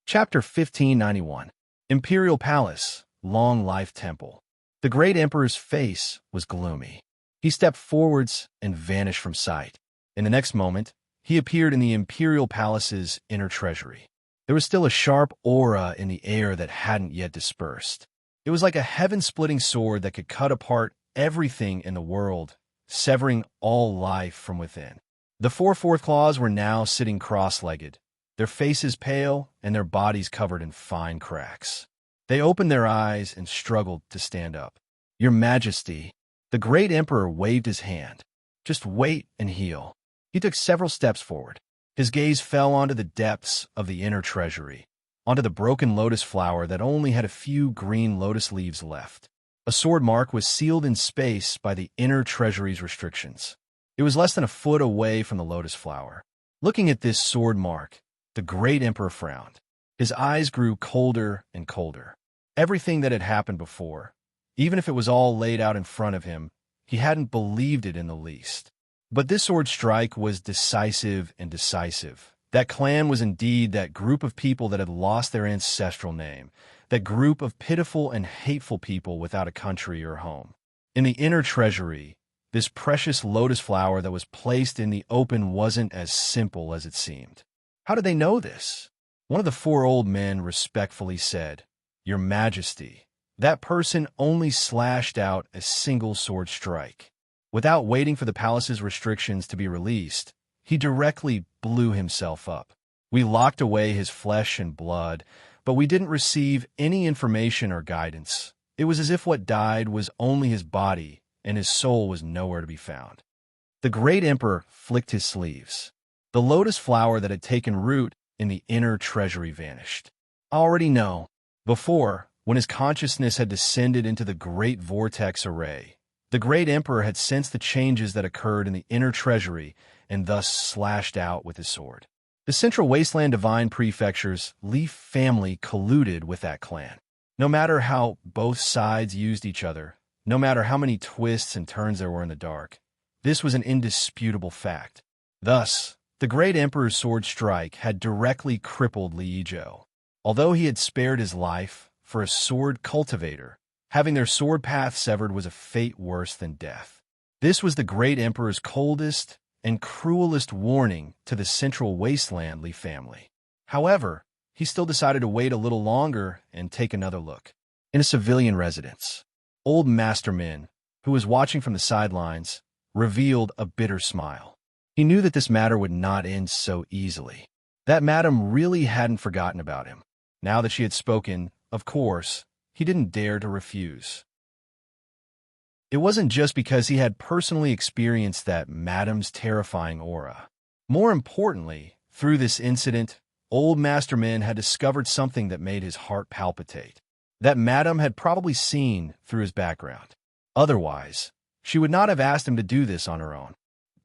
Chapter 1591. Imperial Palace, Long Life Temple. The great emperor's face was gloomy. He stepped forwards and vanished from sight. In the next moment, he appeared in the imperial palace's inner treasury. There was still a sharp aura in the air that hadn't yet dispersed. It was like a heaven-splitting sword that could cut apart everything in the world, severing all life from within. The four-fourth claws were now sitting cross-legged, their faces pale and their bodies covered in fine cracks. They opened their eyes and struggled to stand up. "Your Majesty," the great emperor waved his hand. "Just wait and heal." He took several steps forward. His gaze fell onto the depths of the inner treasury, onto the broken lotus flower that only had a few green lotus leaves left. A sword mark was sealed in space by the inner treasury's restrictions. It was less than a foot away from the lotus flower. Looking at this sword mark, the great emperor frowned. His eyes grew colder and colder. Everything that had happened before, even if it was all laid out in front of him, he hadn't believed it in the least. But this sword strike was decisive and decisive. That clan was indeed that group of people that had lost their ancestral name, that group of pitiful and hateful people without a country or home. In the inner treasury, this precious lotus flower that was placed in the open wasn't as simple as it seemed. How did they know this? One of the four old men respectfully said, "Your Majesty." That person only slashed out a single sword strike. Without waiting for the palace's restrictions to be released, he directly blew himself up. We locked away his flesh and blood, but we didn't receive any information or guidance. It was as if what died was only his body, and his soul was nowhere to be found. The great emperor flicked his sleeves. The lotus flower that had taken root in the inner treasury vanished. I already know. Before, when his consciousness had descended into the great vortex array, the great emperor had sensed the changes that occurred in the inner treasury and thus slashed out with his sword. The Central Wasteland Divine Prefecture's Leaf family colluded with that clan. No matter how both sides used each other, no matter how many twists and turns there were in the dark, this was an indisputable fact. Thus, the great emperor's sword strike had directly crippled Li Yizhou. Although he had spared his life, for a sword cultivator, having their sword path severed was a fate worse than death. This was the great emperor's coldest and cruelest warning to the Central Wasteland Li family. However, he still decided to wait a little longer and take another look. In a civilian residence, old Master Min, who was watching from the sidelines, revealed a bitter smile. He knew that this matter would not end so easily. That madam really hadn't forgotten about him. Now that she had spoken, of course, he didn't dare to refuse. It wasn't just because he had personally experienced that madam's terrifying aura. More importantly, through this incident, old Master Min had discovered something that made his heart palpitate. That madam had probably seen through his background. Otherwise, she would not have asked him to do this on her own.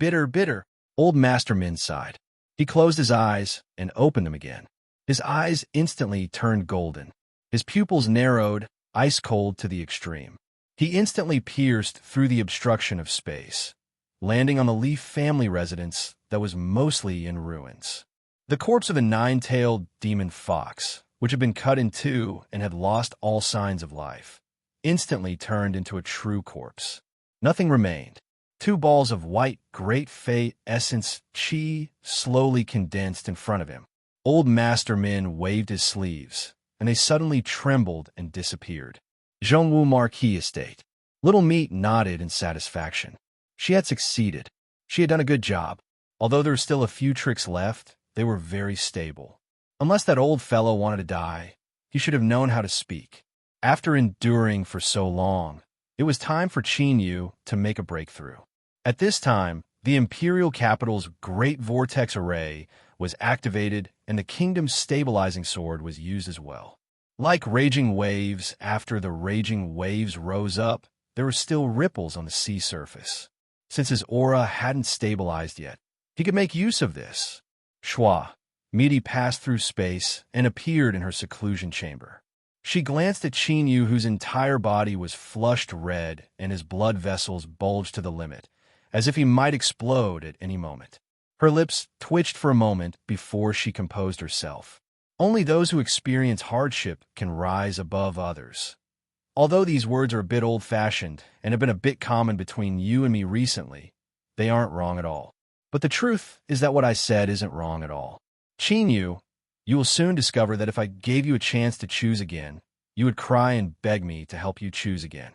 Bitter, old Master Min sighed. He closed his eyes and opened them again. His eyes instantly turned golden. His pupils narrowed, ice-cold to the extreme. He instantly pierced through the obstruction of space, landing on the Leaf family residence that was mostly in ruins. The corpse of a nine-tailed demon fox, which had been cut in two and had lost all signs of life, instantly turned into a true corpse. Nothing remained. Two balls of white great fate essence chi slowly condensed in front of him. Old Master Min waved his sleeves, and they suddenly trembled and disappeared. Zhongwu Marquis Estate. Little Meat nodded in satisfaction. She had succeeded. She had done a good job. Although there were still a few tricks left, they were very stable. Unless that old fellow wanted to die, he should have known how to speak. After enduring for so long, it was time for Qin Yu to make a breakthrough. At this time, the imperial capital's great vortex array was activated and the kingdom's stabilizing sword was used as well. Like raging waves, after the raging waves rose up, there were still ripples on the sea surface. Since his aura hadn't stabilized yet, he could make use of this. Schwa, Midi passed through space and appeared in her seclusion chamber. She glanced at Qin Yu, whose entire body was flushed red and his blood vessels bulged to the limit, as if he might explode at any moment. Her lips twitched for a moment before she composed herself. Only those who experience hardship can rise above others. Although these words are a bit old-fashioned and have been a bit common between you and me recently, they aren't wrong at all. But the truth is that what I said isn't wrong at all. Chinyu, you will soon discover that if I gave you a chance to choose again, you would cry and beg me to help you choose again.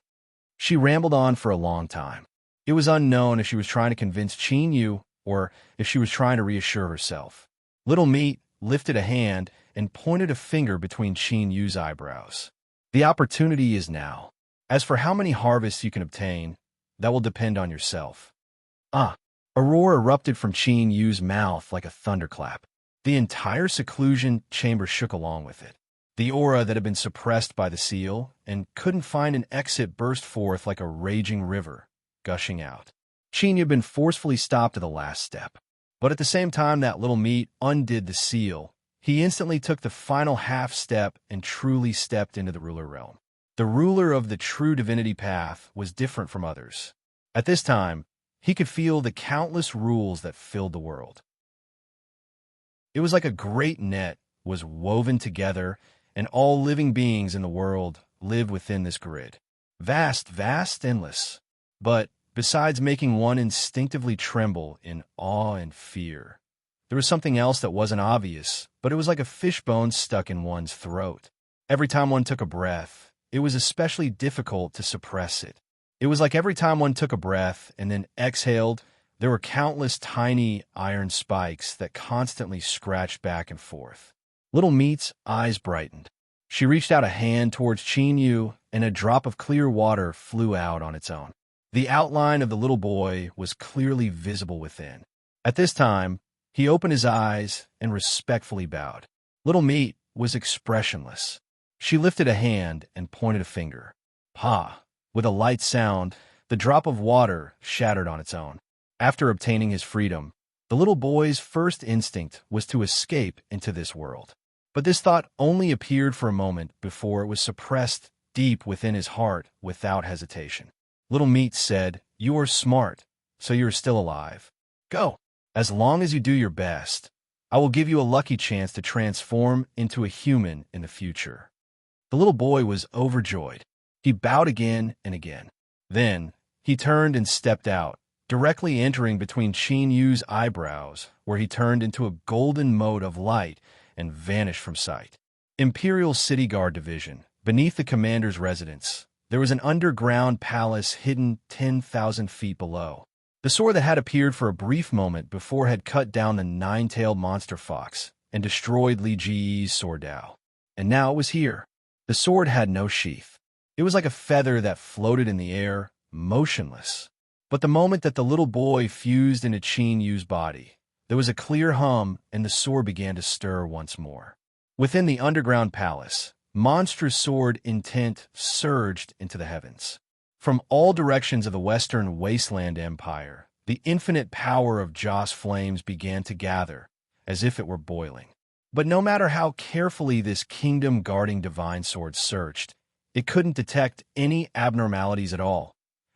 She rambled on for a long time. It was unknown if she was trying to convince Chinyu or if she was trying to reassure herself. Little Meat lifted a hand and pointed a finger between Chinyu's eyebrows. The opportunity is now. As for how many harvests you can obtain, that will depend on yourself. Ah! A roar erupted from Chinyu's mouth like a thunderclap. The entire seclusion chamber shook along with it. The aura that had been suppressed by the seal and couldn't find an exit burst forth like a raging river, gushing out. Chinyu had been forcefully stopped at the last step. But at the same time that Little Meat undid the seal, he instantly took the final half step and truly stepped into the ruler realm. The ruler of the true divinity path was different from others. At this time, he could feel the countless rules that filled the world. It was like a great net was woven together, and all living beings in the world lived within this grid. Vast, vast, endless. But besides making one instinctively tremble in awe and fear, there was something else that wasn't obvious, but it was like a fishbone stuck in one's throat. Every time one took a breath, it was especially difficult to suppress it. It was like every time one took a breath and then exhaled, there were countless tiny iron spikes that constantly scratched back and forth. Little Meat's eyes brightened. She reached out a hand towards Chinyu, and a drop of clear water flew out on its own. The outline of the little boy was clearly visible within. At this time, he opened his eyes and respectfully bowed. Little Meat was expressionless. She lifted a hand and pointed a finger. Pa! With a light sound, the drop of water shattered on its own. After obtaining his freedom, the little boy's first instinct was to escape into this world. But this thought only appeared for a moment before it was suppressed deep within his heart without hesitation. Little Meat said, "You are smart, so you are still alive. Go. As long as you do your best, I will give you a lucky chance to transform into a human in the future." The little boy was overjoyed. He bowed again and again. Then he turned and stepped out, directly entering between Chinyu's eyebrows, where he turned into a golden mote of light and vanished from sight. Imperial City Guard Division. Beneath the commander's residence, there was an underground palace hidden 10,000 feet below. The sword that had appeared for a brief moment before had cut down the nine-tailed monster fox and destroyed Li Ji's sword Dao. And now it was here. The sword had no sheath. It was like a feather that floated in the air, motionless. But the moment that the little boy fused into Chinyu's body, there was a clear hum and the sword began to stir once more. Within the underground palace, monstrous sword intent surged into the heavens. From all directions of the Western Wasteland Empire, the infinite power of Joss flames began to gather, as if it were boiling. But no matter how carefully this kingdom-guarding divine sword searched, it couldn't detect any abnormalities at all,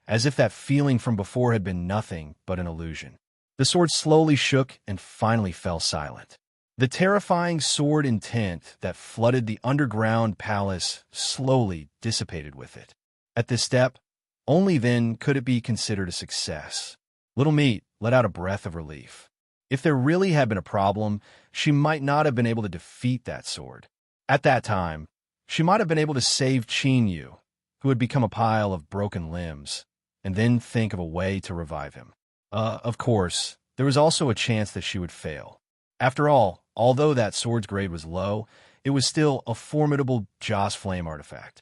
as if that feeling from before had been nothing but an illusion. The sword slowly shook and finally fell silent. The terrifying sword intent that flooded the underground palace slowly dissipated with it. At this step, only then could it be considered a success. Little Meat let out a breath of relief. If there really had been a problem, she might not have been able to defeat that sword. At that time, she might have been able to save Chinyu, who had become a pile of broken limbs, and then think of a way to revive him. Of course, there was also a chance that she would fail. After all, although that sword's grade was low, it was still a formidable Joss flame artifact.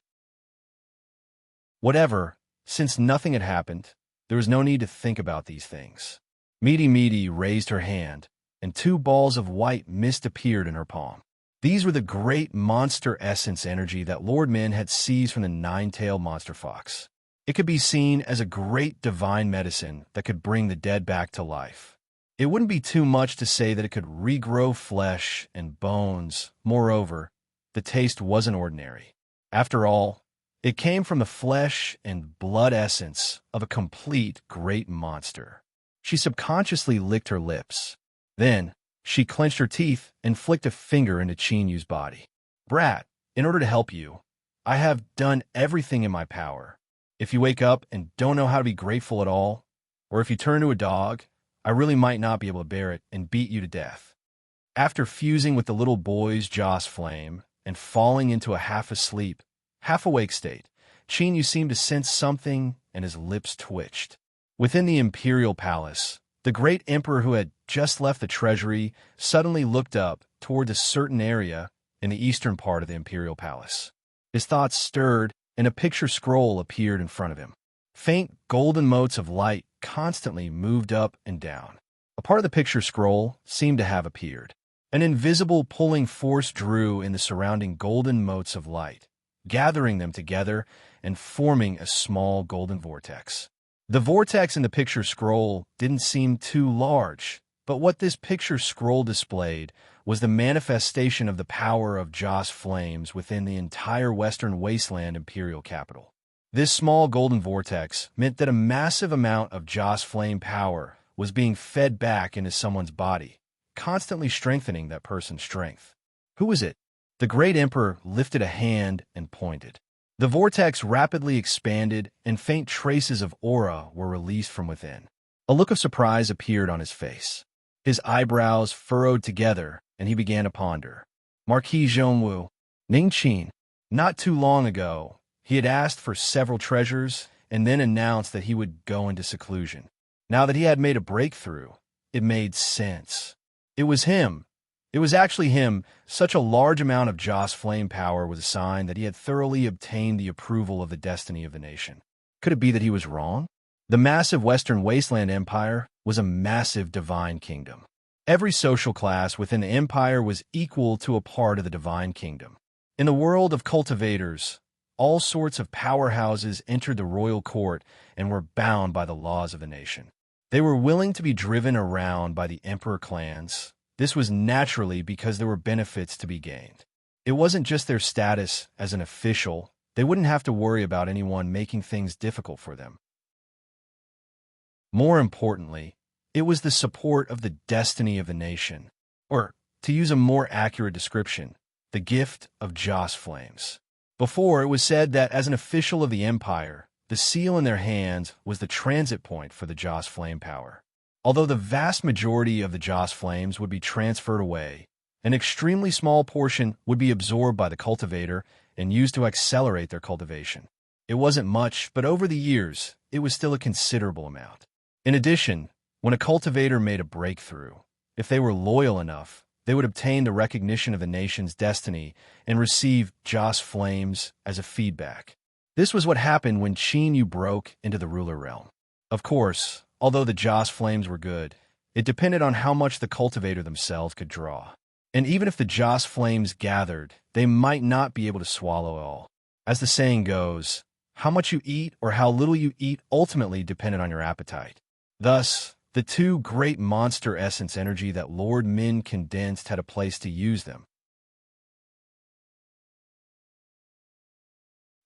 Whatever, since nothing had happened, there was no need to think about these things. Meaty raised her hand, and two balls of white mist appeared in her palm. These were the great monster essence energy that Lord Min had seized from the nine-tailed monster fox. It could be seen as a great divine medicine that could bring the dead back to life. It wouldn't be too much to say that it could regrow flesh and bones. Moreover, the taste wasn't ordinary. After all, it came from the flesh and blood essence of a complete great monster. She subconsciously licked her lips. Then, She clenched her teeth and flicked a finger into Qin Yu's body. Brat, in order to help you, I have done everything in my power. If you wake up and don't know how to be grateful at all, or if you turn to a dog, I really might not be able to bear it and beat you to death. After fusing with the little boy's Joss flame and falling into a half-asleep, half-awake state, Qin Yu seemed to sense something and his lips twitched. Within the imperial palace, the great emperor who had just left the treasury suddenly looked up toward a certain area in the eastern part of the imperial palace. His thoughts stirred, and a picture scroll appeared in front of him. Faint golden motes of light constantly moved up and down. A part of the picture scroll seemed to have appeared. An invisible pulling force drew in the surrounding golden motes of light, gathering them together and forming a small golden vortex. The vortex in the picture scroll didn't seem too large, but what this picture scroll displayed was the manifestation of the power of Joss flames within the entire Western Wasteland imperial capital. This small golden vortex meant that a massive amount of Joss flame power was being fed back into someone's body, constantly strengthening that person's strength. Who was it? The great emperor lifted a hand and pointed. The vortex rapidly expanded, and faint traces of aura were released from within. A look of surprise appeared on his face. His eyebrows furrowed together, and he began to ponder. Marquis Zhongwu, Ningqin. Not too long ago, he had asked for several treasures and then announced that he would go into seclusion. Now that he had made a breakthrough, it made sense. It was him. It was actually him. Such a large amount of Joss flame power was a sign that he had thoroughly obtained the approval of the destiny of the nation. Could it be that he was wrong? The massive Western Wasteland Empire was a massive divine kingdom. Every social class within the empire was equal to a part of the divine kingdom. In the world of cultivators, all sorts of powerhouses entered the royal court and were bound by the laws of the nation. They were willing to be driven around by the emperor clans. This was naturally because there were benefits to be gained. It wasn't just their status as an official. They wouldn't have to worry about anyone making things difficult for them. More importantly, it was the support of the destiny of the nation, or, to use a more accurate description, the gift of Joss flames. Before, it was said that as an official of the empire, the seal in their hands was the transit point for the Joss flame power. Although the vast majority of the Joss flames would be transferred away, an extremely small portion would be absorbed by the cultivator and used to accelerate their cultivation. It wasn't much, but over the years, it was still a considerable amount. In addition, when a cultivator made a breakthrough, if they were loyal enough, they would obtain the recognition of the nation's destiny and receive Joss flames as a feedback. This was what happened when Qin Yu broke into the ruler realm. Of course, although the Joss flames were good, it depended on how much the cultivator themselves could draw. And even if the Joss flames gathered, they might not be able to swallow it all. As the saying goes, how much you eat or how little you eat ultimately depended on your appetite. Thus, the two great monster essence energy that Lord Min condensed had a place to use them.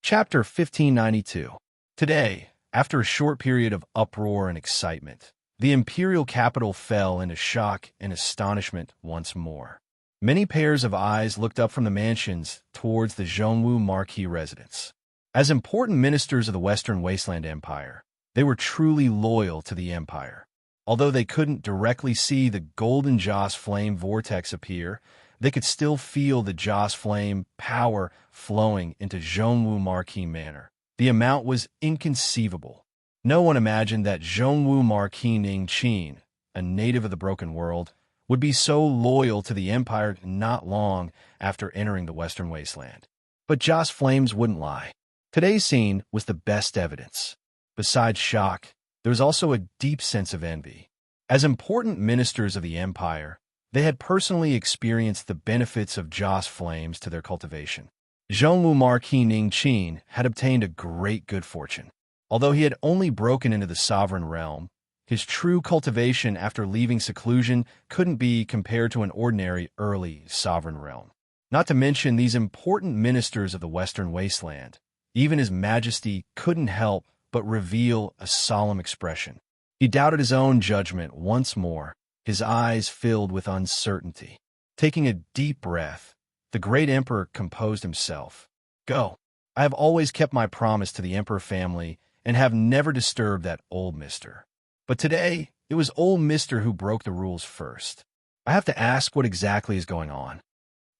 Chapter 1592. Today, after a short period of uproar and excitement, the imperial capital fell into shock and astonishment once more. Many pairs of eyes looked up from the mansions towards the Zhongwu Marquis residence. As important ministers of the Western Wasteland Empire, they were truly loyal to the empire. Although they couldn't directly see the golden Joss flame vortex appear, they could still feel the Joss flame power flowing into Zhongwu Marquis Manor. The amount was inconceivable. No one imagined that Zhongwu Marquis Ningqin, a native of the Broken World, would be so loyal to the empire not long after entering the Western Wasteland. But Joss flames wouldn't lie. Today's scene was the best evidence. Besides shock, there was also a deep sense of envy. As important ministers of the empire, they had personally experienced the benefits of Joss flames to their cultivation. Zhongwu Marquis Ningqin had obtained a great good fortune. Although he had only broken into the sovereign realm, his true cultivation after leaving seclusion couldn't be compared to an ordinary early sovereign realm. Not to mention these important ministers of the Western Wasteland. Even His Majesty couldn't help but reveal a solemn expression. He doubted his own judgment once more. his eyes filled with uncertainty. Taking a deep breath, the great emperor composed himself. Go. I have always kept my promise to the emperor family and have never disturbed that old mister. But today, it was old mister who broke the rules first. I have to ask what exactly is going on.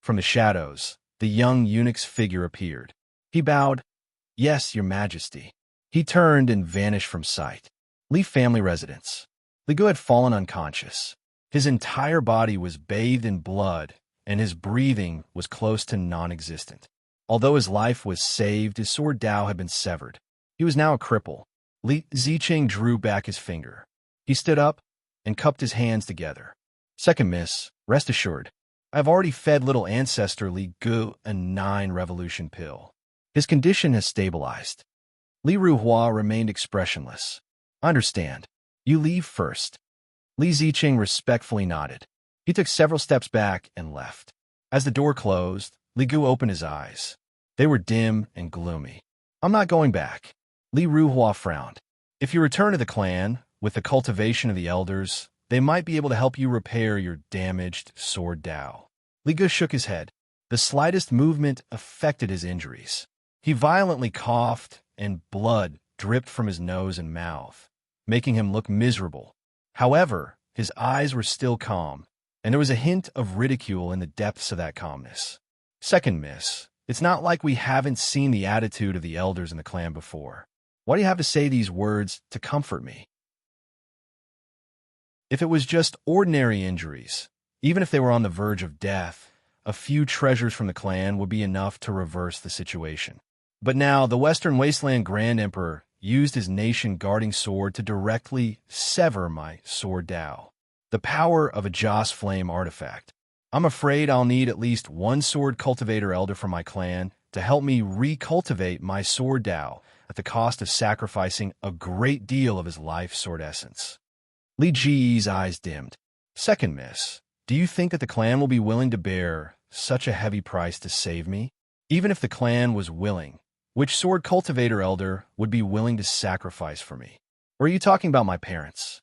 From the shadows, the young eunuch's figure appeared. He bowed. Yes, your majesty. He turned and vanished from sight. Li family residence. Li Gu had fallen unconscious. His entire body was bathed in blood, and his breathing was close to non-existent. Although his life was saved, his sword Dao had been severed. He was now a cripple. Li Ziqing drew back his finger. He stood up and cupped his hands together. Second miss, rest assured. I have already fed little ancestor Li Gu a 9-revolution pill. His condition has stabilized. Li Ruhua remained expressionless. I understand. You leave first. Li Ziqing respectfully nodded. He took several steps back and left. As the door closed, Li Gu opened his eyes. They were dim and gloomy. I'm not going back. Li Ruhua frowned. If you return to the clan, with the cultivation of the elders, they might be able to help you repair your damaged sword Dao. Li Gu shook his head. The slightest movement affected his injuries. He violently coughed, and blood dripped from his nose and mouth, making him look miserable. However, his eyes were still calm, and there was a hint of ridicule in the depths of that calmness. Second miss, it's not like we haven't seen the attitude of the elders in the clan before. Why do you have to say these words to comfort me? If it was just ordinary injuries, even if they were on the verge of death, a few treasures from the clan would be enough to reverse the situation. But now, the Western Wasteland Grand Emperor used his nation-guarding sword to directly sever my sword Dao, the power of a Joss Flame artifact. I'm afraid I'll need at least one sword cultivator elder from my clan to help me recultivate my sword Dao at the cost of sacrificing a great deal of his life sword essence. Li Ji's eyes dimmed. Second miss, do you think that the clan will be willing to bear such a heavy price to save me? Even if the clan was willing, which sword cultivator elder would be willing to sacrifice for me? Or are you talking about my parents?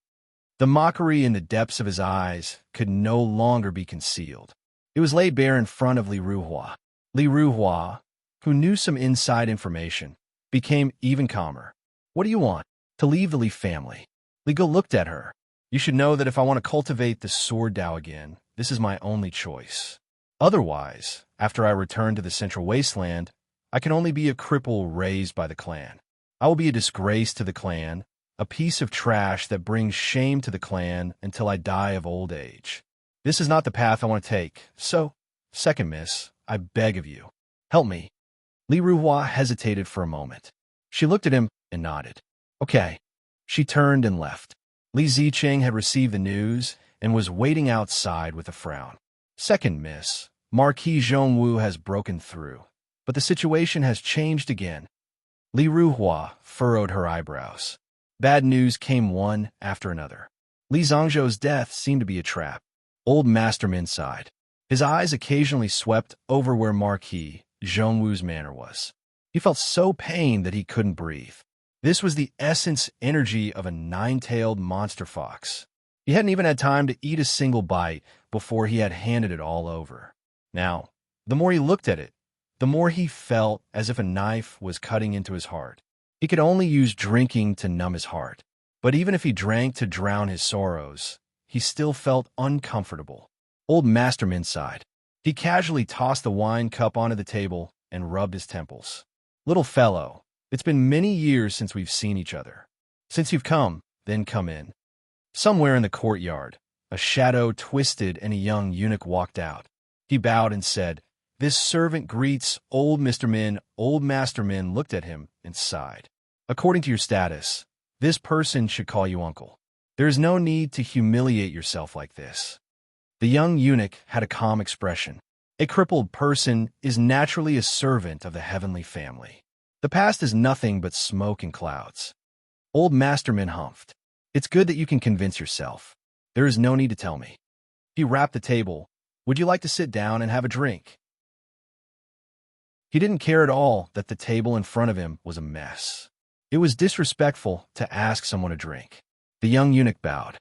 The mockery in the depths of his eyes could no longer be concealed. It was laid bare in front of Li Ruhua. Li Ruhua, who knew some inside information, became even calmer. What do you want? To leave the Li family. Li Gu looked at her. You should know that if I want to cultivate the sword Dao again, this is my only choice. Otherwise, after I return to the Central Wasteland, I can only be a cripple raised by the clan. I will be a disgrace to the clan, a piece of trash that brings shame to the clan until I die of old age. This is not the path I want to take, so, second miss, I beg of you, help me. Li Ruhua hesitated for a moment. She looked at him and nodded. Okay. She turned and left. Li Ziqing had received the news and was waiting outside with a frown. Second miss, Marquis Zhongwu has broken through, but the situation has changed again. Li Ruhua furrowed her eyebrows. Bad news came one after another. Li Zhongzhou's death seemed to be a trap. Old Masterman sighed. His eyes occasionally swept over where Marquis Zhongwu's manor was. He felt so pained that he couldn't breathe. This was the essence energy of a 9-tailed monster fox. He hadn't even had time to eat a single bite before he had handed it all over. Now, the more he looked at it, the more he felt as if a knife was cutting into his heart. He could only use drinking to numb his heart. But even if he drank to drown his sorrows, he still felt uncomfortable. Old Masterman sighed. He casually tossed the wine cup onto the table and rubbed his temples. Little fellow, it's been many years since we've seen each other. Since you've come, then come in. Somewhere in the courtyard, a shadow twisted and a young eunuch walked out. He bowed and said, "This servant greets old Mr. Min." Old Master Min looked at him and sighed. According to your status, this person should call you uncle. There is no need to humiliate yourself like this. The young eunuch had a calm expression. A crippled person is naturally a servant of the heavenly family. The past is nothing but smoke and clouds. Old Masterman humphed. It's good that you can convince yourself. There is no need to tell me. He rapped the table. Would you like to sit down and have a drink? He didn't care at all that the table in front of him was a mess. It was disrespectful to ask someone to drink. The young eunuch bowed.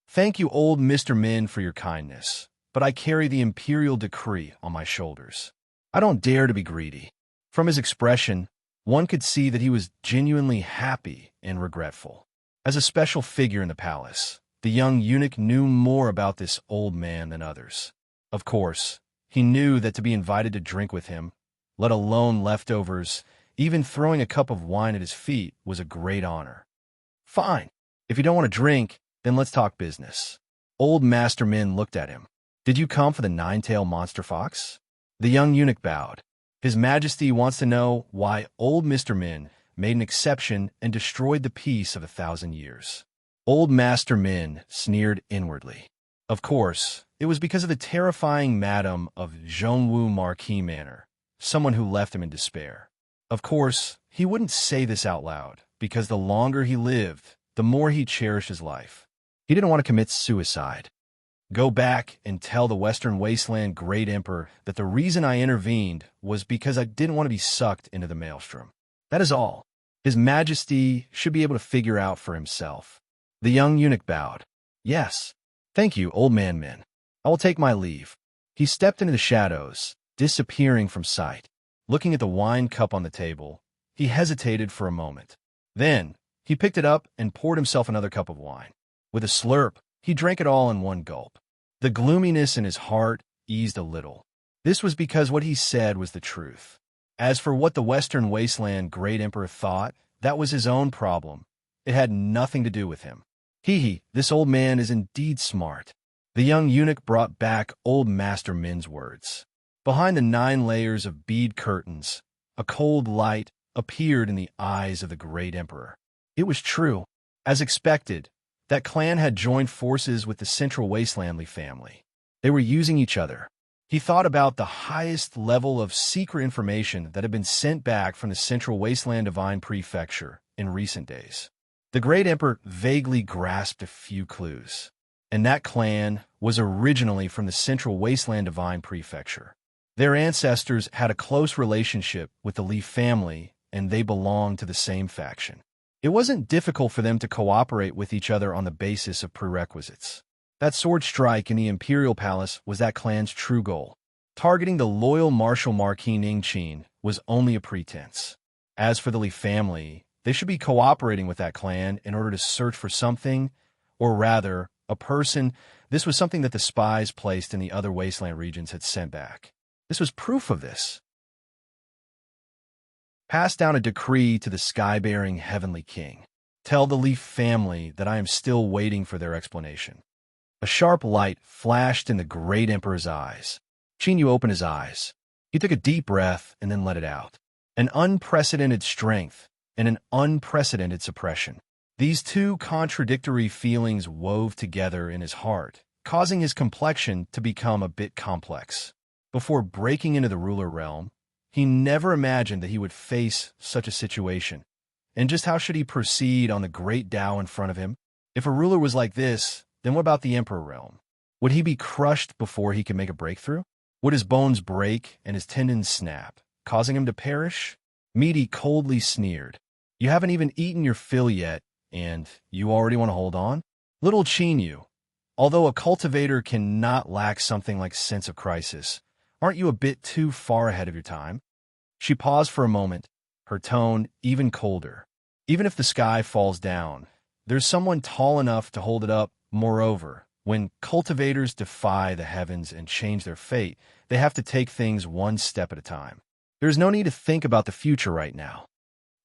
Thank you, old Mr. Min, for your kindness, but I carry the imperial decree on my shoulders. I don't dare to be greedy. From his expression, one could see that he was genuinely happy and regretful. As a special figure in the palace, the young eunuch knew more about this old man than others. Of course, he knew that to be invited to drink with him, let alone leftovers, even throwing a cup of wine at his feet, was a great honor. Fine. If you don't want to drink, then let's talk business. Old Master Min looked at him. Did you come for the nine-tailed monster fox? The young eunuch bowed. His Majesty wants to know why old Mr. Min made an exception and destroyed the peace of 1,000 years. Old Master Min sneered inwardly. Of course, it was because of the terrifying madam of Zhongwu Marquis Manor, someone who left him in despair. Of course, he wouldn't say this out loud, because the longer he lived, the more he cherished his life. He didn't want to commit suicide. Go back and tell the Western Wasteland Great Emperor that the reason I intervened was because I didn't want to be sucked into the maelstrom. That is all. His Majesty should be able to figure out for himself. The young eunuch bowed. Yes. Thank you, old man Min. I will take my leave. He stepped into the shadows, disappearing from sight. Looking at the wine cup on the table, he hesitated for a moment. Then, he picked it up and poured himself another cup of wine. With a slurp, he drank it all in one gulp. The gloominess in his heart eased a little. This was because what he said was the truth. As for what the Western Wasteland Great Emperor thought, that was his own problem. It had nothing to do with him. This old man is indeed smart. The young eunuch brought back old Master Min's words. Behind the 9 layers of bead curtains, a cold light appeared in the eyes of the Great Emperor. It was true. As expected, that clan had joined forces with the Central Wastelandly family. They were using each other. He thought about the highest level of secret information that had been sent back from the Central Wasteland Divine Prefecture in recent days. The Great Emperor vaguely grasped a few clues, and that clan was originally from the Central Wasteland Divine Prefecture. Their ancestors had a close relationship with the Leaf family, and they belonged to the same faction. It wasn't difficult for them to cooperate with each other on the basis of prerequisites. That sword strike in the Imperial Palace was that clan's true goal. Targeting the loyal Marshal Marquis Ningqin was only a pretense. As for the Leaf family, they should be cooperating with that clan in order to search for something, or rather, a person. This was something that the spies placed in the other wasteland regions had sent back. This was proof of this. Pass down a decree to the sky-bearing heavenly king. Tell the Leaf family that I am still waiting for their explanation. A sharp light flashed in the Great Emperor's eyes. Qin Yu opened his eyes. He took a deep breath and then let it out. An unprecedented strength and an unprecedented suppression. These two contradictory feelings wove together in his heart, causing his complexion to become a bit complex. Before breaking into the ruler realm, he never imagined that he would face such a situation. And just how should he proceed on the great Tao in front of him? If a ruler was like this, then what about the Emperor realm? Would he be crushed before he could make a breakthrough? Would his bones break and his tendons snap, causing him to perish? Misty coldly sneered. You haven't even eaten your fill yet, and you already want to hold on? Little Qin Yu, although a cultivator cannot lack something like sense of crisis, aren't you a bit too far ahead of your time? She paused for a moment, her tone even colder. Even if the sky falls down, there's someone tall enough to hold it up. Moreover, when cultivators defy the heavens and change their fate, they have to take things one step at a time. There's no need to think about the future right now.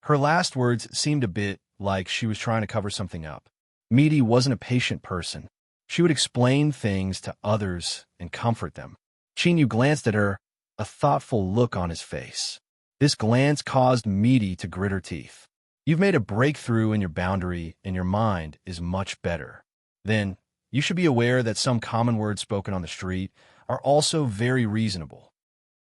Her last words seemed a bit like she was trying to cover something up. Misty wasn't a patient person. She would explain things to others and comfort them. Qin Yu glanced at her, a thoughtful look on his face. This glance caused Misty to grit her teeth. You've made a breakthrough in your boundary, and your mind is much better. Then, you should be aware that some common words spoken on the street are also very reasonable.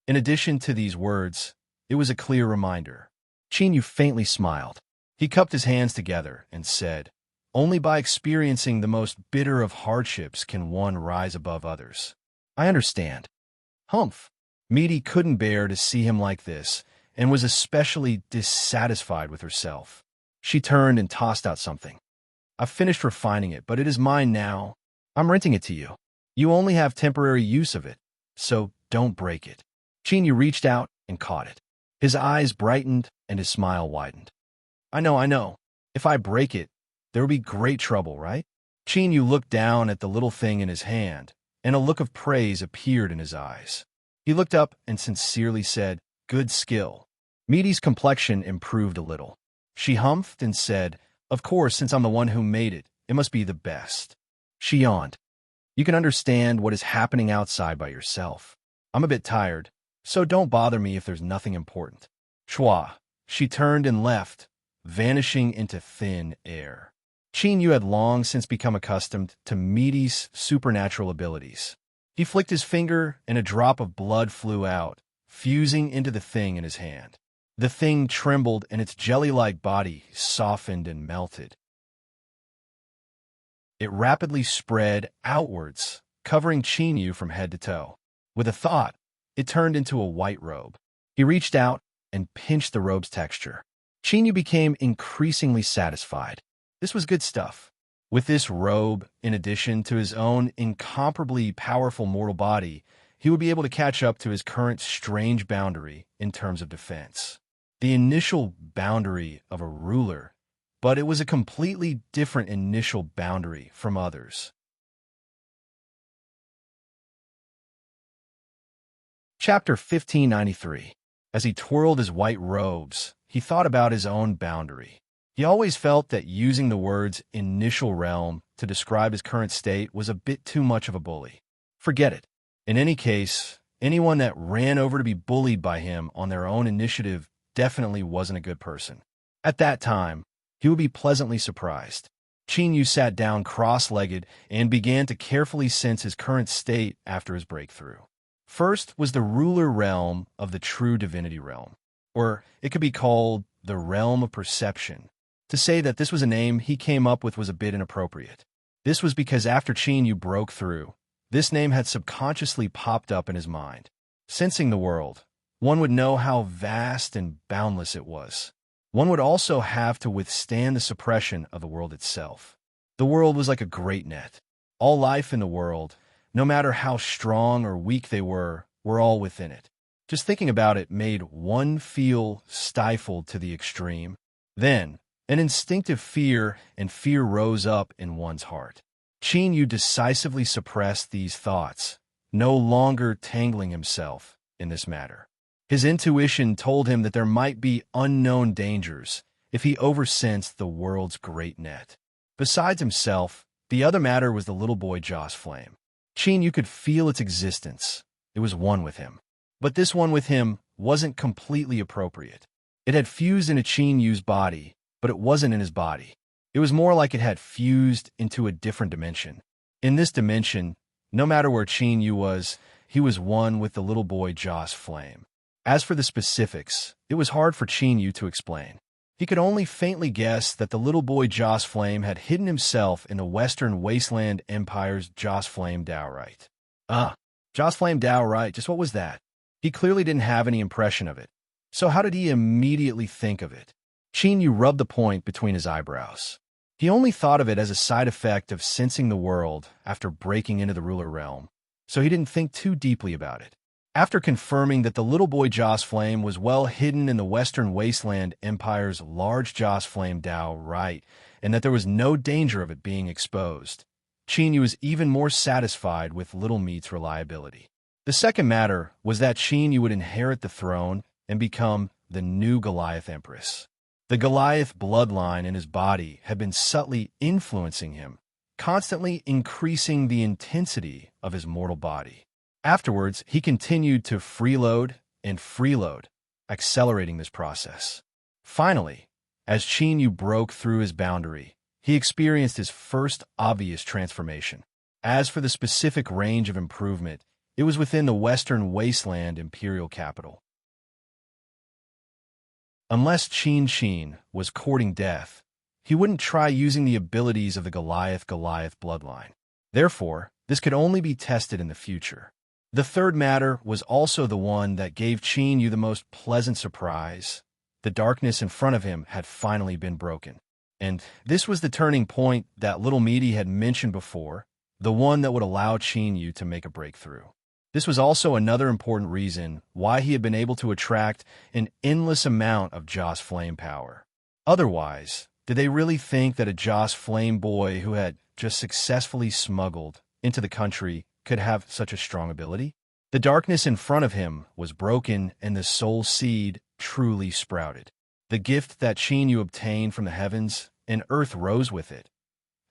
In addition to these words, it was a clear reminder. Qin Yu faintly smiled. He cupped his hands together and said, Only by experiencing the most bitter of hardships can one rise above others. I understand. Humph. Misty couldn't bear to see him like this, and was especially dissatisfied with herself. She turned and tossed out something. I've finished refining it, but it is mine now. I'm renting it to you. You only have temporary use of it, so don't break it. Chinyu reached out and caught it. His eyes brightened and his smile widened. I know. If I break it, there will be great trouble, right? Chinyu looked down at the little thing in his hand, and a look of praise appeared in his eyes. He looked up and sincerely said, "Good skill." Misty's complexion improved a little. She humphed and said, "Of course, since I'm the one who made it, it must be the best." She yawned. "You can understand what is happening outside by yourself. I'm a bit tired, so don't bother me if there's nothing important." Chua. She turned and left, vanishing into thin air. Chinyu had long since become accustomed to Misty's supernatural abilities. He flicked his finger and a drop of blood flew out, fusing into the thing in his hand. The thing trembled and its jelly-like body softened and melted. It rapidly spread outwards, covering Chinyu from head to toe. With a thought, it turned into a white robe. He reached out and pinched the robe's texture. Chinyu became increasingly satisfied. This was good stuff. With this robe, in addition to his own incomparably powerful mortal body, he would be able to catch up to his current strange boundary in terms of defense. The initial boundary of a ruler, but it was a completely different initial boundary from others. Chapter 1593. As he twirled his white robes, he thought about his own boundary. He always felt that using the words initial realm to describe his current state was a bit too much of a bully. Forget it. In any case, anyone that ran over to be bullied by him on their own initiative definitely wasn't a good person. At that time, he would be pleasantly surprised. Chinyu sat down cross-legged and began to carefully sense his current state after his breakthrough. First was the ruler realm of the true divinity realm, or it could be called the realm of perception. To say that this was a name he came up with was a bit inappropriate. This was because after Chinyu broke through, this name had subconsciously popped up in his mind. Sensing the world, one would know how vast and boundless it was. One would also have to withstand the suppression of the world itself. The world was like a great net. All life in the world, no matter how strong or weak they were all within it. Just thinking about it made one feel stifled to the extreme. Then, an instinctive fear rose up in one's heart. Chinyu decisively suppressed these thoughts, no longer tangling himself in this matter. His intuition told him that there might be unknown dangers if he oversensed the world's great net. Besides himself, the other matter was the little boy Joss Flame. Chinyu could feel its existence. It was one with him. But this one with him wasn't completely appropriate. It had fused into Chinyu's body, but it wasn't in his body. It was more like it had fused into a different dimension. In this dimension, no matter where Chinyu was, he was one with the little boy Joss Flame. As for the specifics, it was hard for Chinyu to explain. He could only faintly guess that the little boy Joss Flame had hidden himself in the Western Wasteland Empire's Joss Flame Dowright. Joss Flame Dowright, just what was that? He clearly didn't have any impression of it. So how did he immediately think of it? Chinyu rubbed the point between his eyebrows. He only thought of it as a side effect of sensing the world after breaking into the ruler realm, so he didn't think too deeply about it. After confirming that the little boy Joss Flame was well hidden in the Western Wasteland Empire's large Joss Flame Dowright, and that there was no danger of it being exposed, Chinyu was even more satisfied with Little Meat's reliability. The second matter was that Chinyu would inherit the throne and become the new Goliath Empress. The Goliath bloodline in his body had been subtly influencing him, constantly increasing the intensity of his mortal body. Afterwards, he continued to freeload and freeload, accelerating this process. Finally, as Chinyu broke through his boundary, he experienced his first obvious transformation. As for the specific range of improvement, it was within the Western Wasteland Imperial Capital. Unless Chin was courting death, he wouldn't try using the abilities of the Goliath bloodline. Therefore, this could only be tested in the future. The third matter was also the one that gave Chinyu the most pleasant surprise. The darkness in front of him had finally been broken. And this was the turning point that Little Meaty had mentioned before. the one that would allow Qin Yu to make a breakthrough. This was also another important reason why he had been able to attract an endless amount of Joss flame power. Otherwise, did they really think that a Joss flame boy who had just successfully smuggled into the country could have such a strong ability? The darkness in front of him was broken and the soul seed truly sprouted. The gift that Qin Yu obtained from the heavens and earth rose with it.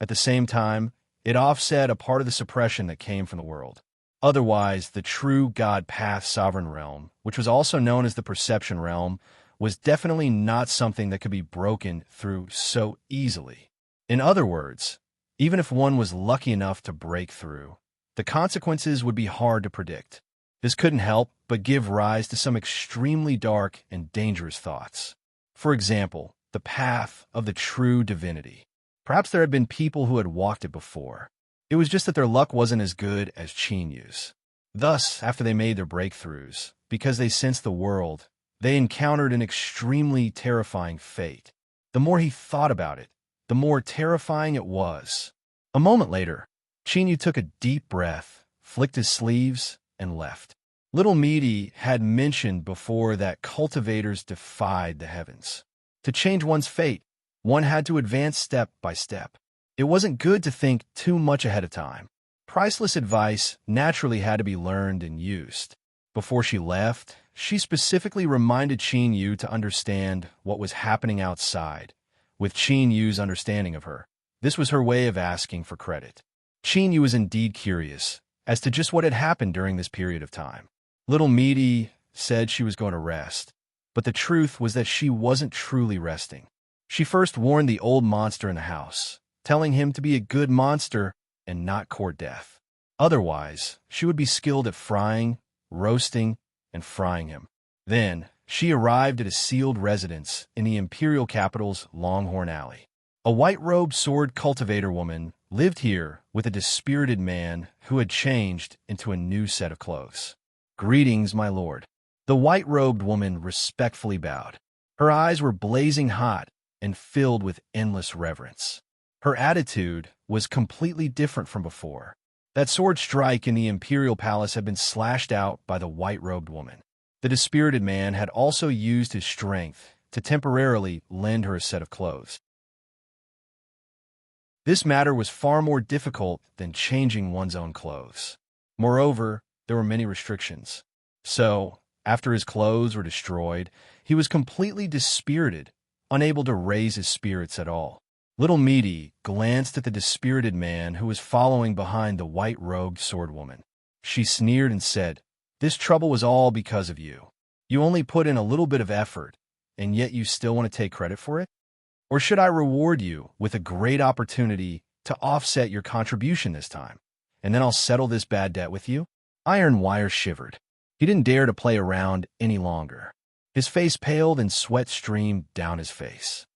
At the same time, it offset a part of the suppression that came from the world. Otherwise, the true God Path sovereign realm, which was also known as the perception realm, was definitely not something that could be broken through so easily. In other words, even if one was lucky enough to break through, the consequences would be hard to predict. This couldn't help but give rise to some extremely dark and dangerous thoughts. For example, the path of the true divinity. Perhaps there had been people who had walked it before. It was just that their luck wasn't as good as Qin Yu's. Thus, after they made their breakthroughs, because they sensed the world, they encountered an extremely terrifying fate. The more he thought about it, the more terrifying it was. A moment later, Qin Yu took a deep breath, flicked his sleeves, and left. Little Meaty had mentioned before that cultivators defied the heavens. To change one's fate, one had to advance step by step. It wasn't good to think too much ahead of time. Priceless advice naturally had to be learned and used. Before she left, she specifically reminded Qin Yu to understand what was happening outside. With Qin Yu's understanding of her, this was her way of asking for credit. Qin Yu was indeed curious as to just what had happened during this period of time. Little Meaty said she was going to rest, but the truth was that she wasn't truly resting. She first warned the old monster in the house, telling him to be a good monster and not court death. Otherwise, she would be skilled at frying, roasting, and frying him. Then, she arrived at a sealed residence in the imperial capital's Longhorn Alley. A white-robed sword cultivator woman lived here with a dispirited man who had changed into a new set of clothes. "Greetings, my lord." The white-robed woman respectfully bowed. Her eyes were blazing hot and filled with endless reverence. Her attitude was completely different from before. That sword strike in the imperial palace had been slashed out by the white-robed woman. The dispirited man had also used his strength to temporarily lend her a set of clothes. This matter was far more difficult than changing one's own clothes. Moreover, there were many restrictions. So, after his clothes were destroyed, he was completely dispirited, unable to raise his spirits at all. Little Meaty glanced at the dispirited man who was following behind the white-robed swordwoman. She sneered and said, "This trouble was all because of you. You only put in a little bit of effort, and yet you still want to take credit for it? Or should I reward you with a great opportunity to offset your contribution this time, and then I'll settle this bad debt with you?" Iron Wire shivered. He didn't dare to play around any longer. His face paled and sweat streamed down his face.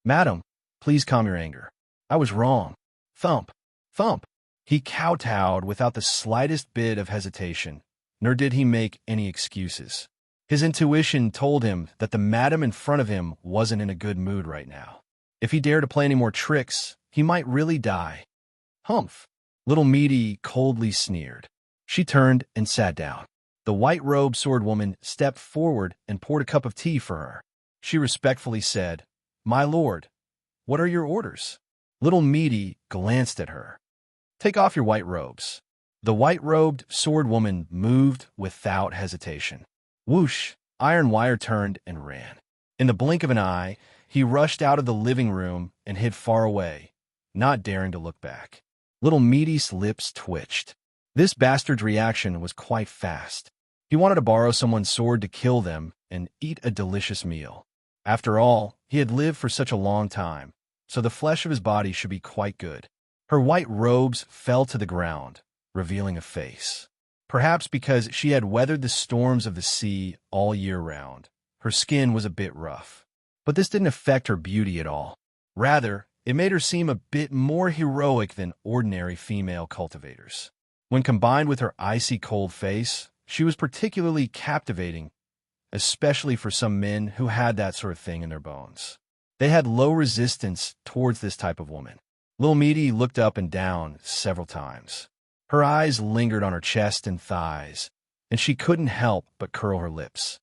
"Madam, please calm your anger. I was wrong." Thump, thump. He kowtowed without the slightest bit of hesitation, nor did he make any excuses. His intuition told him that the madam in front of him wasn't in a good mood right now. If he dared to play any more tricks, he might really die. "Humph." Little Meaty coldly sneered. She turned and sat down. The white-robed swordwoman stepped forward and poured a cup of tea for her. She respectfully said, "My lord, what are your orders?" Little Meaty glanced at her. "Take off your white robes." The white-robed swordwoman moved without hesitation. Whoosh! Iron Wire turned and ran. In the blink of an eye, he rushed out of the living room and hid far away, not daring to look back. Little Meaty's lips twitched. This bastard's reaction was quite fast. He wanted to borrow someone's sword to kill them and eat a delicious meal. After all, he had lived for such a long time, so the flesh of his body should be quite good. Her white robes fell to the ground, revealing a face. Perhaps because she had weathered the storms of the sea all year round, her skin was a bit rough. But this didn't affect her beauty at all. Rather, it made her seem a bit more heroic than ordinary female cultivators. When combined with her icy cold face, she was particularly captivating, especially for some men who had that sort of thing in their bones. They had low resistance towards this type of woman. Little Meaty looked up and down several times. Her eyes lingered on her chest and thighs, and she couldn't help but curl her lips.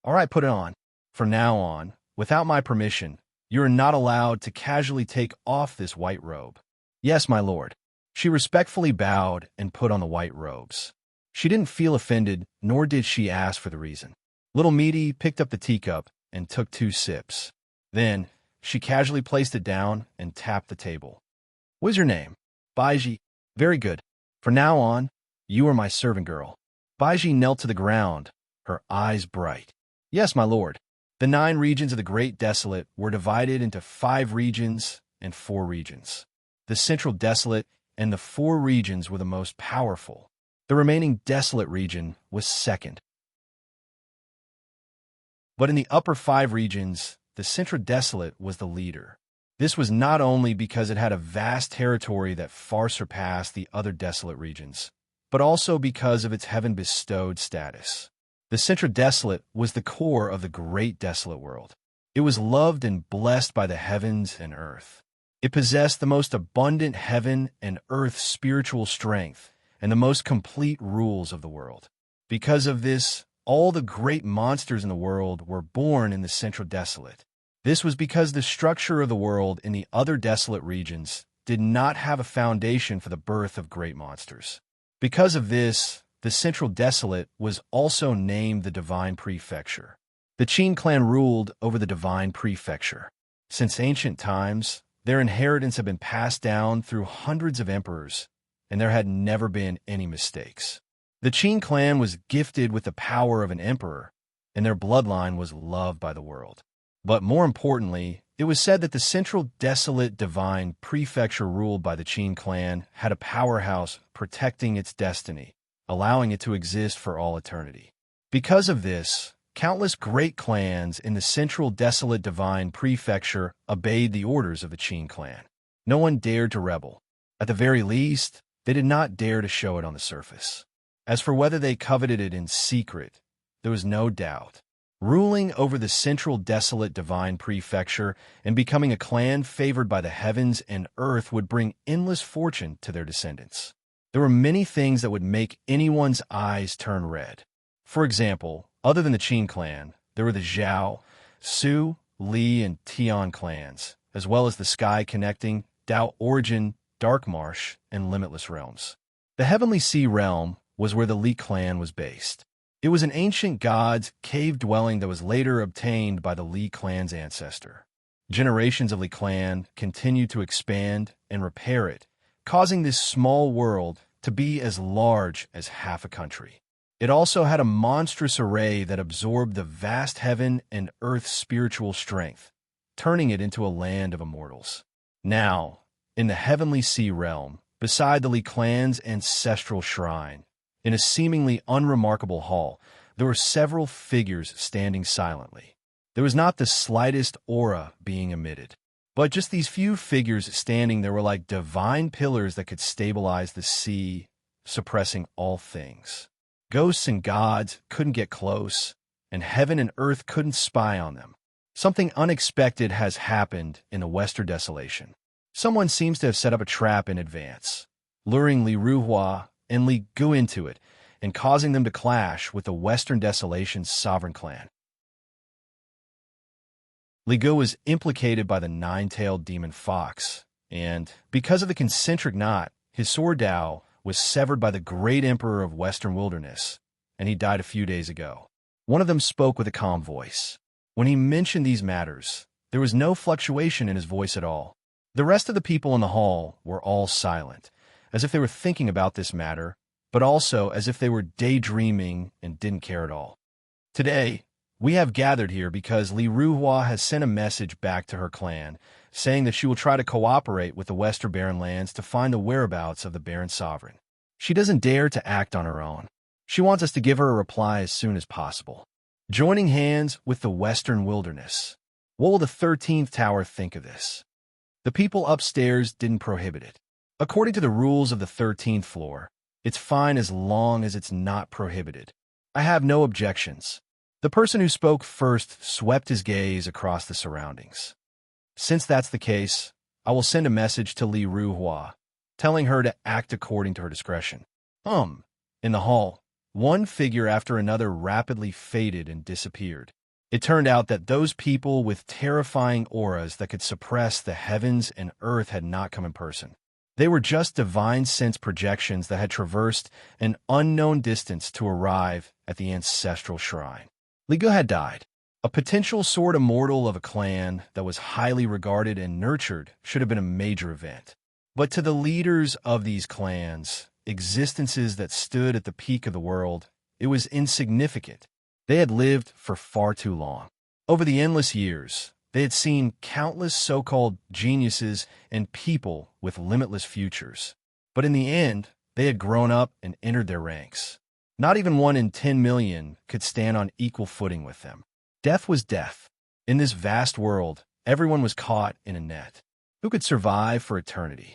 All right, put it on. From now on, without my permission, you are not allowed to casually take off this white robe. Yes, my lord. She respectfully bowed and put on the white robes. She didn't feel offended, nor did she ask for the reason. Little Meaty picked up the teacup and took 2 sips. Then, she casually placed it down and tapped the table. What is your name? Baiji. Very good. From now on, you are my servant girl. Baiji knelt to the ground, her eyes bright. Yes, my lord. The 9 regions of the Great Desolate were divided into 5 regions and 4 regions. The Central Desolate and the 4 regions were the most powerful. The remaining Desolate region was second. But in the upper 5 regions, the Central Desolate was the leader. This was not only because it had a vast territory that far surpassed the other desolate regions, but also because of its heaven-bestowed status. The Central Desolate was the core of the Great Desolate world. It was loved and blessed by the heavens and earth. It possessed the most abundant heaven and earth spiritual strength and the most complete rules of the world. Because of this, all the great monsters in the world were born in the Central Desolate. This was because the structure of the world in the other desolate regions did not have a foundation for the birth of great monsters. Because of this, the Central Desolate was also named the Divine Prefecture. The Qin clan ruled over the Divine Prefecture. Since ancient times, their inheritance had been passed down through hundreds of emperors, and there had never been any mistakes. The Qin clan was gifted with the power of an emperor, and their bloodline was loved by the world. But more importantly, it was said that the Central Desolate Divine Prefecture ruled by the Qin clan had a powerhouse protecting its destiny, allowing it to exist for all eternity. Because of this, countless great clans in the Central Desolate Divine Prefecture obeyed the orders of the Qin clan. No one dared to rebel. At the very least, they did not dare to show it on the surface. As for whether they coveted it in secret, there was no doubt. Ruling over the Central Desolate Divine Prefecture and becoming a clan favored by the heavens and earth would bring endless fortune to their descendants. There were many things that would make anyone's eyes turn red. For example, other than the Qin clan, there were the Zhao, Su, Li, and Tian clans, as well as the sky-connecting, Dao Origin, Dark Marsh, and Limitless realms. The Heavenly Sea realm was where the Li clan was based. It was an ancient god's cave dwelling that was later obtained by the Li clan's ancestor. Generations of Li clan continued to expand and repair it, causing this small world to be as large as half a country. It also had a monstrous array that absorbed the vast heaven and earth's spiritual strength, turning it into a land of immortals. Now, in the Heavenly Sea realm, beside the Li clan's ancestral shrine, in a seemingly unremarkable hall, there were several figures standing silently. There was not the slightest aura being emitted, but just these few figures standing there were like divine pillars that could stabilize the sea, suppressing all things. Ghosts and gods couldn't get close, and heaven and earth couldn't spy on them. Something unexpected has happened in the Western Desolation. Someone seems to have set up a trap in advance, luring Li Ruhua and Li Gu into it, and causing them to clash with the Western Desolation's sovereign clan. Li Gu was implicated by the nine-tailed demon fox, and, because of the concentric knot, his sword Dao was severed by the great emperor of Western Wilderness, and he died a few days ago. One of them spoke with a calm voice. When he mentioned these matters, there was no fluctuation in his voice at all. The rest of the people in the hall were all silent, as if they were thinking about this matter, but also as if they were daydreaming and didn't care at all. Today, we have gathered here because Li Ruhua has sent a message back to her clan, saying that she will try to cooperate with the Western Barren Lands to find the whereabouts of the Barren Sovereign. She doesn't dare to act on her own. She wants us to give her a reply as soon as possible. Joining hands with the Western Wilderness. What will the 13th Tower think of this? The people upstairs didn't prohibit it. According to the rules of the 13th floor, it's fine as long as it's not prohibited. I have no objections. The person who spoke first swept his gaze across the surroundings. Since that's the case, I will send a message to Li Ruhua, telling her to act according to her discretion. In the hall, one figure after another rapidly faded and disappeared. It turned out that those people with terrifying auras that could suppress the heavens and earth had not come in person. They were just divine sense projections that had traversed an unknown distance to arrive at the ancestral shrine. Li Gu had died. A potential sword immortal of a clan that was highly regarded and nurtured should have been a major event. But to the leaders of these clans, existences that stood at the peak of the world, it was insignificant. They had lived for far too long. Over the endless years, they had seen countless so-called geniuses and people with limitless futures. But in the end, they had grown up and entered their ranks. Not even 1 in 10 million could stand on equal footing with them. Death was death. In this vast world, everyone was caught in a net. Who could survive for eternity?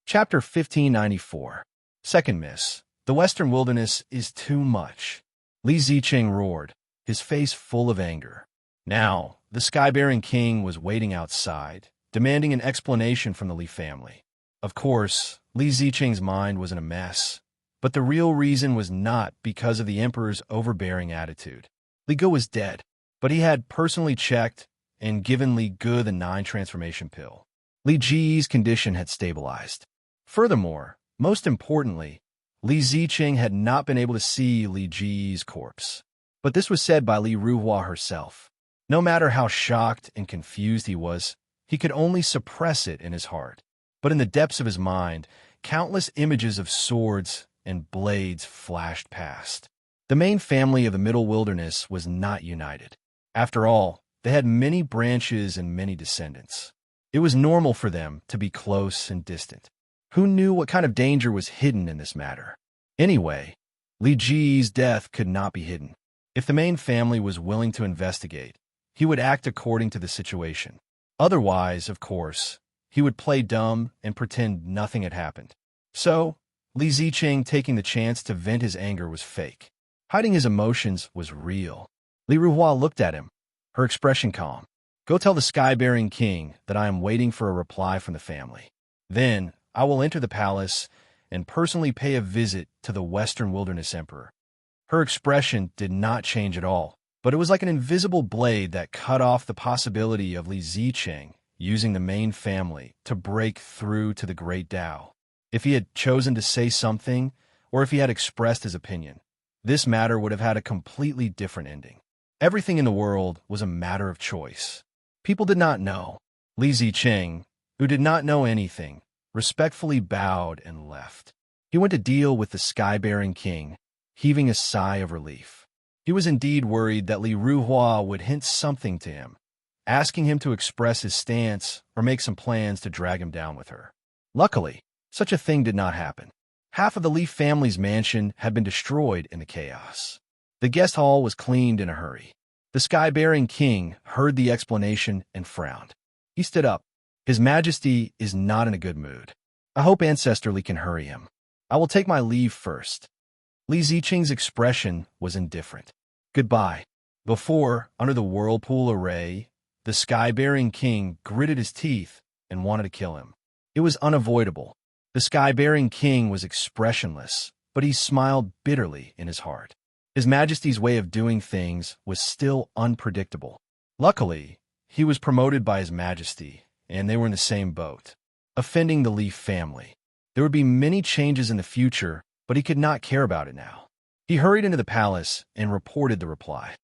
Chapter 1594. Second Miss. The Western Wilderness is too much. Li Zicheng roared, his face full of anger. Now, the sky-bearing king was waiting outside, demanding an explanation from the Li family. Of course, Li Zicheng's mind was in a mess, but the real reason was not because of the emperor's overbearing attitude. Li Gu was dead, but he had personally checked and given Li Gu the 9 transformation pill. Li Ji's condition had stabilized. Furthermore, most importantly, Li Zicheng had not been able to see Li Ji's corpse. But this was said by Li Ruhua herself. No matter how shocked and confused he could only suppress it in his heart. But in the depths of his mind, countless images of swords and blades flashed past. The main family of the Middle Wilderness was not united. After all, they had many branches and many descendants. It was normal for them to be close and distant. Who knew what kind of danger was hidden in this matter? Anyway, Li Ji's death could not be hidden. If the main family was willing to investigate, he would act according to the situation. Otherwise, of course, he would play dumb and pretend nothing had happened. So, Li Zicheng taking the chance to vent his anger was fake. Hiding his emotions was real. Li Ruhua looked at him, her expression calm. Go tell the sky-bearing king that I am waiting for a reply from the family. Then, I will enter the palace and personally pay a visit to the Western Wilderness Emperor. Her expression did not change at all, but it was like an invisible blade that cut off the possibility of Li Zicheng using the main family to break through to the great Tao. If he had chosen to say something, or if he had expressed his opinion, this matter would have had a completely different ending. Everything in the world was a matter of choice. People did not know. Li Zicheng, who did not know anything, respectfully bowed and left. He went to deal with the sky-bearing king, heaving a sigh of relief. He was indeed worried that Li Ruhua would hint something to him, asking him to express his stance or make some plans to drag him down with her. Luckily, such a thing did not happen. Half of the Li family's mansion had been destroyed in the chaos. The guest hall was cleaned in a hurry. The sky-bearing king heard the explanation and frowned. He stood up. His Majesty is not in a good mood. I hope Ancestor Li can hurry him. I will take my leave first. Li Zicheng's expression was indifferent. Goodbye. Before, under the whirlpool array, the sky-bearing king gritted his teeth and wanted to kill him. It was unavoidable. The sky-bearing king was expressionless, but he smiled bitterly in his heart. His Majesty's way of doing things was still unpredictable. Luckily, he was promoted by His Majesty, and they were in the same boat, offending the Li family. There would be many changes in the future, but he could not care about it now. He hurried into the palace and reported the reply.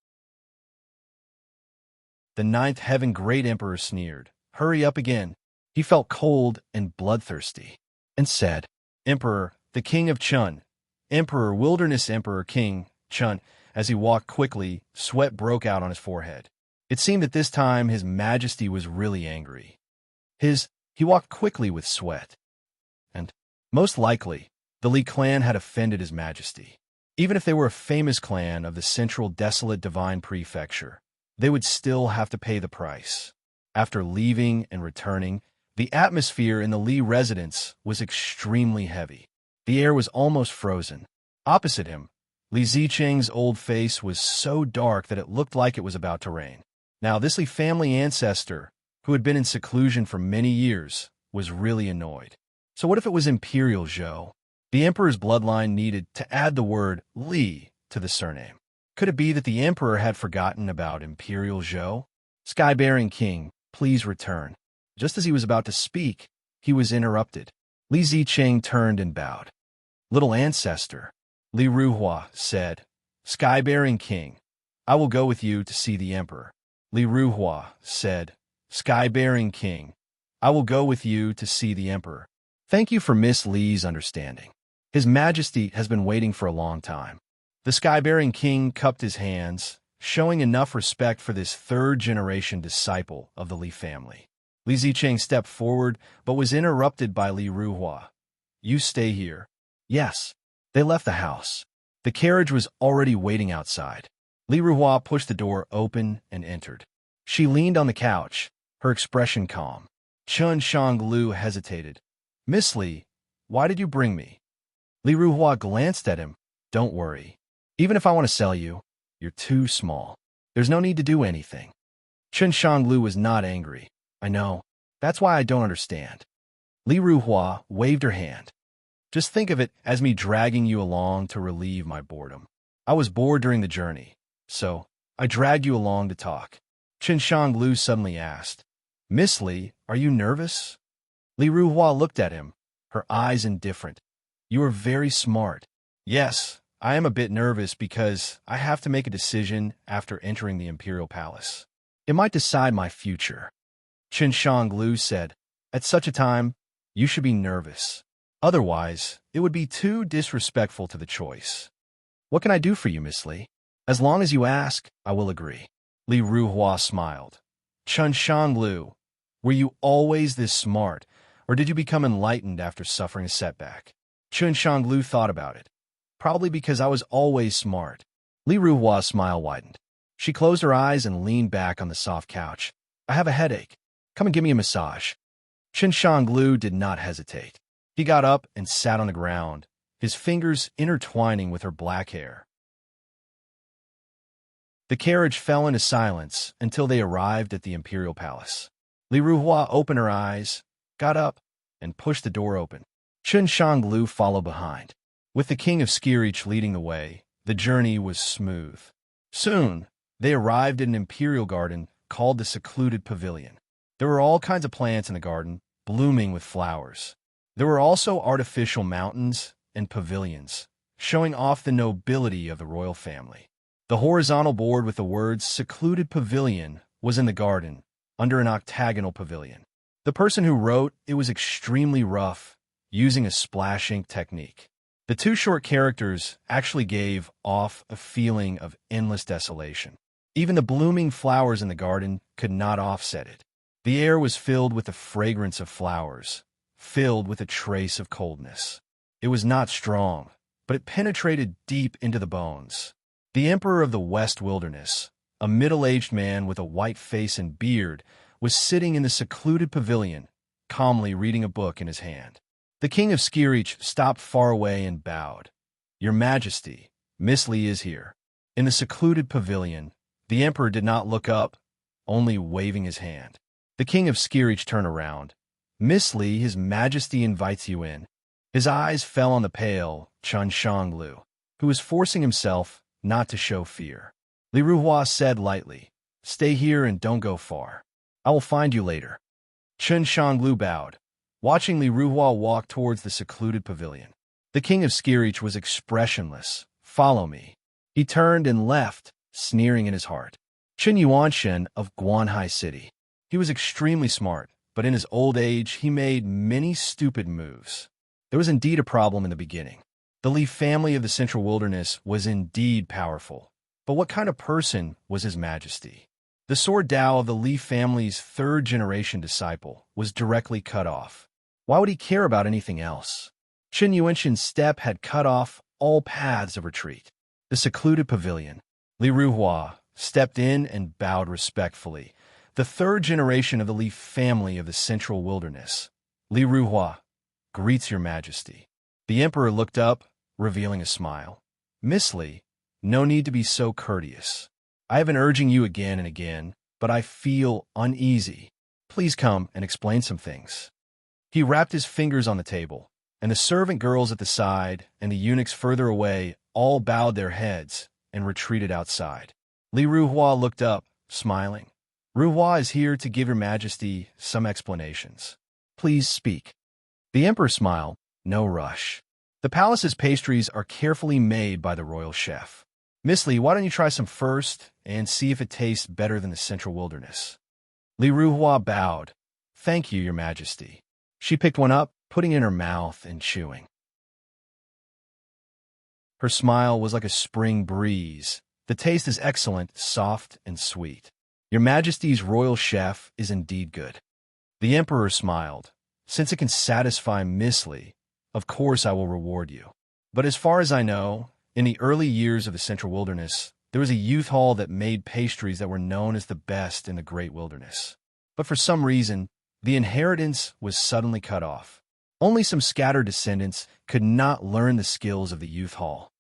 The 9th Heaven Great Emperor sneered. Hurry up again. He felt cold and bloodthirsty, and said, Emperor, the King of Chun, Emperor, Wilderness Emperor, King, Chun. As he walked quickly, sweat broke out on his forehead. It seemed that this time His Majesty was really angry. He walked quickly with sweat. And, most likely, the Li clan had offended His Majesty. Even if they were a famous clan of the central desolate divine prefecture, they would still have to pay the price. After leaving and returning, the atmosphere in the Li residence was extremely heavy. The air was almost frozen. Opposite him, Li Zicheng's old face was so dark that it looked like it was about to rain. Now, this Li family ancestor, who had been in seclusion for many years, was really annoyed. So what if it was Imperial Zhou? The emperor's bloodline needed to add the word Li to the surname. Could it be that the emperor had forgotten about Imperial Zhou? Sky-bearing king, please return. Just as he was about to speak, he was interrupted. Li Zicheng turned and bowed. Little ancestor, Li Ruhua said, Sky-bearing king, I will go with you to see the emperor. Li Ruhua said, Sky-bearing king, I will go with you to see the emperor. Thank you for Miss Li's understanding. His Majesty has been waiting for a long time. The Sky-bearing king cupped his hands, showing enough respect for this third-generation disciple of the Li family. Li Zicheng stepped forward, but was interrupted by Li Ruhua. You stay here. Yes. They left the house. The carriage was already waiting outside. Li Ruhua pushed the door open and entered. She leaned on the couch, her expression calm. Chun Shanglu hesitated. Miss Li, why did you bring me? Li Ruhua glanced at him. Don't worry. Even if I want to sell you, you're too small. There's no need to do anything. Chun Shanglu was not angry. I know. That's why I don't understand. Li Ruhua waved her hand. Just think of it as me dragging you along to relieve my boredom. I was bored during the journey, so I dragged you along to talk. Chun Shanglu suddenly asked, Miss Li, are you nervous? Li Ruhua looked at him, her eyes indifferent. You are very smart. Yes, I am a bit nervous because I have to make a decision after entering the Imperial Palace. It might decide my future. Chun Shanglu said, At such a time, you should be nervous. Otherwise, it would be too disrespectful to the choice. What can I do for you, Miss Li? As long as you ask, I will agree. Li Ruhua smiled. Chun Shanglu, were you always this smart, or did you become enlightened after suffering a setback? Chun Shanglu thought about it. Probably because I was always smart. Li Ruhua's smile widened. She closed her eyes and leaned back on the soft couch. I have a headache. Come and give me a massage. Chun Shanglu did not hesitate. He got up and sat on the ground, his fingers intertwining with her black hair. The carriage fell into silence until they arrived at the Imperial Palace. Li Ruhua opened her eyes, got up, and pushed the door open. Chun Shanglu followed behind. With the king of Skirich leading the way, the journey was smooth. Soon, they arrived at an imperial garden called the Secluded Pavilion. There were all kinds of plants in the garden, blooming with flowers. There were also artificial mountains and pavilions, showing off the nobility of the royal family. The horizontal board with the words Secluded Pavilion was in the garden, under an octagonal pavilion. The person who wrote it was extremely rough, using a splash ink technique. The two short characters actually gave off a feeling of endless desolation. Even the blooming flowers in the garden could not offset it. The air was filled with the fragrance of flowers, filled with a trace of coldness. It was not strong, but it penetrated deep into the bones. The emperor of the West Wilderness, a middle-aged man with a white face and beard, was sitting in the secluded pavilion, calmly reading a book in his hand. The king of Skirich stopped far away and bowed. Your Majesty, Miss Li is here. In the secluded pavilion, the emperor did not look up, only waving his hand. The king of Skirich turned around. Miss Li, His Majesty invites you in. His eyes fell on the pale Chun Shanglu, who was forcing himself not to show fear. Li Ruhua said lightly, Stay here and don't go far. I will find you later. Chun Shanglu bowed, watching Li Ruhua walk towards the secluded pavilion. The king of Skirich was expressionless. Follow me. He turned and left, sneering in his heart. Chen Yuanshen of Guanhai City. He was extremely smart, but in his old age he made many stupid moves. There was indeed a problem in the beginning. The Li family of the Central Wilderness was indeed powerful. But what kind of person was His Majesty? The sword Dao of the Li family's third-generation disciple was directly cut off. Why would he care about anything else? Chen Yuanshen's step had cut off all paths of retreat. The secluded pavilion. Li Ruhua stepped in and bowed respectfully. The third generation of the Li family of the Central Wilderness. Li Ruhua greets Your Majesty. The emperor looked up, revealing a smile. Miss Li, no need to be so courteous. I have been urging you again and again, but I feel uneasy. Please come and explain some things." He wrapped his fingers on the table, and the servant girls at the side and the eunuchs further away all bowed their heads and retreated outside. Li Ruhua looked up, smiling. "Ruhua is here to give your majesty some explanations. Please speak." The emperor smiled. "No rush. The palace's pastries are carefully made by the royal chef. Misty, why don't you try some first and see if it tastes better than the central wilderness?" Li Ruhua bowed. "Thank you, your majesty." She picked one up, putting it in her mouth and chewing. Her smile was like a spring breeze. "The taste is excellent, soft and sweet. Your majesty's royal chef is indeed good." The emperor smiled. "Since it can satisfy Misty, of course I will reward you. But as far as I know, in the early years of the central wilderness, there was a youth hall that made pastries that were known as the best in the great wilderness. But for some reason, the inheritance was suddenly cut off. Only some scattered descendants could not learn the skills of the youth hall.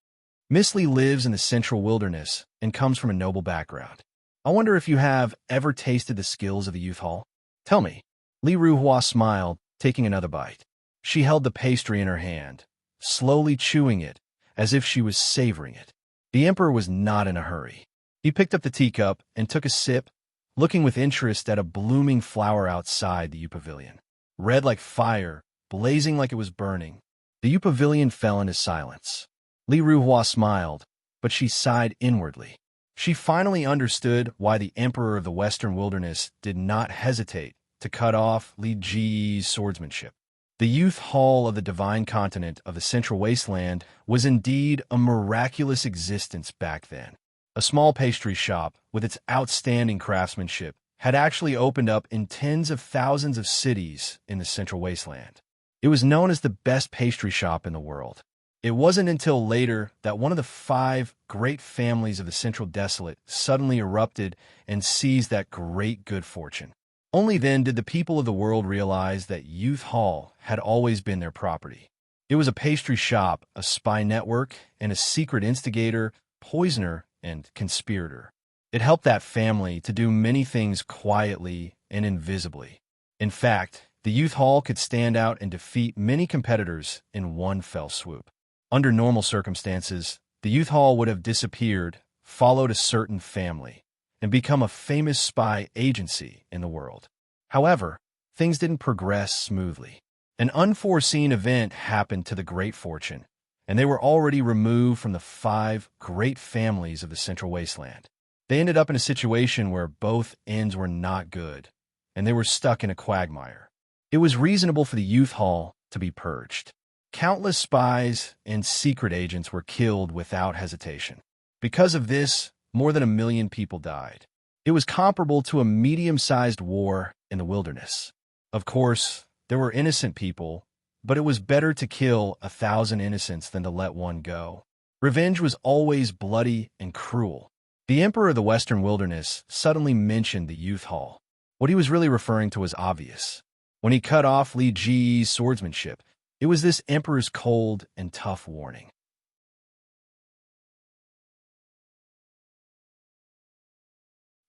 Misty lives in the central wilderness and comes from a noble background. I wonder if you have ever tasted the skills of the youth hall? Tell me." Li Ruhua smiled, taking another bite. She held the pastry in her hand, slowly chewing it as if she was savoring it. The emperor was not in a hurry. He picked up the teacup and took a sip, looking with interest at a blooming flower outside the pavilion. Red like fire, blazing like it was burning, the pavilion fell into silence. Li Ruhua smiled, but she sighed inwardly. She finally understood why the emperor of the western wilderness did not hesitate to cut off Li Ji's swordsmanship. The youth hall of the divine continent of the central wasteland was indeed a miraculous existence back then. A small pastry shop, with its outstanding craftsmanship, had actually opened up in tens of thousands of cities in the central wasteland. It was known as the best pastry shop in the world. It wasn't until later that one of the 5 great families of the Central Desolate suddenly erupted and seized that great good fortune. Only then did the people of the world realize that Youth Hall had always been their property. It was a pastry shop, a spy network, and a secret instigator, poisoner, and conspirator. It helped that family to do many things quietly and invisibly. In fact, the Youth Hall could stand out and defeat many competitors in one fell swoop. Under normal circumstances, the Youth Hall would have disappeared, followed a certain family, and become a famous spy agency in the world. However, things didn't progress smoothly. An unforeseen event happened to the Great Fortune, and they were already removed from the 5 great families of the Central Wasteland. They ended up in a situation where both ends were not good, and they were stuck in a quagmire. It was reasonable for the Youth Hall to be purged. Countless spies and secret agents were killed without hesitation. Because of this, more than 1 million people died. It was comparable to a medium-sized war in the wilderness. Of course, there were innocent people, but it was better to kill 1,000 innocents than to let one go. Revenge was always bloody and cruel. The emperor of the Western Wilderness suddenly mentioned the Youth Hall. What he was really referring to was obvious. When he cut off Li Ji's swordsmanship, it was this emperor's cold and tough warning.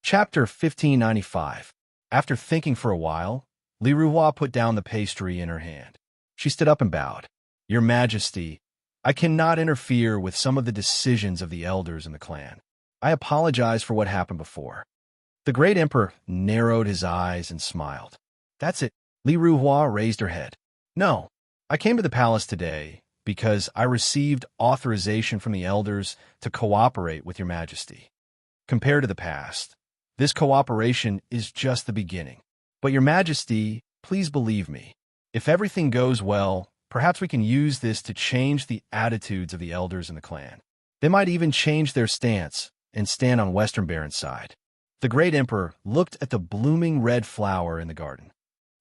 Chapter 1595. After thinking for a while, Li Ruhua put down the pastry in her hand. She stood up and bowed. "Your Majesty, I cannot interfere with some of the decisions of the elders in the clan. I apologize for what happened before." The great emperor narrowed his eyes and smiled. "That's it." Li Ruhua raised her head. "No, I came to the palace today because I received authorization from the elders to cooperate with your Majesty. Compared to the past, this cooperation is just the beginning. But your Majesty, please believe me. If everything goes well, perhaps we can use this to change the attitudes of the elders in the clan. They might even change their stance and stand on Western Baron's side." The great emperor looked at the blooming red flower in the garden.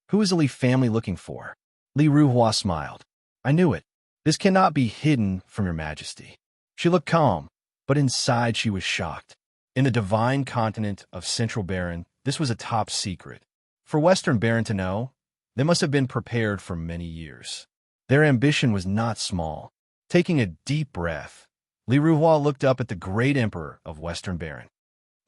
"Who is the Li family looking for?" Li Ruhua smiled. "I knew it. This cannot be hidden from your Majesty." She looked calm, but inside she was shocked. In the divine continent of Central Baron, this was a top secret. For Western Baron to know, they must have been prepared for many years. Their ambition was not small. Taking a deep breath, Li Ruhua looked up at the great emperor of Western Baron.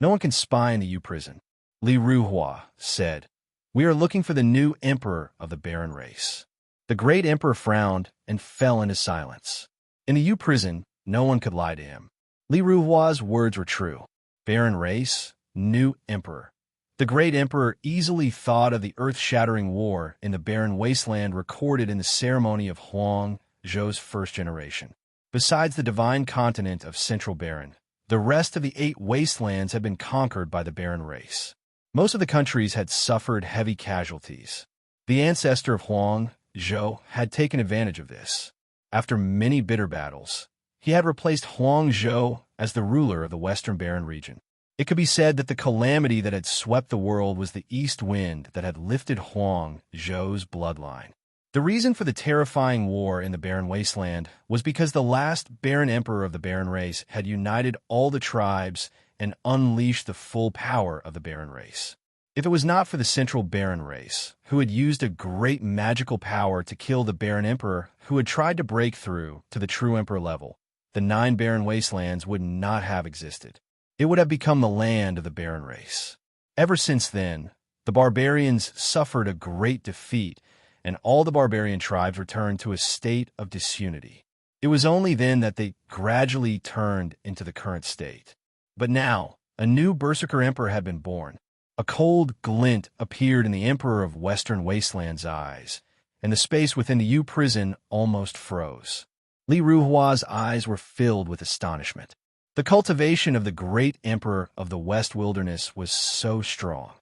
"No one can spy in the U prison. Li Ruhua said, "We are looking for the new emperor of the Baron race." The great emperor frowned and fell into silence. In the U prison, no one could lie to him. Li Ruhua's words were true. Baron race, new emperor. The great emperor easily thought of the earth-shattering war in the barren wasteland recorded in the ceremony of Huang Zhou's first generation. Besides the divine continent of Central Baron, the rest of the 8 wastelands had been conquered by the Baron race. Most of the countries had suffered heavy casualties. The ancestor of Huang Zhou had taken advantage of this. After many bitter battles, he had replaced Huang Zhou as the ruler of the Western Baron region. It could be said that the calamity that had swept the world was the east wind that had lifted Huang Zhou's bloodline. The reason for the terrifying war in the Barren Wasteland was because the last Baron Emperor of the Baron race had united all the tribes and unleashed the full power of the Baron race. If it was not for the Central Baron race, who had used a great magical power to kill the Baron Emperor who had tried to break through to the true Emperor level, the 9 Barren Wastelands would not have existed. It would have become the land of the Baron race. Ever since then, the barbarians suffered a great defeat, and all the barbarian tribes returned to a state of disunity. It was only then that they gradually turned into the current state. But now, a new Berserker Emperor had been born. A cold glint appeared in the Emperor of Western Wasteland's eyes, and the space within the U prison almost froze. Li Ruhua's eyes were filled with astonishment. The cultivation of the great emperor of the West Wilderness was so strong.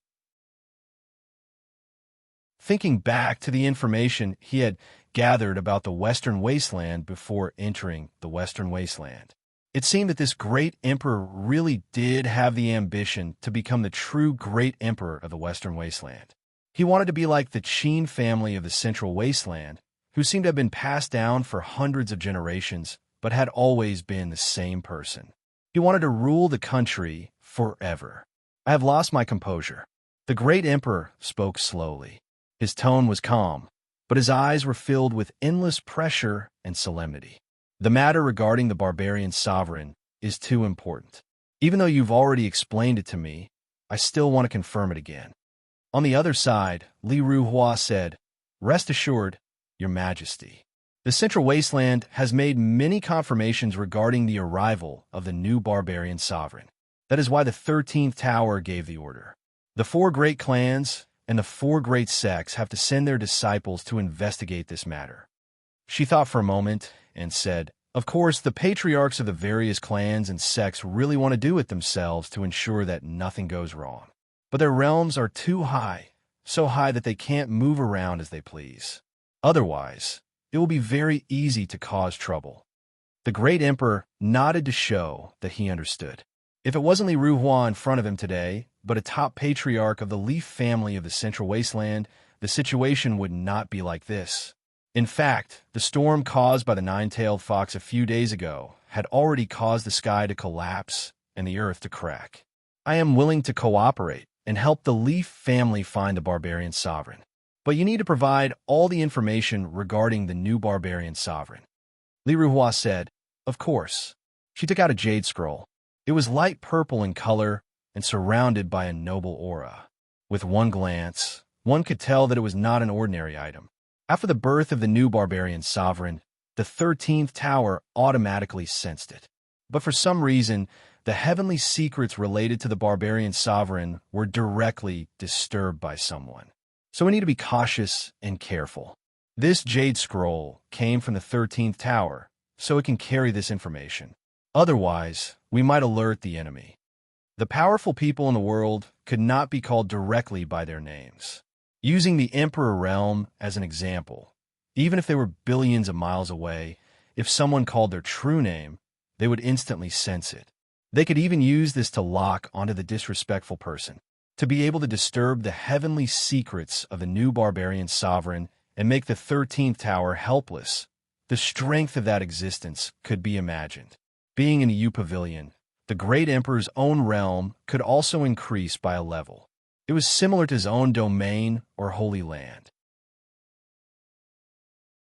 Thinking back to the information he had gathered about the Western Wasteland before entering the Western Wasteland, it seemed that this great emperor really did have the ambition to become the true great emperor of the Western Wasteland. He wanted to be like the Qin family of the Central Wasteland, who seemed to have been passed down for hundreds of generations, but had always been the same person. He wanted to rule the country forever. I have lost my composure. The great emperor spoke slowly. His tone was calm, but his eyes were filled with endless pressure and solemnity. The matter regarding the barbarian sovereign is too important. Even though you've already explained it to me, I still want to confirm it again. On the other side, Li Ruhua said, "Rest assured, Your Majesty. The Central Wasteland has made many confirmations regarding the arrival of the new barbarian sovereign. That is why the 13th Tower gave the order. The 4 great clans and the 4 great sects have to send their disciples to investigate this matter." She thought for a moment and said, "Of course, the patriarchs of the various clans and sects really want to do it themselves to ensure that nothing goes wrong. But their realms are too high, so high that they can't move around as they please. Otherwise, it will be very easy to cause trouble." The great emperor nodded to show that he understood. If it wasn't Li Ruhua in front of him today, but a top patriarch of the Leaf family of the Central Wasteland, the situation would not be like this. In fact, the storm caused by the 9-tailed fox a few days ago had already caused the sky to collapse and the earth to crack. I am willing to cooperate and help the Leaf family find the barbarian sovereign. But you need to provide all the information regarding the new barbarian sovereign." Li Ruhua said, "Of course." She took out a jade scroll. It was light purple in color and surrounded by a noble aura. With one glance, one could tell that it was not an ordinary item. After the birth of the new barbarian sovereign, the 13th Tower automatically sensed it. But for some reason, the heavenly secrets related to the barbarian sovereign were directly disturbed by someone. So we need to be cautious and careful. This jade scroll came from the 13th Tower, so it can carry this information. Otherwise, we might alert the enemy. The powerful people in the world could not be called directly by their names. Using the Emperor realm as an example, even if they were billions of miles away, if someone called their true name, they would instantly sense it. They could even use this to lock onto the disrespectful person, to be able to disturb the heavenly secrets of the new barbarian sovereign and make the 13th Tower helpless. The strength of that existence could be imagined. Being in the U Pavilion, the great emperor's own realm could also increase by a level. It was similar to his own domain or holy land.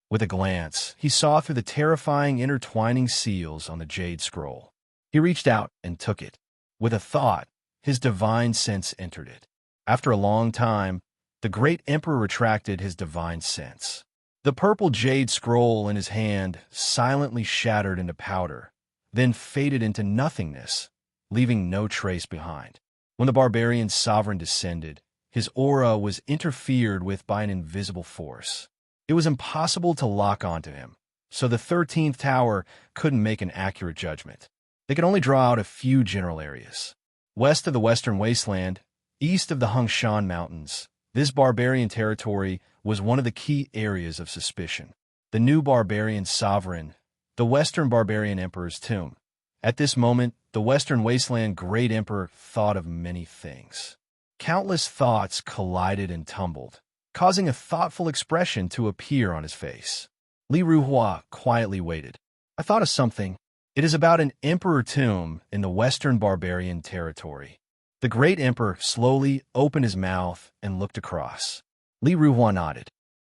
With a glance, he saw through the terrifying intertwining seals on the jade scroll. He reached out and took it. With a thought, his divine sense entered it. After a long time, the great emperor retracted his divine sense. The purple jade scroll in his hand silently shattered into powder, then faded into nothingness, leaving no trace behind. When the barbarian sovereign descended, his aura was interfered with by an invisible force. It was impossible to lock onto him, so the 13th tower couldn't make an accurate judgment. They could only draw out a few general areas. West of the Western Wasteland, east of the Hungshan Mountains, this barbarian territory was one of the key areas of suspicion. The new barbarian sovereign, the Western Barbarian Emperor's tomb. At this moment, the Western Wasteland Great Emperor thought of many things. Countless thoughts collided and tumbled, causing a thoughtful expression to appear on his face. Li Ruhua quietly waited. I thought of something. It is about an emperor tomb in the Western Barbarian territory. The great emperor slowly opened his mouth and looked across. Li Ruhua nodded.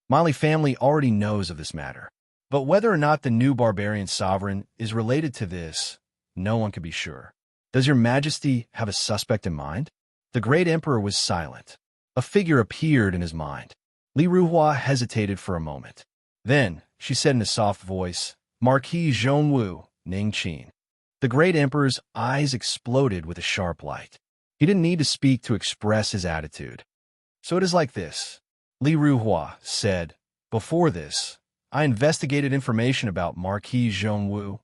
My family already knows of this matter, but whether or not the new barbarian sovereign is related to this, no one can be sure. Does your majesty have a suspect in mind? The great emperor was silent. A figure appeared in his mind. Li Ruhua hesitated for a moment. Then, she said in a soft voice, Marquis Zhongwu, Ningqin. The great emperor's eyes exploded with a sharp light. He didn't need to speak to express his attitude. So it is like this. Li Ruhua said, before this, I investigated information about Marquis Zhongwu,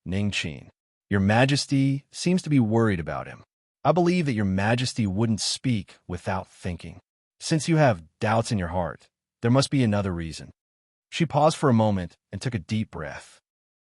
Ningqin. Your Majesty seems to be worried about him. I believe that your Majesty wouldn't speak without thinking. Since you have doubts in your heart, there must be another reason. She paused for a moment and took a deep breath.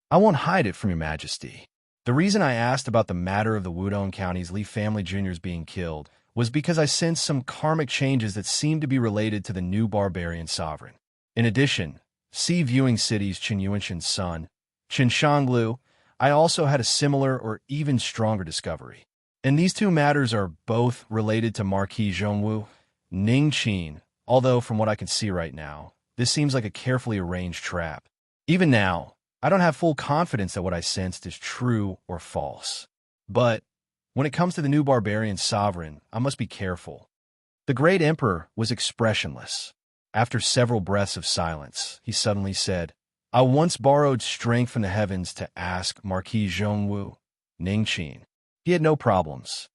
I won't hide it from your Majesty. The reason I asked about the matter of the Wudong County's Li family juniors being killed was because I sensed some karmic changes that seemed to be related to the new barbarian sovereign. In addition, see viewing city's Qin Yuanshan's son, Qin Shanglu, I also had a similar or even stronger discovery. And these two matters are both related to Marquis Zhongwu, Ningqin, although from what I can see right now, this seems like a carefully arranged trap. Even now, I don't have full confidence that what I sensed is true or false. But when it comes to the new barbarian sovereign, I must be careful. The great emperor was expressionless. After several breaths of silence, he suddenly said, I once borrowed strength from the heavens to ask Marquis Zhongwu, Ningqin. He had no problems.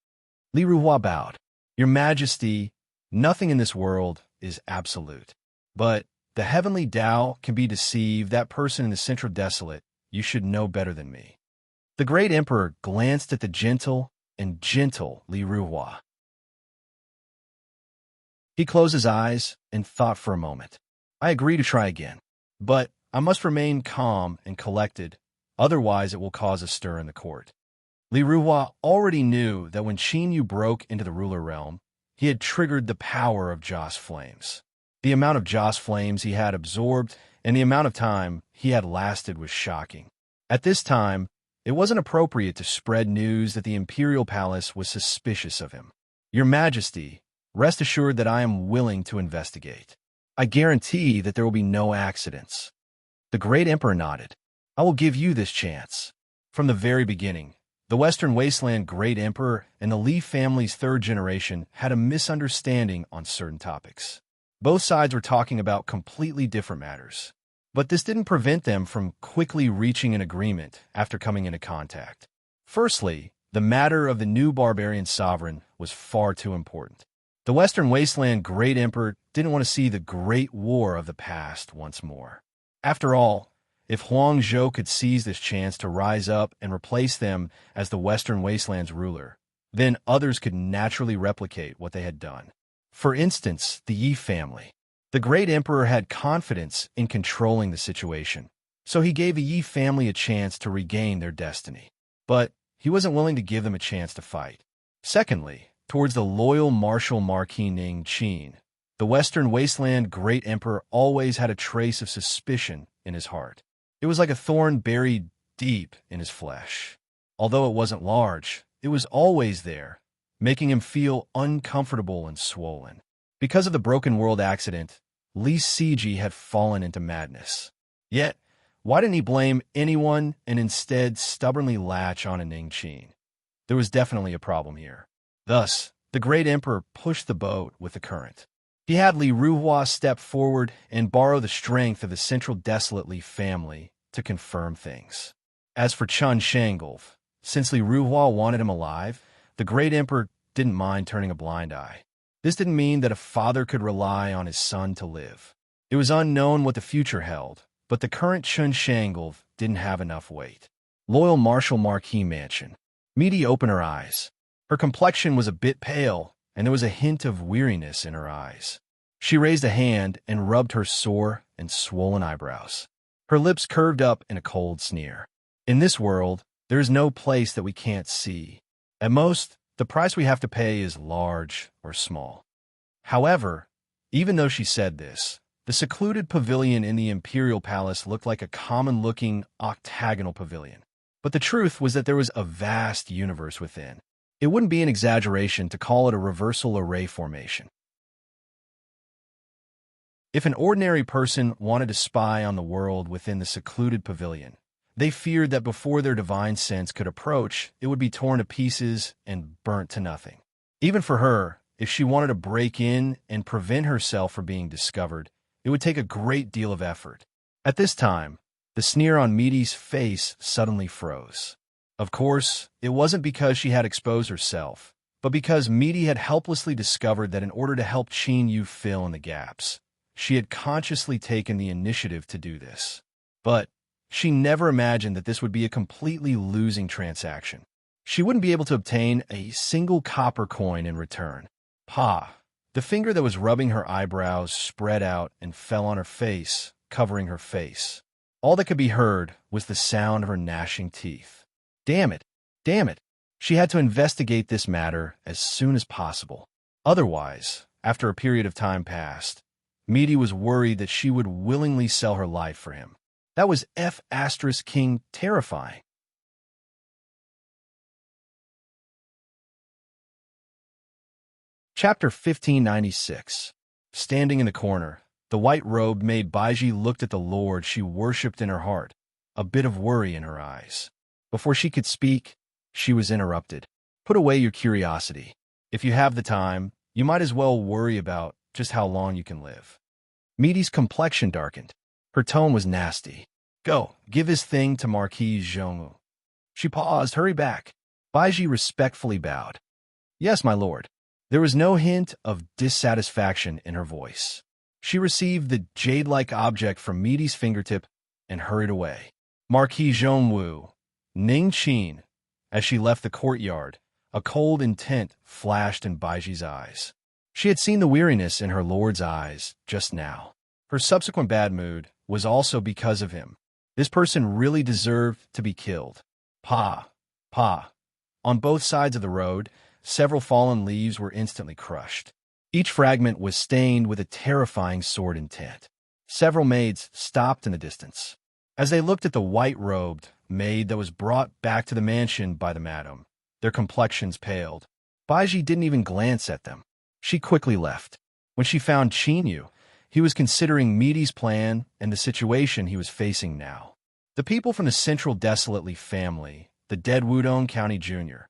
Li Ruhua bowed. Your Majesty, nothing in this world is absolute. But the heavenly Tao can be deceived. That person in the central desolate, you should know better than me. The great emperor glanced at the gentle Li Ruhua. He closed his eyes and thought for a moment. I agree to try again, but I must remain calm and collected, otherwise it will cause a stir in the court. Li Ruhua already knew that when Qin Yu broke into the ruler realm, he had triggered the power of Joss flames. The amount of Joss flames he had absorbed and the amount of time he had lasted was shocking. At this time, it wasn't appropriate to spread news that the imperial palace was suspicious of him. Your Majesty, rest assured that I am willing to investigate. I guarantee that there will be no accidents. The great emperor nodded. I will give you this chance. From the very beginning, the Western Wasteland Great Emperor and the Li family's third generation had a misunderstanding on certain topics. Both sides were talking about completely different matters, but this didn't prevent them from quickly reaching an agreement after coming into contact. Firstly, the matter of the new barbarian sovereign was far too important. The Western Wasteland Great Emperor didn't want to see the Great War of the past once more. After all, if Huang Zhou could seize this chance to rise up and replace them as the Western Wasteland's ruler, then others could naturally replicate what they had done. For instance, the Yi family. The great emperor had confidence in controlling the situation, so he gave the Yi family a chance to regain their destiny. But he wasn't willing to give them a chance to fight. Secondly, towards the loyal martial Marquis Ningqin, the Western Wasteland Great Emperor always had a trace of suspicion in his heart. It was like a thorn buried deep in his flesh. Although it wasn't large, it was always there, making him feel uncomfortable and swollen. Because of the Broken World accident, Li Siji had fallen into madness. Yet, why didn't he blame anyone and instead stubbornly latch on to Ningqin? There was definitely a problem here. Thus, The great emperor pushed the boat with the current. He had Li Ruhua step forward and borrow the strength of the Central Desolate Leaf family to confirm things. As for Chun Shangolf, since Li Ruhua wanted him alive, the great emperor didn't mind turning a blind eye. This didn't mean that a father could rely on his son to live. It was unknown what the future held, but the current Chun Shangolf didn't have enough weight. Loyal Marshal Marquis Mansion. Meaty opened her eyes. Her complexion was a bit pale, and there was a hint of weariness in her eyes. She raised a hand and rubbed her sore and swollen eyebrows. Her lips curved up in a cold sneer. In this world, there is no place that we can't see. At most, the price we have to pay is large or small. However, even though she said this, the secluded pavilion in the imperial palace looked like a common-looking octagonal pavilion. But the truth was that there was a vast universe within. It wouldn't be an exaggeration to call it a reversal array formation. If an ordinary person wanted to spy on the world within the secluded pavilion, they feared that before their divine sense could approach, it would be torn to pieces and burnt to nothing. Even for her, if she wanted to break in and prevent herself from being discovered, it would take a great deal of effort. At this time, the sneer on Meaty's face suddenly froze. Of course, it wasn't because she had exposed herself, but because Meaty had helplessly discovered that in order to help Qin Yu fill in the gaps, she had consciously taken the initiative to do this. But she never imagined that this would be a completely losing transaction. She wouldn't be able to obtain a single copper coin in return. Pa! The finger that was rubbing her eyebrows spread out and fell on her face, covering her face. All that could be heard was the sound of her gnashing teeth. Damn it! Damn it! She had to investigate this matter as soon as possible. Otherwise, after a period of time passed, Meaty was worried that she would willingly sell her life for him. That was King terrifying. Chapter 1596. Standing in the corner, the white-robed maid Baiji looked at the lord she worshipped in her heart, a bit of worry in her eyes. Before she could speak, she was interrupted. Put away your curiosity. If you have the time, you might as well worry about just how long you can live. Meaty's complexion darkened. Her tone was nasty. Go, give his thing to Marquis Zhongwu. She paused. Hurry back. Baiji respectfully bowed. Yes, my lord. There was no hint of dissatisfaction in her voice. She received the jade-like object from Meaty's fingertip and hurried away. Marquis Zhongwu, Ning Qin. As she left the courtyard, a cold intent flashed in Baiji's eyes. She had seen the weariness in her lord's eyes just now. Her subsequent bad mood was also because of him. This person really deserved to be killed. Pa! Pa! On both sides of the road, several fallen leaves were instantly crushed. Each fragment was stained with a terrifying sword intent. Several maids stopped in the distance. As they looked at the white-robed maid that was brought back to the mansion by the madam, their complexions paled. Baiji didn't even glance at them. She quickly left. When she found Qin Yu, he was considering Meaty's plan and the situation he was facing now. The people from the Central Desolate Leaf family, the dead Wudong County Jr.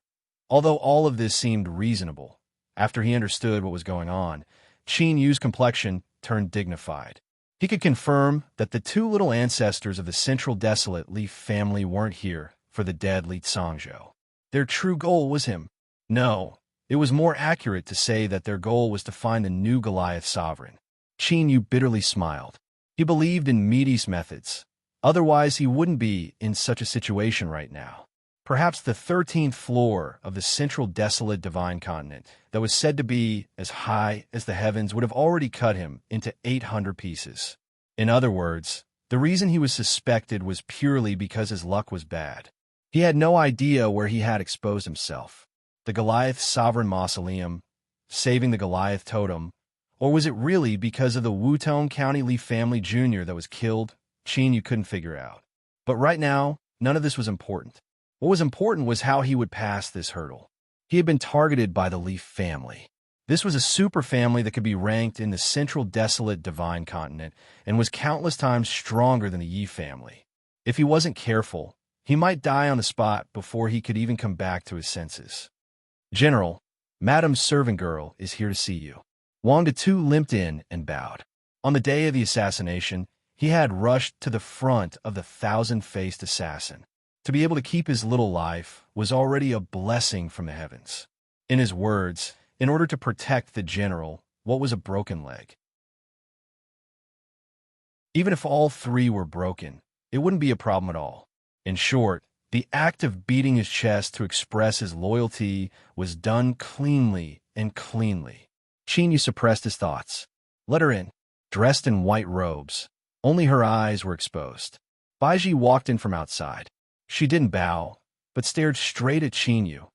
Although all of this seemed reasonable, after he understood what was going on, Qin Yu's complexion turned dignified. He could confirm that the two little ancestors of the Central Desolate Leaf family weren't here for the dead Li Cangzhou. Their true goal was him. No, it was more accurate to say that their goal was to find the new Goliath sovereign. Qin Yu bitterly smiled. He believed in Meaty's methods. Otherwise, he wouldn't be in such a situation right now. Perhaps the 13th floor of the Central Desolate Divine Continent that was said to be as high as the heavens would have already cut him into 800 pieces. In other words, the reason he was suspected was purely because his luck was bad. He had no idea where he had exposed himself. The Goliath Sovereign Mausoleum, saving the Goliath Totem, or was it really because of the Wudong County Leaf family Jr. that was killed? Qin Yu couldn't figure out. But right now, none of this was important. What was important was how he would pass this hurdle. He had been targeted by the Leaf family. This was a super family that could be ranked in the Central Desolate Divine Continent and was countless times stronger than the Yi family. If he wasn't careful, he might die on the spot before he could even come back to his senses. General, Madam's servant girl is here to see you. Wang Tu limped in and bowed. On the day of the assassination, he had rushed to the front of the thousand-faced assassin. To be able to keep his little life was already a blessing from the heavens. In his words, in order to protect the general, what was a broken leg? Even if all three were broken, it wouldn't be a problem at all. In short, the act of beating his chest to express his loyalty was done cleanly and cleanly. Qin suppressed his thoughts. Let her in. Dressed in white robes, only her eyes were exposed. Baiji walked in from outside. She didn't bow, but stared straight at Qin,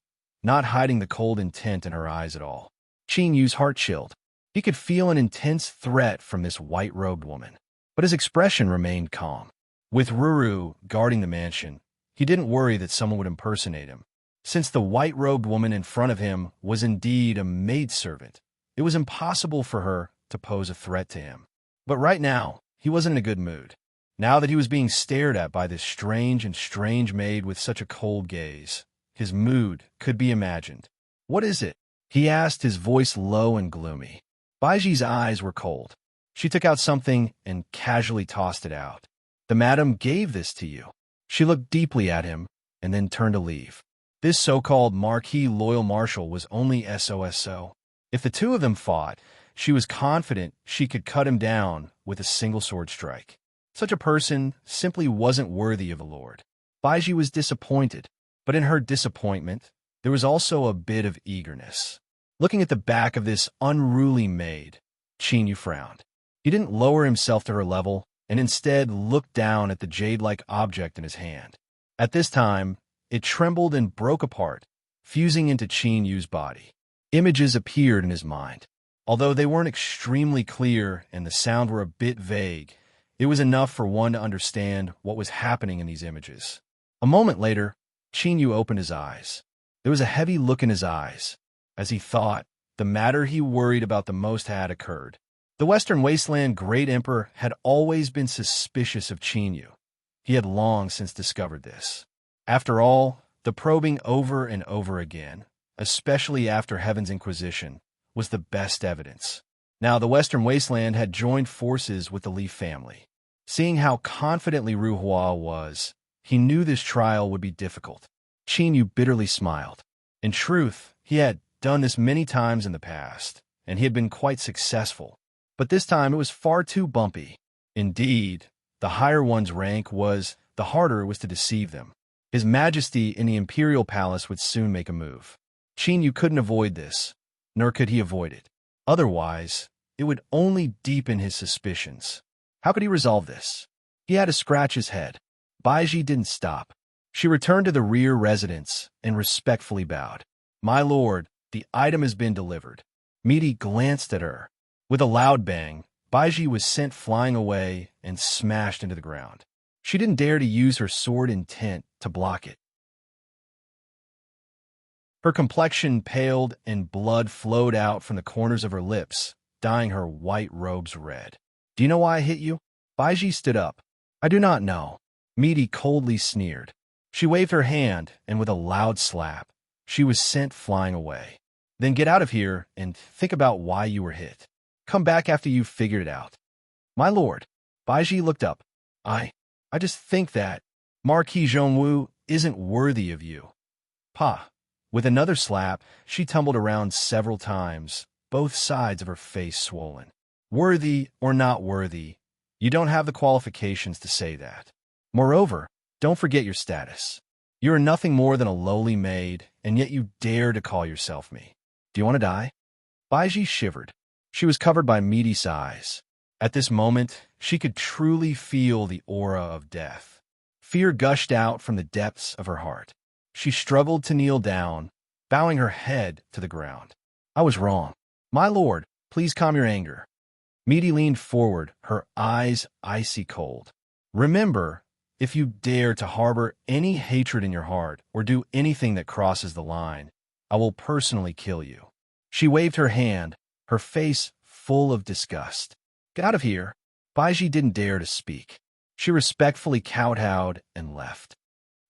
not hiding the cold intent in her eyes at all. Qin heart chilled. He could feel an intense threat from this white-robed woman, but his expression remained calm. With Ruru guarding the mansion, he didn't worry that someone would impersonate him. Since the white-robed woman in front of him was indeed a maidservant, it was impossible for her to pose a threat to him. But right now, he wasn't in a good mood. Now that he was being stared at by this strange maid with such a cold gaze, his mood could be imagined. What is it? He asked, his voice low and gloomy. Baiji's eyes were cold. She took out something and casually tossed it out. The madam gave this to you. She looked deeply at him and then turned to leave. This so-called Marquis Loyal Marshal was only SOSO. If the two of them fought, she was confident she could cut him down with a single sword strike. Such a person simply wasn't worthy of a lord. Baiji was disappointed, but in her disappointment, there was also a bit of eagerness. Looking at the back of this unruly maid, Qin frowned. He didn't lower himself to her level, and instead looked down at the jade-like object in his hand. At this time, it trembled and broke apart, fusing into Qin body. Images appeared in his mind. Although they weren't extremely clear and the sound were a bit vague, it was enough for one to understand what was happening in these images. A moment later, Qin opened his eyes. There was a heavy look in his eyes, as he thought the matter he worried about the most had occurred. The Western Wasteland Great Emperor had always been suspicious of Qin. He had long since discovered this. After all, the probing over and over again, especially after Heaven's Inquisition, was the best evidence. Now the Western Wasteland had joined forces with the Li family. Seeing how confidently Ru Hua was, he knew this trial would be difficult. Qin bitterly smiled. In truth, he had done this many times in the past, and he had been quite successful. But this time it was far too bumpy. Indeed, the higher one's rank was, the harder it was to deceive them. His Majesty in the Imperial Palace would soon make a move. Qin couldn't avoid this, nor could he avoid it. Otherwise, it would only deepen his suspicions. How could he resolve this? He had to scratch his head. Baiji didn't stop. She returned to the rear residence and respectfully bowed. My lord, the item has been delivered. Misty glanced at her. With a loud bang, Baiji was sent flying away and smashed into the ground. She didn't dare to use her sword intent to block it. Her complexion paled and blood flowed out from the corners of her lips, dyeing her white robes red. Do you know why I hit you? Baiji stood up. I do not know. Misty coldly sneered. She waved her hand, and with a loud slap, she was sent flying away. Then get out of here and think about why you were hit. Come back after you've figured it out. My lord, Baiji looked up. I just think that Marquis Zhongwu isn't worthy of you. Pa. With another slap, she tumbled around several times, both sides of her face swollen. Worthy or not worthy, you don't have the qualifications to say that. Moreover, don't forget your status. You are nothing more than a lowly maid, and yet you dare to call yourself me. Do you want to die? Baiji shivered. She was covered by Misty's eyes. At this moment, she could truly feel the aura of death. Fear gushed out from the depths of her heart. She struggled to kneel down, bowing her head to the ground. I was wrong. My lord, please calm your anger. Misty leaned forward, her eyes icy cold. Remember, if you dare to harbor any hatred in your heart or do anything that crosses the line, I will personally kill you. She waved her hand, her face full of disgust. Get out of here. Baiji didn't dare to speak. She respectfully kowtowed and left.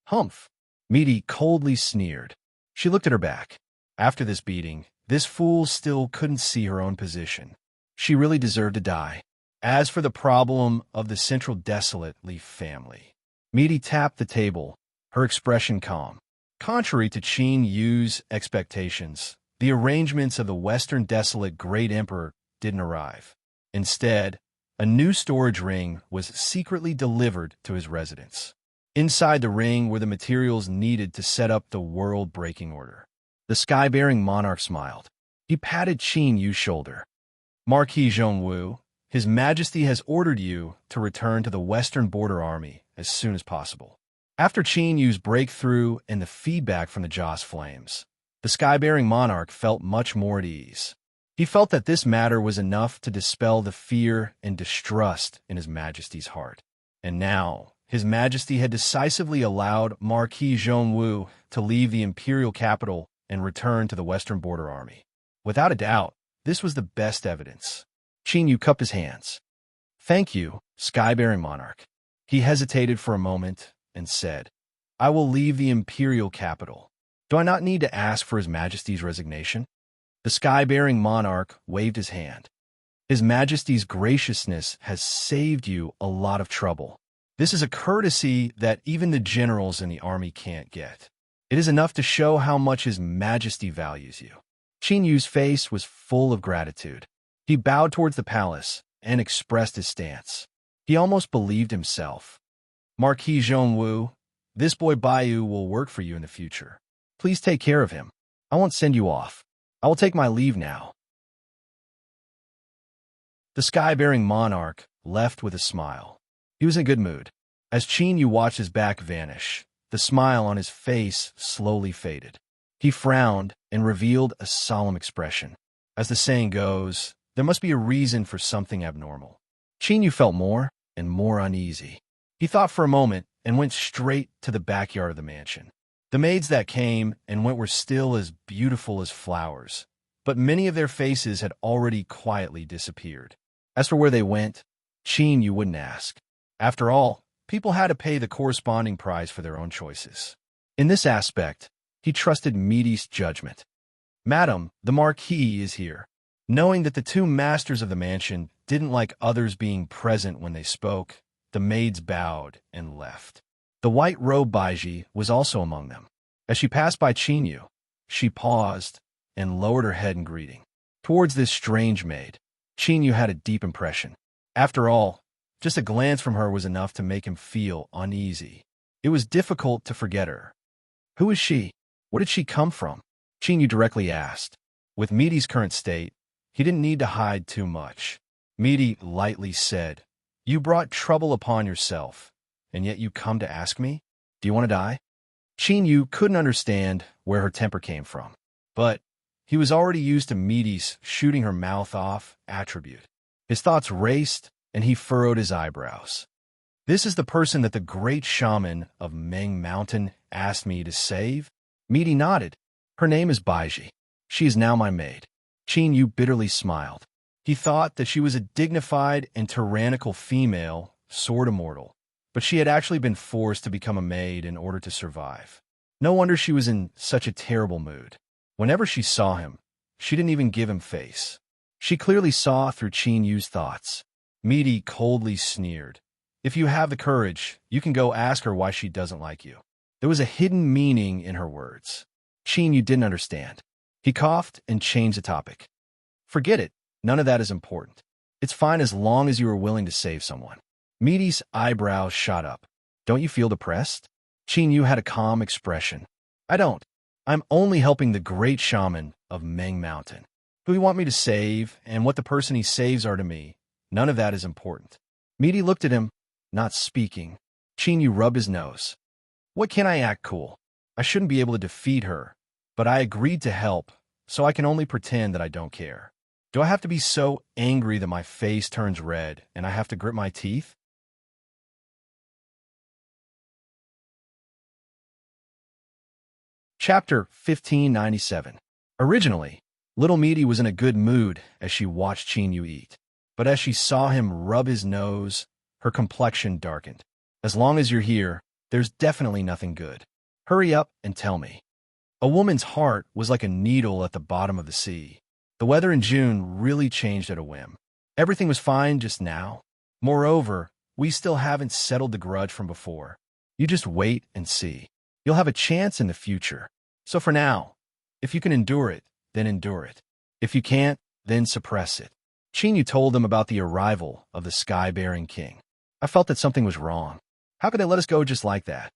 Humph. Misty coldly sneered. She looked at her back. After this beating, This fool still couldn't see her own position. She really deserved to die. As for the problem of the central desolate leaf family, Meaty tapped the table, her expression calm. Contrary to Qin Yu's expectations, the arrangements of the Western Desolate Great Emperor didn't arrive. Instead, a new storage ring was secretly delivered to his residence. Inside the ring were the materials needed to set up the world-breaking order. The sky-bearing monarch smiled. He patted Qin Yu's shoulder. Marquis Zhongwu, His Majesty has ordered you to return to the Western Border Army as soon as possible. After Qin Yu's breakthrough and the feedback from the Joss Flames, the sky-bearing monarch felt much more at ease. He felt that this matter was enough to dispel the fear and distrust in His Majesty's heart. And now, His Majesty had decisively allowed Marquis Zhongwu to leave the imperial capital and return to the Western Border Army. Without a doubt, this was the best evidence. Qin Yu cupped his hands. "Thank you, sky-bearing monarch." He hesitated for a moment and said, "I will leave the imperial capital. Do I not need to ask for His Majesty's resignation?" The sky-bearing monarch waved his hand. "His Majesty's graciousness has saved you a lot of trouble. This is a courtesy that even the generals in the army can't get. It is enough to show how much His Majesty values you." Qin Yu's face was full of gratitude. He bowed towards the palace and expressed his stance. He almost believed himself. "Marquis Zhongwu, this boy Baiyu will work for you in the future. Please take care of him. I won't send you off. I will take my leave now." The sky-bearing monarch left with a smile. He was in a good mood. As Qin Yu watched his back vanish, the smile on his face slowly faded. He frowned and revealed a solemn expression. As the saying goes, there must be a reason for something abnormal. Qin Yu felt more and more uneasy. He thought for a moment and went straight to the backyard of the mansion. The maids that came and went were still as beautiful as flowers, but many of their faces had already quietly disappeared. As for where they went, Qin Yu wouldn't ask. After all, people had to pay the corresponding price for their own choices. In this aspect, he trusted Meaty's judgment. "Madam, the Marquis is here." Knowing that the two masters of the mansion didn't like others being present when they spoke, the maids bowed and left. The white-robed Baiji was also among them. As she passed by Qin Yu, she paused and lowered her head in greeting. Towards this strange maid, Qin Yu had a deep impression. After all, just a glance from her was enough to make him feel uneasy. It was difficult to forget her. "Who is she? Where did she come from?" Qin Yu directly asked. With Meaty's current state, he didn't need to hide too much. Meaty lightly said, "You brought trouble upon yourself, and yet you come to ask me? Do you want to die?" Qin Yu couldn't understand where her temper came from, but he was already used to Meaty's shooting her mouth off attribute. His thoughts raced, and he furrowed his eyebrows. "This is the person that the great shaman of Meng Mountain asked me to save?" Meaty nodded. "Her name is Baiji. She is now my maid." Qin Yu bitterly smiled. He thought that she was a dignified and tyrannical female, sword immortal, but she had actually been forced to become a maid in order to survive. No wonder she was in such a terrible mood. Whenever she saw him, she didn't even give him face. She clearly saw through Qin Yu's thoughts. Meaty coldly sneered. "If you have the courage, you can go ask her why she doesn't like you." There was a hidden meaning in her words. Qin Yu didn't understand. He coughed and changed the topic. "Forget it. None of that is important. It's fine as long as you are willing to save someone." Meaty's eyebrows shot up. "Don't you feel depressed?" Qin Yu had a calm expression. "I don't. I'm only helping the great shaman of Meng Mountain. Who you want me to save and what the person he saves are to me, none of that is important." Meaty looked at him, not speaking. Qin Yu rubbed his nose. "What can I act cool? I shouldn't be able to defeat her, but I agreed to help, so I can only pretend that I don't care. Do I have to be so angry that my face turns red and I have to grit my teeth?" Chapter 1597. Originally, little Meaty was in a good mood as she watched Qin Yu eat, but as she saw him rub his nose, her complexion darkened. "As long as you're here, there's definitely nothing good. Hurry up and tell me." A woman's heart was like a needle at the bottom of the sea. The weather in June really changed at a whim. Everything was fine just now. Moreover, we still haven't settled the grudge from before. You just wait and see. You'll have a chance in the future. So for now, if you can endure it, then endure it. If you can't, then suppress it. Chinyu told them about the arrival of the sky-bearing king. I felt that something was wrong. How could they let us go just like that?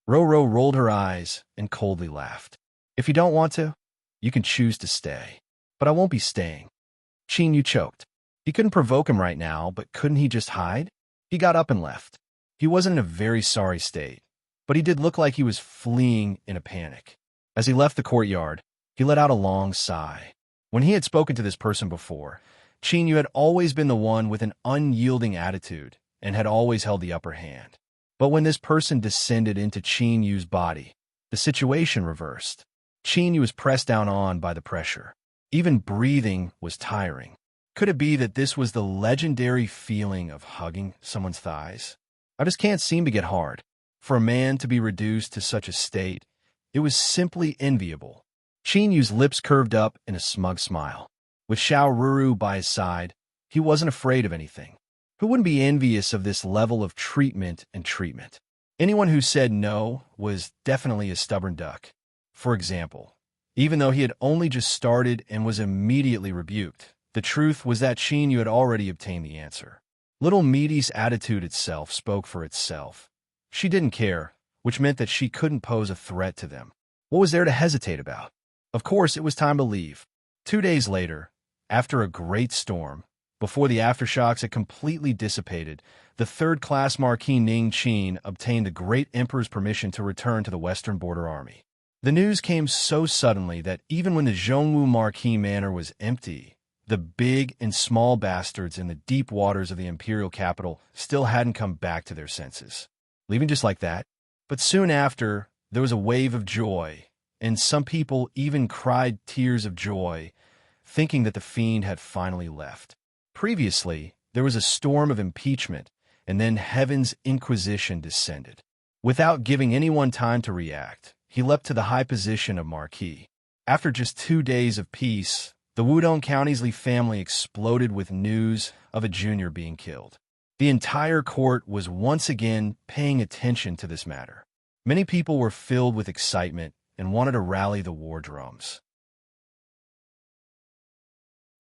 Roro rolled her eyes and coldly laughed. If you don't want to, you can choose to stay. But I won't be staying. Chinyu choked. He couldn't provoke him right now, but couldn't he just hide? He got up and left. He wasn't in a very sorry state, but he did look like he was fleeing in a panic. As he left the courtyard, he let out a long sigh. When he had spoken to this person before, Chinyu had always been the one with an unyielding attitude and had always held the upper hand. But when this person descended into Chinyu's body, the situation reversed. Chinyu was pressed down on by the pressure. Even breathing was tiring. Could it be that this was the legendary feeling of hugging someone's thighs? I just can't seem to get hard. For a man to be reduced to such a state, it was simply enviable. Chinyu's lips curved up in a smug smile. With Xiao Ruru by his side, he wasn't afraid of anything. Who wouldn't be envious of this level of treatment and treatment? Anyone who said no was definitely a stubborn duck. For example, even though he had only just started and was immediately rebuked, the truth was that Chinyu had already obtained the answer. Little Meaty's attitude itself spoke for itself. She didn't care, which meant that she couldn't pose a threat to them. What was there to hesitate about? Of course, it was time to leave. 2 days later, after a great storm, before the aftershocks had completely dissipated, the third-class Marquis Ning Qin obtained the Great Emperor's permission to return to the Western Border Army. The news came so suddenly that even when the Zhongwu Marquis Manor was empty, the big and small bastards in the deep waters of the imperial capital still hadn't come back to their senses. Leaving just like that? But soon after, there was a wave of joy, and some people even cried tears of joy, thinking that the fiend had finally left. Previously, there was a storm of impeachment, and then heaven's inquisition descended. Without giving anyone time to react, he leapt to the high position of Marquis. After just 2 days of peace, the Wudong County's Li family exploded with news of a junior being killed. The entire court was once again paying attention to this matter. Many people were filled with excitement and wanted to rally the war drums.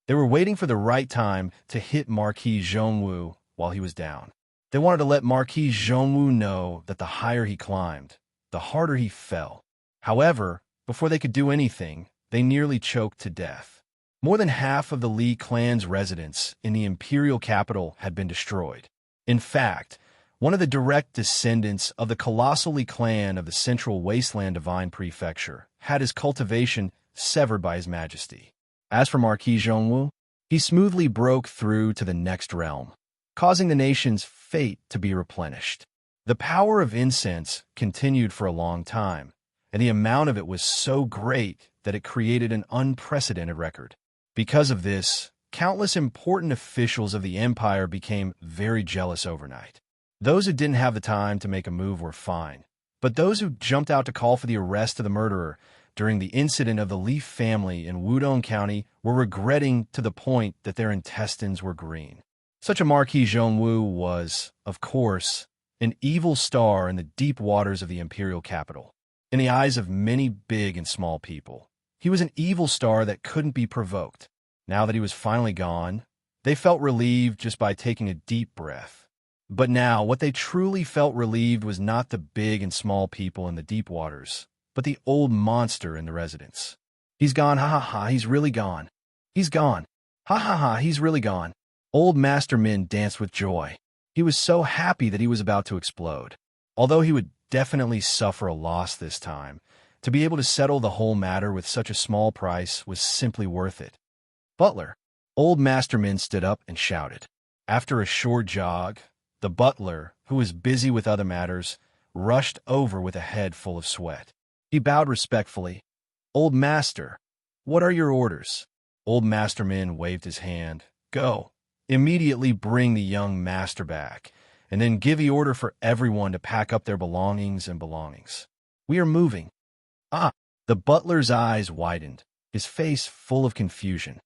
They were waiting for the right time to hit Marquis Zhongwu while he was down. They wanted to let Marquis Zhongwu know that the higher he climbed, the harder he fell. However, before they could do anything, they nearly choked to death. More than half of the Li clan's residents in the imperial capital had been destroyed. In fact, one of the direct descendants of the colossal Li clan of the Central Wasteland Divine Prefecture had his cultivation severed by His Majesty. As for Marquis Zhongwu, he smoothly broke through to the next realm, causing the nation's fate to be replenished. The power of incense continued for a long time, and the amount of it was so great that it created an unprecedented record. Because of this, countless important officials of the empire became very jealous overnight. Those who didn't have the time to make a move were fine, but those who jumped out to call for the arrest of the murderer during the incident of the Li family in Wudong County were regretting to the point that their intestines were green. Such a Marquis Zhongwu was, of course, an evil star in the deep waters of the imperial capital. In the eyes of many big and small people, he was an evil star that couldn't be provoked. Now that he was finally gone, they felt relieved just by taking a deep breath. But now, what they truly felt relieved was not the big and small people in the deep waters, but the old monster in the residence. He's gone, ha ha ha, he's really gone. He's gone. Ha ha ha, he's really gone. Old Master Min danced with joy. He was so happy that he was about to explode. Although he would definitely suffer a loss this time, to be able to settle the whole matter with such a small price was simply worth it. Butler. Old Master Min stood up and shouted. After a short jog, the butler, who was busy with other matters, rushed over with a head full of sweat. He bowed respectfully. Old Master, what are your orders? Old Master Min waved his hand. Go. Immediately bring the young master back, and then give the order for everyone to pack up their belongings. We are moving. Ah, The butler's eyes widened, his face full of confusion.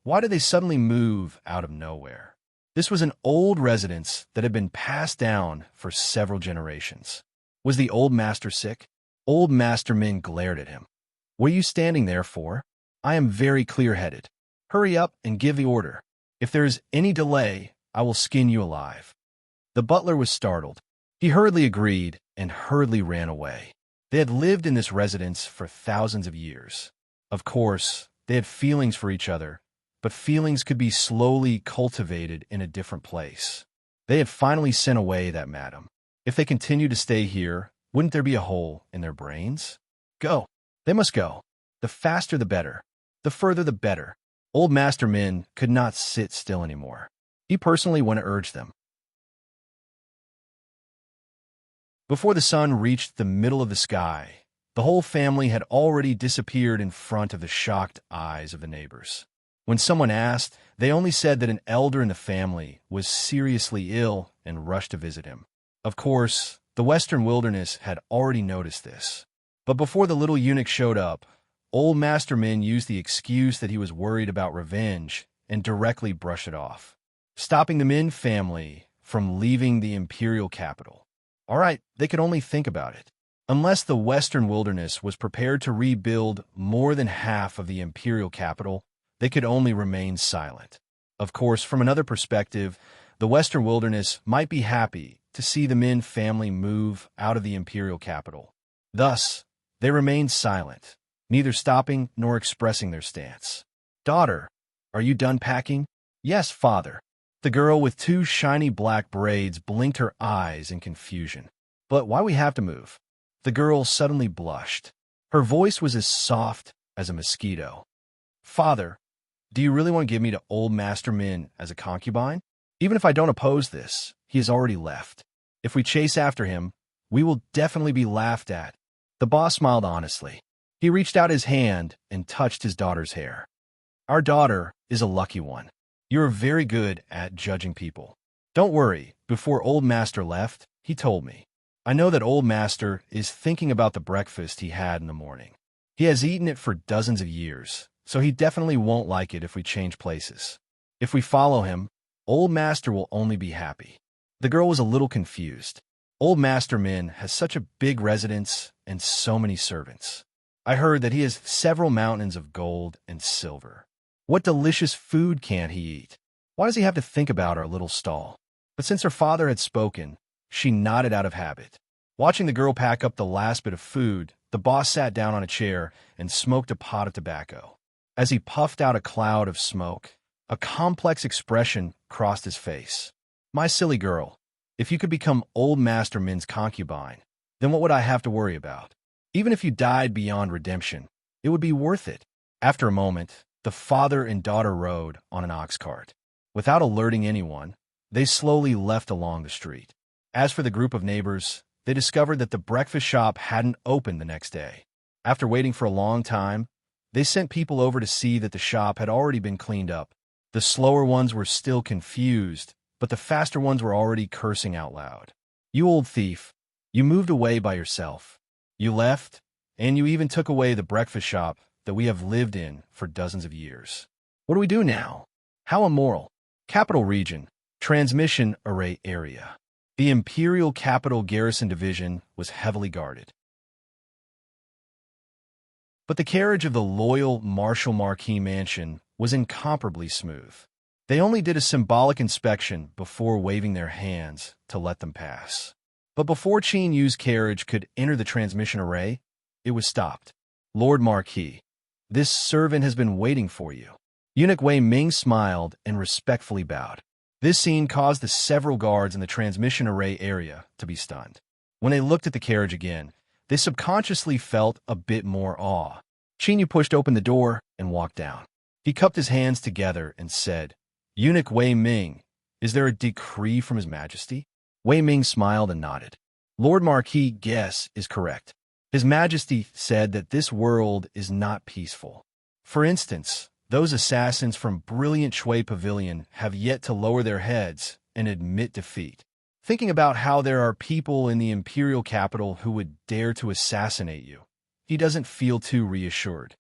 Why did they suddenly move out of nowhere? This was an old residence that had been passed down for several generations. Was the old master sick? Old Master Min glared at him. What are you standing there for? I am very clear-headed. Hurry up and give the order. If there is any delay, I will skin you alive. The butler was startled. He hurriedly agreed and hurriedly ran away. They had lived in this residence for thousands of years. Of course, they had feelings for each other, but feelings could be slowly cultivated in a different place. They had finally sent away that madam. If they continued to stay here, wouldn't there be a hole in their brains? Go. They must go. The faster the better. The further the better. Old Master Min could not sit still anymore. He personally went to urge them. Before the sun reached the middle of the sky, the whole family had already disappeared in front of the shocked eyes of the neighbors. When someone asked, they only said that an elder in the family was seriously ill and rushed to visit him. Of course, the western wilderness had already noticed this. But before the little eunuch showed up, old Master Min used the excuse that he was worried about revenge and directly brushed it off, stopping the Min family from leaving the imperial capital. All right, they could only think about it. Unless the western wilderness was prepared to rebuild more than half of the imperial capital, they could only remain silent. Of course, from another perspective, the western wilderness might be happy to see the Min family move out of the imperial capital. Thus, they remained silent, neither stopping nor expressing their stance. Daughter, are you done packing? Yes, father. The girl with two shiny black braids blinked her eyes in confusion. But why we have to move? The girl suddenly blushed. Her voice was as soft as a mosquito. Father, do you really want to give me to old Master Min as a concubine? Even if I don't oppose this, he has already left. If we chase after him, we will definitely be laughed at. The boss smiled honestly. He reached out his hand and touched his daughter's hair. Our daughter is a lucky one. You are very good at judging people. Don't worry, before old Master left, he told me. I know that old Master is thinking about the breakfast he had in the morning. He has eaten it for dozens of years, so he definitely won't like it if we change places. If we follow him, old Master will only be happy. The girl was a little confused. Old Master Min has such a big residence and so many servants. I heard that he has several mountains of gold and silver. What delicious food can't he eat? Why does he have to think about our little stall? But since her father had spoken, she nodded out of habit. Watching the girl pack up the last bit of food, the boss sat down on a chair and smoked a pot of tobacco. As he puffed out a cloud of smoke, a complex expression crossed his face. My silly girl, if you could become old Master Min's concubine, then what would I have to worry about? Even if you died beyond redemption, it would be worth it. After a moment, the father and daughter rode on an ox cart. Without alerting anyone, they slowly left along the street. As for the group of neighbors, they discovered that the breakfast shop hadn't opened the next day. After waiting for a long time, they sent people over to see that the shop had already been cleaned up. The slower ones were still confused, but the faster ones were already cursing out loud. You old thief, you moved away by yourself. You left, and you even took away the breakfast shop that we have lived in for dozens of years. What do we do now? How immoral. Capital Region, Transmission Array Area. The Imperial Capital Garrison Division was heavily guarded. But the carriage of the loyal Marshal Marquis Mansion was incomparably smooth. They only did a symbolic inspection before waving their hands to let them pass. But before Qin Yu's carriage could enter the transmission array, it was stopped. Lord Marquis, this servant has been waiting for you. Eunuch Wei Ming smiled and respectfully bowed. This scene caused the several guards in the transmission array area to be stunned. When they looked at the carriage again, they subconsciously felt a bit more awe. Qin Yu pushed open the door and walked down. He cupped his hands together and said, Eunuch Wei Ming, is there a decree from His Majesty? Wei Ming smiled and nodded. Lord Marquis' guess is correct. His Majesty said that this world is not peaceful. For instance, those assassins from Brilliant Shui Pavilion have yet to lower their heads and admit defeat. Thinking about how there are people in the imperial capital who would dare to assassinate you, he doesn't feel too reassured.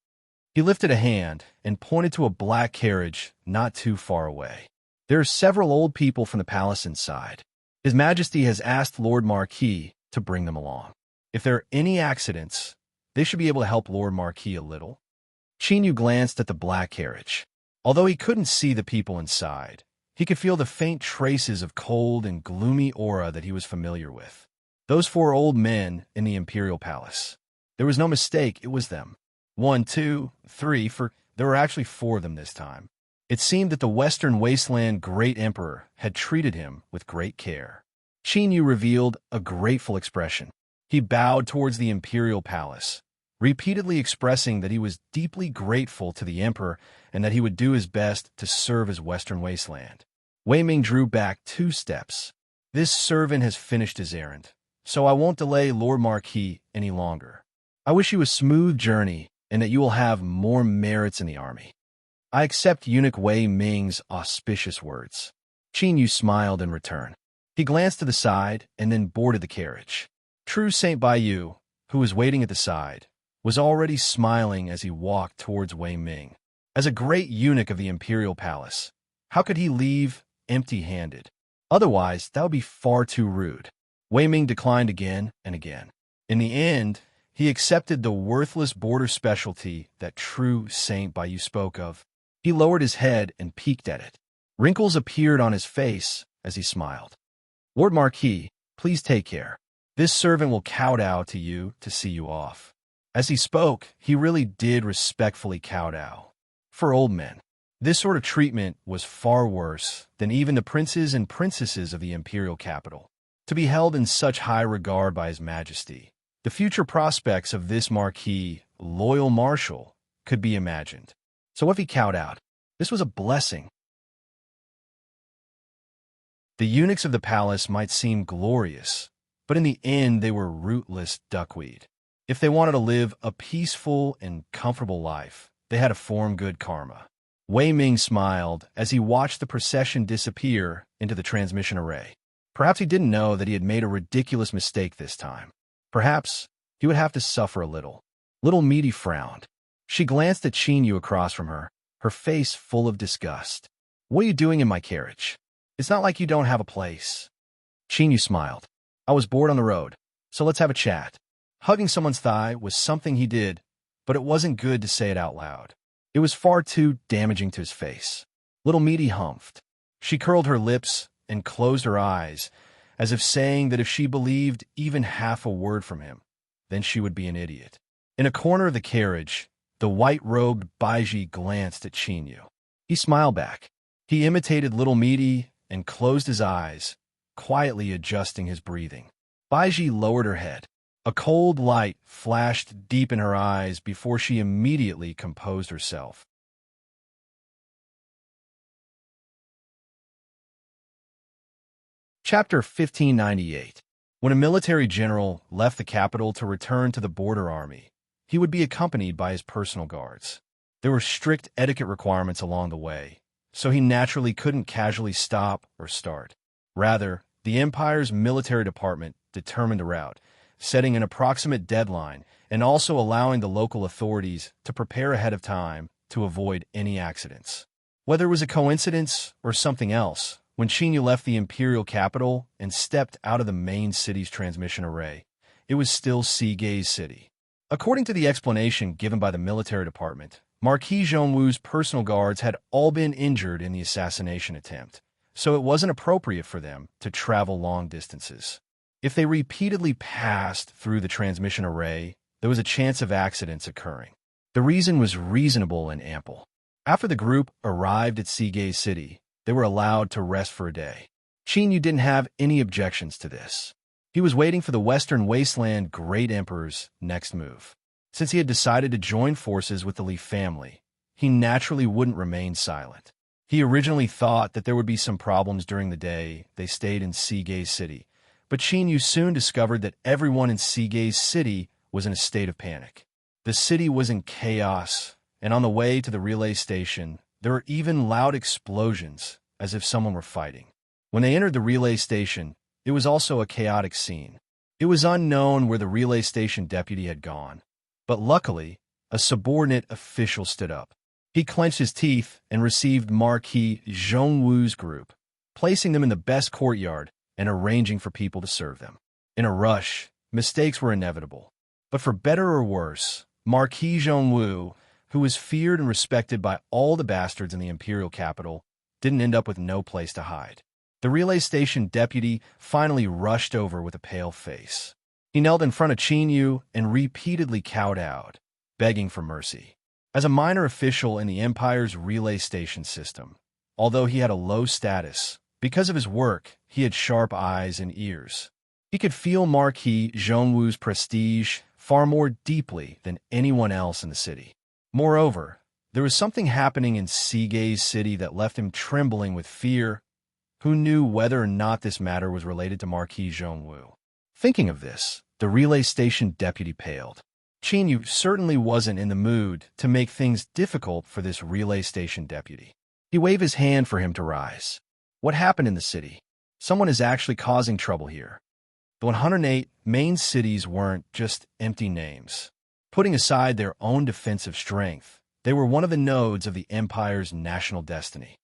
He lifted a hand and pointed to a black carriage not too far away. There are several old people from the palace inside. His Majesty has asked Lord Marquis to bring them along. If there are any accidents, they should be able to help Lord Marquis a little. Chinyu glanced at the black carriage. Although he couldn't see the people inside, he could feel the faint traces of cold and gloomy aura that he was familiar with. Those 4 old men in the imperial palace. There was no mistake, it was them. 1, 2, 3, there were actually 4 of them this time. It seemed that the Western Wasteland Great Emperor had treated him with great care. Chinyu revealed a grateful expression. He bowed towards the imperial palace, repeatedly expressing that he was deeply grateful to the emperor and that he would do his best to serve his Western Wasteland. Wei Ming drew back 2 steps. This servant has finished his errand, so I won't delay Lord Marquis any longer. I wish you a smooth journey and that you will have more merits in the army. I accept Eunuch Wei Ming's auspicious words. Chinyu smiled in return. He glanced to the side and then boarded the carriage. True Saint Baiyu, who was waiting at the side, was already smiling as he walked towards Wei Ming. As a great eunuch of the imperial palace, how could he leave empty-handed? Otherwise, that would be far too rude. Wei Ming declined again and again. In the end, he accepted the worthless border specialty that True Saint Baiyu spoke of. He lowered his head and peeked at it. Wrinkles appeared on his face as he smiled. Lord Marquis, please take care. This servant will kowtow to you to see you off. As he spoke, he really did respectfully kowtow. For old men, this sort of treatment was far worse than even the princes and princesses of the imperial capital. To be held in such high regard by His Majesty, the future prospects of this Marquis, loyal marshal, could be imagined. So if he kowtowed, this was a blessing. The eunuchs of the palace might seem glorious, but in the end they were rootless duckweed. If they wanted to live a peaceful and comfortable life, they had to form good karma. Wei Ming smiled as he watched the procession disappear into the transmission array. Perhaps he didn't know that he had made a ridiculous mistake this time. Perhaps he would have to suffer a little. Little Meaty frowned. She glanced at Chinyu across from her, her face full of disgust. What are you doing in my carriage? It's not like you don't have a place. Chinyu smiled. I was bored on the road, so let's have a chat. Hugging someone's thigh was something he did, but it wasn't good to say it out loud. It was far too damaging to his face. Little Meaty humphed. She curled her lips and closed her eyes, as if saying that if she believed even half a word from him, then she would be an idiot. In a corner of the carriage, the white-robed Baiji glanced at Chinyu. He smiled back. He imitated Little Meaty and closed his eyes, quietly adjusting his breathing. Baiji lowered her head. A cold light flashed deep in her eyes before she immediately composed herself. Chapter 1598. When a military general left the capital to return to the border army, he would be accompanied by his personal guards. There were strict etiquette requirements along the way, so he naturally couldn't casually stop or start. Rather, the Empire's military department determined the route, setting an approximate deadline and also allowing the local authorities to prepare ahead of time to avoid any accidents. Whether it was a coincidence or something else, when Chinyu left the imperial capital and stepped out of the main city's transmission array, it was still Seagay's city. According to the explanation given by the military department, Marquis Zhongwu's personal guards had all been injured in the assassination attempt, so it wasn't appropriate for them to travel long distances. If they repeatedly passed through the transmission array, there was a chance of accidents occurring. The reason was reasonable and ample. After the group arrived at Seagay City, they were allowed to rest for a day. Chinyu didn't have any objections to this. He was waiting for the Western Wasteland Great Emperor's next move. Since he had decided to join forces with the Li family, he naturally wouldn't remain silent. He originally thought that there would be some problems during the day they stayed in Seagay City, but Chinyu soon discovered that everyone in Seagay City was in a state of panic. The city was in chaos, and on the way to the relay station, there were even loud explosions, as if someone were fighting. When they entered the relay station, it was also a chaotic scene. It was unknown where the relay station deputy had gone, But luckily, a subordinate official stood up. He clenched his teeth and received Marquis Zhongwu's group, placing them in the best courtyard and arranging for people to serve them. In a rush, mistakes were inevitable. But for better or worse, Marquis Zhongwu, who was feared and respected by all the bastards in the imperial capital, didn't end up with no place to hide. The relay station deputy finally rushed over with a pale face. He knelt in front of Qin Yu and repeatedly kowtowed, begging for mercy. As a minor official in the Empire's relay station system, although he had a low status, because of his work, he had sharp eyes and ears. He could feel Marquis Zhongwu's prestige far more deeply than anyone else in the city. Moreover, there was something happening in Seagay's city that left him trembling with fear. Who knew whether or not this matter was related to Marquis Zhongwu? Thinking of this, the relay station deputy paled. Qin Yu certainly wasn't in the mood to make things difficult for this relay station deputy. He waved his hand for him to rise. What happened in the city? Someone is actually causing trouble here. The 108 main cities weren't just empty names. Putting aside their own defensive strength, they were one of the nodes of the Empire's national destiny.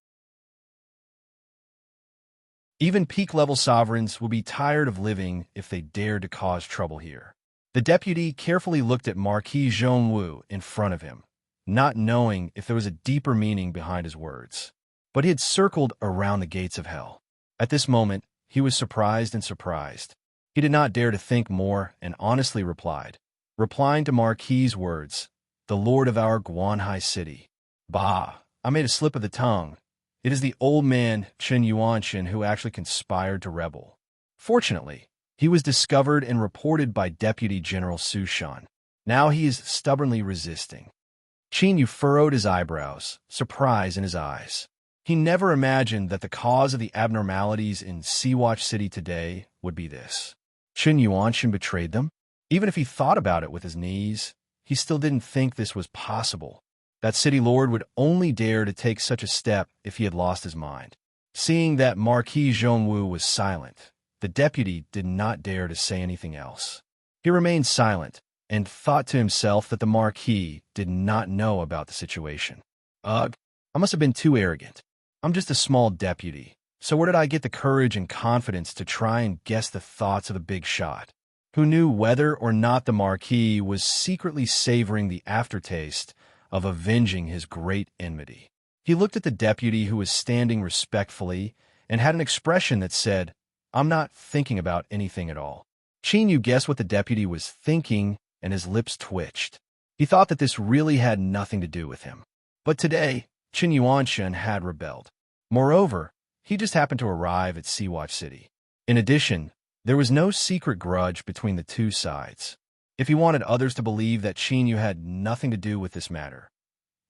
Even peak-level sovereigns would be tired of living if they dared to cause trouble here. The deputy carefully looked at Marquis Zhongwu in front of him, not knowing if there was a deeper meaning behind his words. But he had circled around the gates of hell. At this moment, he was surprised and surprised. He did not dare to think more and honestly replied, replying to Marquis's words, "The lord of our Guanhai city." Bah, I made a slip of the tongue. It is the old man Chen Yuanshan who actually conspired to rebel. Fortunately, he was discovered and reported by Deputy General Su Shan. Now he is stubbornly resisting. Qin Yu furrowed his eyebrows, surprise in his eyes. He never imagined that the cause of the abnormalities in Seawatch City today would be this. Chen Yuanshan betrayed them? Even if he thought about it with his knees, he still didn't think this was possible. That city lord would only dare to take such a step if he had lost his mind. Seeing that Marquis Zhongwu was silent, the deputy did not dare to say anything else. He remained silent and thought to himself that the Marquis did not know about the situation. Ugh, I must have been too arrogant. I'm just a small deputy, so where did I get the courage and confidence to try and guess the thoughts of the big shot? Who knew whether or not the Marquis was secretly savoring the aftertaste of avenging his great enmity? He looked at the deputy who was standing respectfully and had an expression that said, "I'm not thinking about anything at all." Qin Yu guessed what the deputy was thinking, and his lips twitched. He thought that this really had nothing to do with him. But today, Chen Yuanshan had rebelled. Moreover, he just happened to arrive at Seawatch City. In addition, there was no secret grudge between the two sides. If he wanted others to believe that Qin Yu had nothing to do with this matter,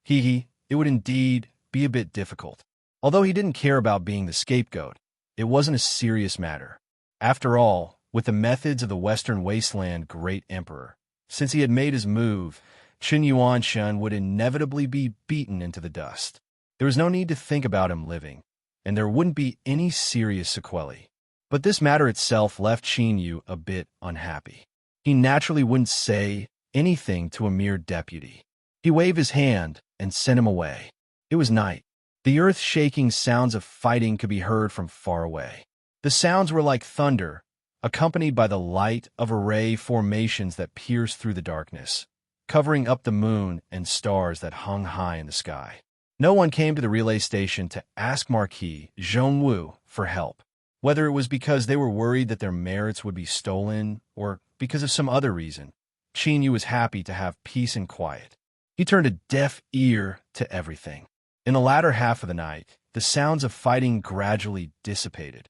it would indeed be a bit difficult. Although he didn't care about being the scapegoat, it wasn't a serious matter. After all, with the methods of the Western Wasteland Great Emperor, since he had made his move, Chen Yuanshan would inevitably be beaten into the dust. There was no need to think about him living, and there wouldn't be any serious sequelae. But this matter itself left Qin Yu a bit unhappy. He naturally wouldn't say anything to a mere deputy. He waved his hand and sent him away. It was night. The earth-shaking sounds of fighting could be heard from far away. The sounds were like thunder, accompanied by the light of array formations that pierced through the darkness, covering up the moon and stars that hung high in the sky. No one came to the relay station to ask Marquis Zhongwu for help, whether it was because they were worried that their merits would be stolen or because of some other reason. Qin Yu was happy to have peace and quiet. He turned a deaf ear to everything. In the latter half of the night, the sounds of fighting gradually dissipated.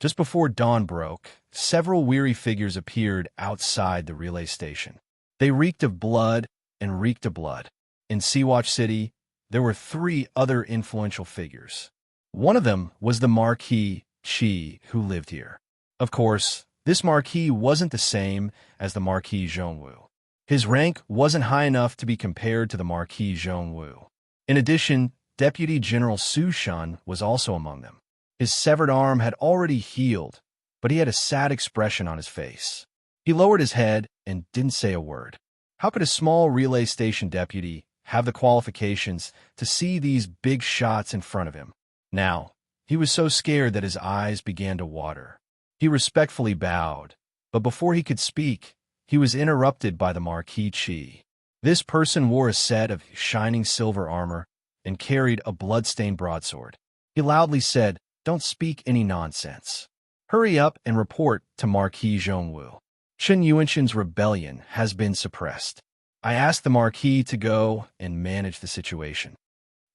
Just before dawn broke, several weary figures appeared outside the relay station. They reeked of blood and reeked of blood. In Seawatch City, there were 3 other influential figures. One of them was the Marquis Qi, who lived here. Of course, this Marquis wasn't the same as the Marquis Zhongwu. His rank wasn't high enough to be compared to the Marquis Zhongwu. In addition, Deputy General Su Shan was also among them. His severed arm had already healed, but he had a sad expression on his face. He lowered his head and didn't say a word. How could a small relay station deputy have the qualifications to see these big shots in front of him? Now, he was so scared that his eyes began to water. He respectfully bowed, but before he could speak, he was interrupted by the Marquis Chi. This person wore a set of shining silver armor and carried a blood-stained broadsword. He loudly said, "Don't speak any nonsense. Hurry up and report to Marquis Zhongwu. Chen Yuanshan's rebellion has been suppressed. I asked the Marquis to go and manage the situation."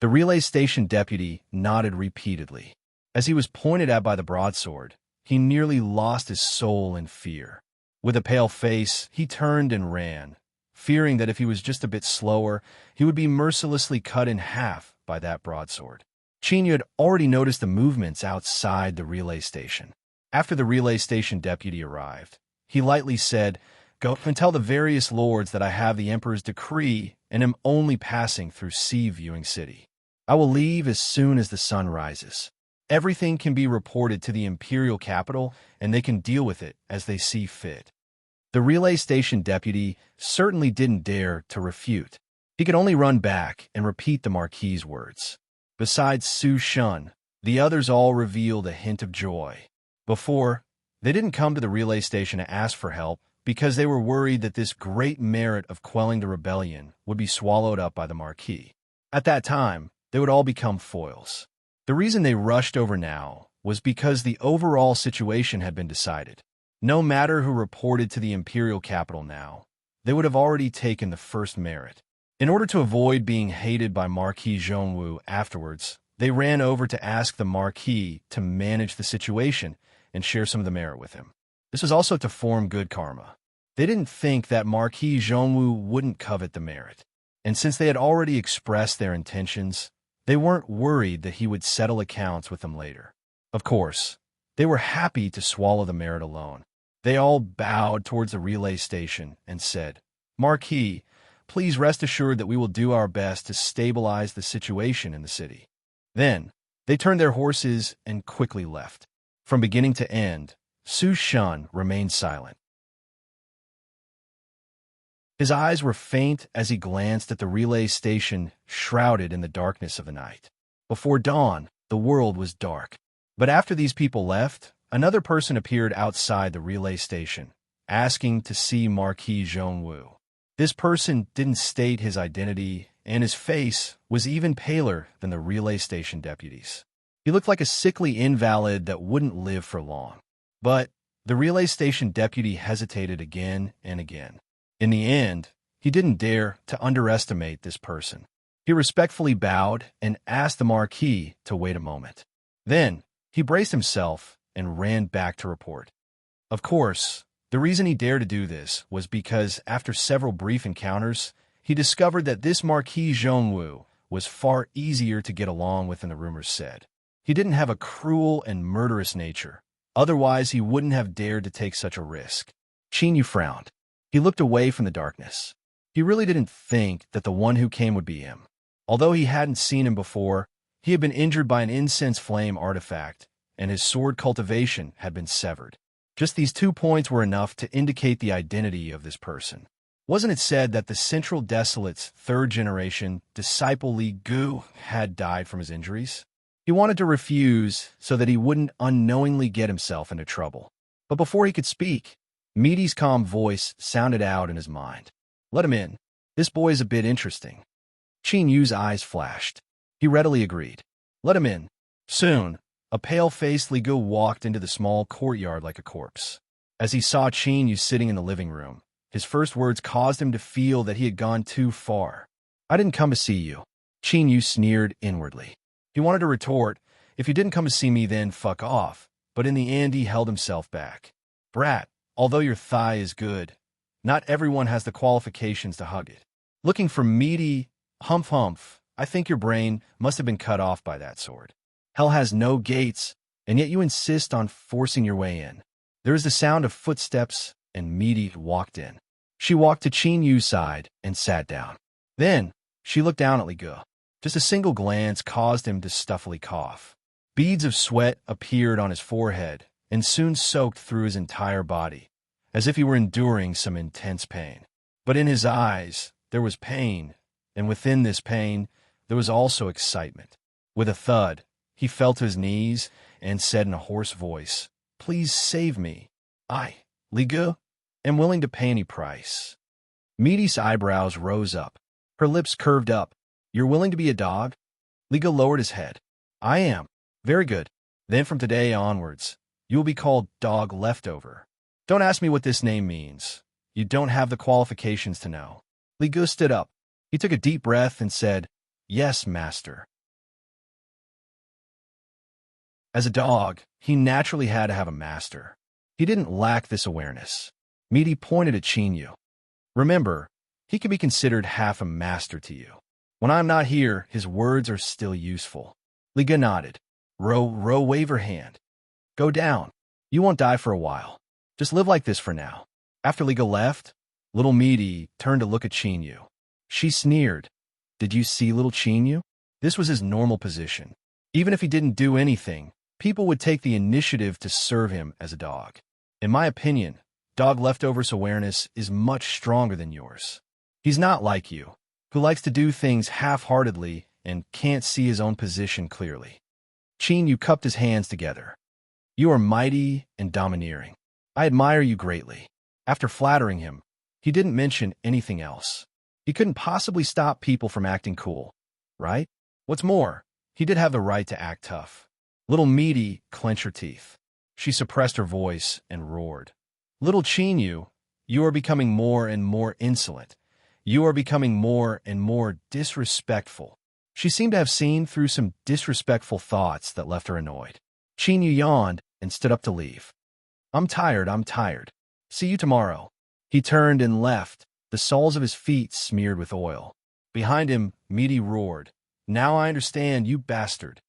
The relay station deputy nodded repeatedly. As he was pointed at by the broadsword, he nearly lost his soul in fear. With a pale face, he turned and ran, fearing that if he was just a bit slower, he would be mercilessly cut in half by that broadsword. Qin Yu had already noticed the movements outside the relay station. After the relay station deputy arrived, he lightly said, "Go and tell the various lords that I have the Emperor's decree and am only passing through Sea Viewing City. I will leave as soon as the sun rises. Everything can be reported to the imperial capital, and they can deal with it as they see fit." The relay station deputy certainly didn't dare to refute. He could only run back and repeat the Marquis's words. Besides Su Shun, the others all revealed a hint of joy. Before, they didn't come to the relay station to ask for help because they were worried that this great merit of quelling the rebellion would be swallowed up by the Marquis. At that time, they would all become foils. The reason they rushed over now was because the overall situation had been decided. No matter who reported to the imperial capital now, they would have already taken the first merit. In order to avoid being hated by Marquis Zhongwu afterwards, they ran over to ask the Marquis to manage the situation and share some of the merit with him. This was also to form good karma. They didn't think that Marquis Zhongwu wouldn't covet the merit, and since they had already expressed their intentions, they weren't worried that he would settle accounts with them later. Of course, they were happy to swallow the merit alone. They all bowed towards the relay station and said, "Marquis, please rest assured that we will do our best to stabilize the situation in the city." Then, they turned their horses and quickly left. From beginning to end, Su Shun remained silent. His eyes were faint as he glanced at the relay station shrouded in the darkness of the night. Before dawn, the world was dark. But after these people left, another person appeared outside the relay station, asking to see Marquis Zhongwu. This person didn't state his identity, and his face was even paler than the relay station deputies. He looked like a sickly invalid that wouldn't live for long. But the relay station deputy hesitated again and again. In the end, he didn't dare to underestimate this person. He respectfully bowed and asked the Marquis to wait a moment. Then, he braced himself and ran back to report. Of course, the reason he dared to do this was because after several brief encounters, he discovered that this Marquis Zhongwu was far easier to get along with than the rumors said. He didn't have a cruel and murderous nature. Otherwise, he wouldn't have dared to take such a risk. Qin Yu frowned. He looked away from the darkness. He really didn't think that the one who came would be him. Although he hadn't seen him before, he had been injured by an incense flame artifact, and his sword cultivation had been severed. Just these 2 points were enough to indicate the identity of this person. Wasn't it said that the Central Desolate's third-generation disciple Li Gu had died from his injuries? He wanted to refuse so that he wouldn't unknowingly get himself into trouble. But before he could speak, Meaty's calm voice sounded out in his mind. "Let him in. This boy's a bit interesting." Qin Yu's eyes flashed. He readily agreed. "Let him in." Soon, a pale-faced Li Gu walked into the small courtyard like a corpse. As he saw Qin Yu sitting in the living room, his first words caused him to feel that he had gone too far. "I didn't come to see you." Qin Yu sneered inwardly. He wanted to retort, "If you didn't come to see me, then fuck off," but in the end he held himself back. "Brat, although your thigh is good, not everyone has the qualifications to hug it. Looking for meaty, humph, I think your brain must have been cut off by that sword. Hell has no gates, and yet you insist on forcing your way in." There was the sound of footsteps, and Meaty walked in. She walked to Qin Yu's side and sat down. Then, she looked down at Li Gu. Just a single glance caused him to stuffily cough. Beads of sweat appeared on his forehead and soon soaked through his entire body. as if he were enduring some intense pain. But in his eyes, there was pain, and within this pain, there was also excitement. With a thud, he fell to his knees and said in a hoarse voice, "Please save me. I, Liga, am willing to pay any price." Meaty's eyebrows rose up. Her lips curved up. "You're willing to be a dog?" Liga lowered his head. "I am." "Very good. Then from today onwards, you will be called Dog Leftover. Don't ask me what this name means. You don't have the qualifications to know." Liga stood up. He took a deep breath and said, "Yes, master." As a dog, he naturally had to have a master. He didn't lack this awareness. Meaty pointed at Chinyu. "Remember, he can be considered half a master to you. When I'm not here, his words are still useful." Liga nodded. Row, wave her hand. "Go down. You won't die for a while. Just live like this for now." After Liga left, little Meaty turned to look at Chinyu. She sneered. "Did you see little Chinyu?" This was his normal position. Even if he didn't do anything, people would take the initiative to serve him as a dog. In my opinion, Dog Leftover's awareness is much stronger than yours. He's not like you, who likes to do things half-heartedly and can't see his own position clearly. Chinyu cupped his hands together. "You are mighty and domineering. I admire you greatly." After flattering him, he didn't mention anything else. He couldn't possibly stop people from acting cool, right? What's more, he did have the right to act tough. Little Meaty clenched her teeth. She suppressed her voice and roared. "Little Chinyu, you are becoming more and more insolent. You are becoming more and more disrespectful." She seemed to have seen through some disrespectful thoughts that left her annoyed. Chinyu yawned and stood up to leave. I'm tired. See you tomorrow." He turned and left, the soles of his feet smeared with oil. Behind him, Meaty roared, "Now I understand, you bastard."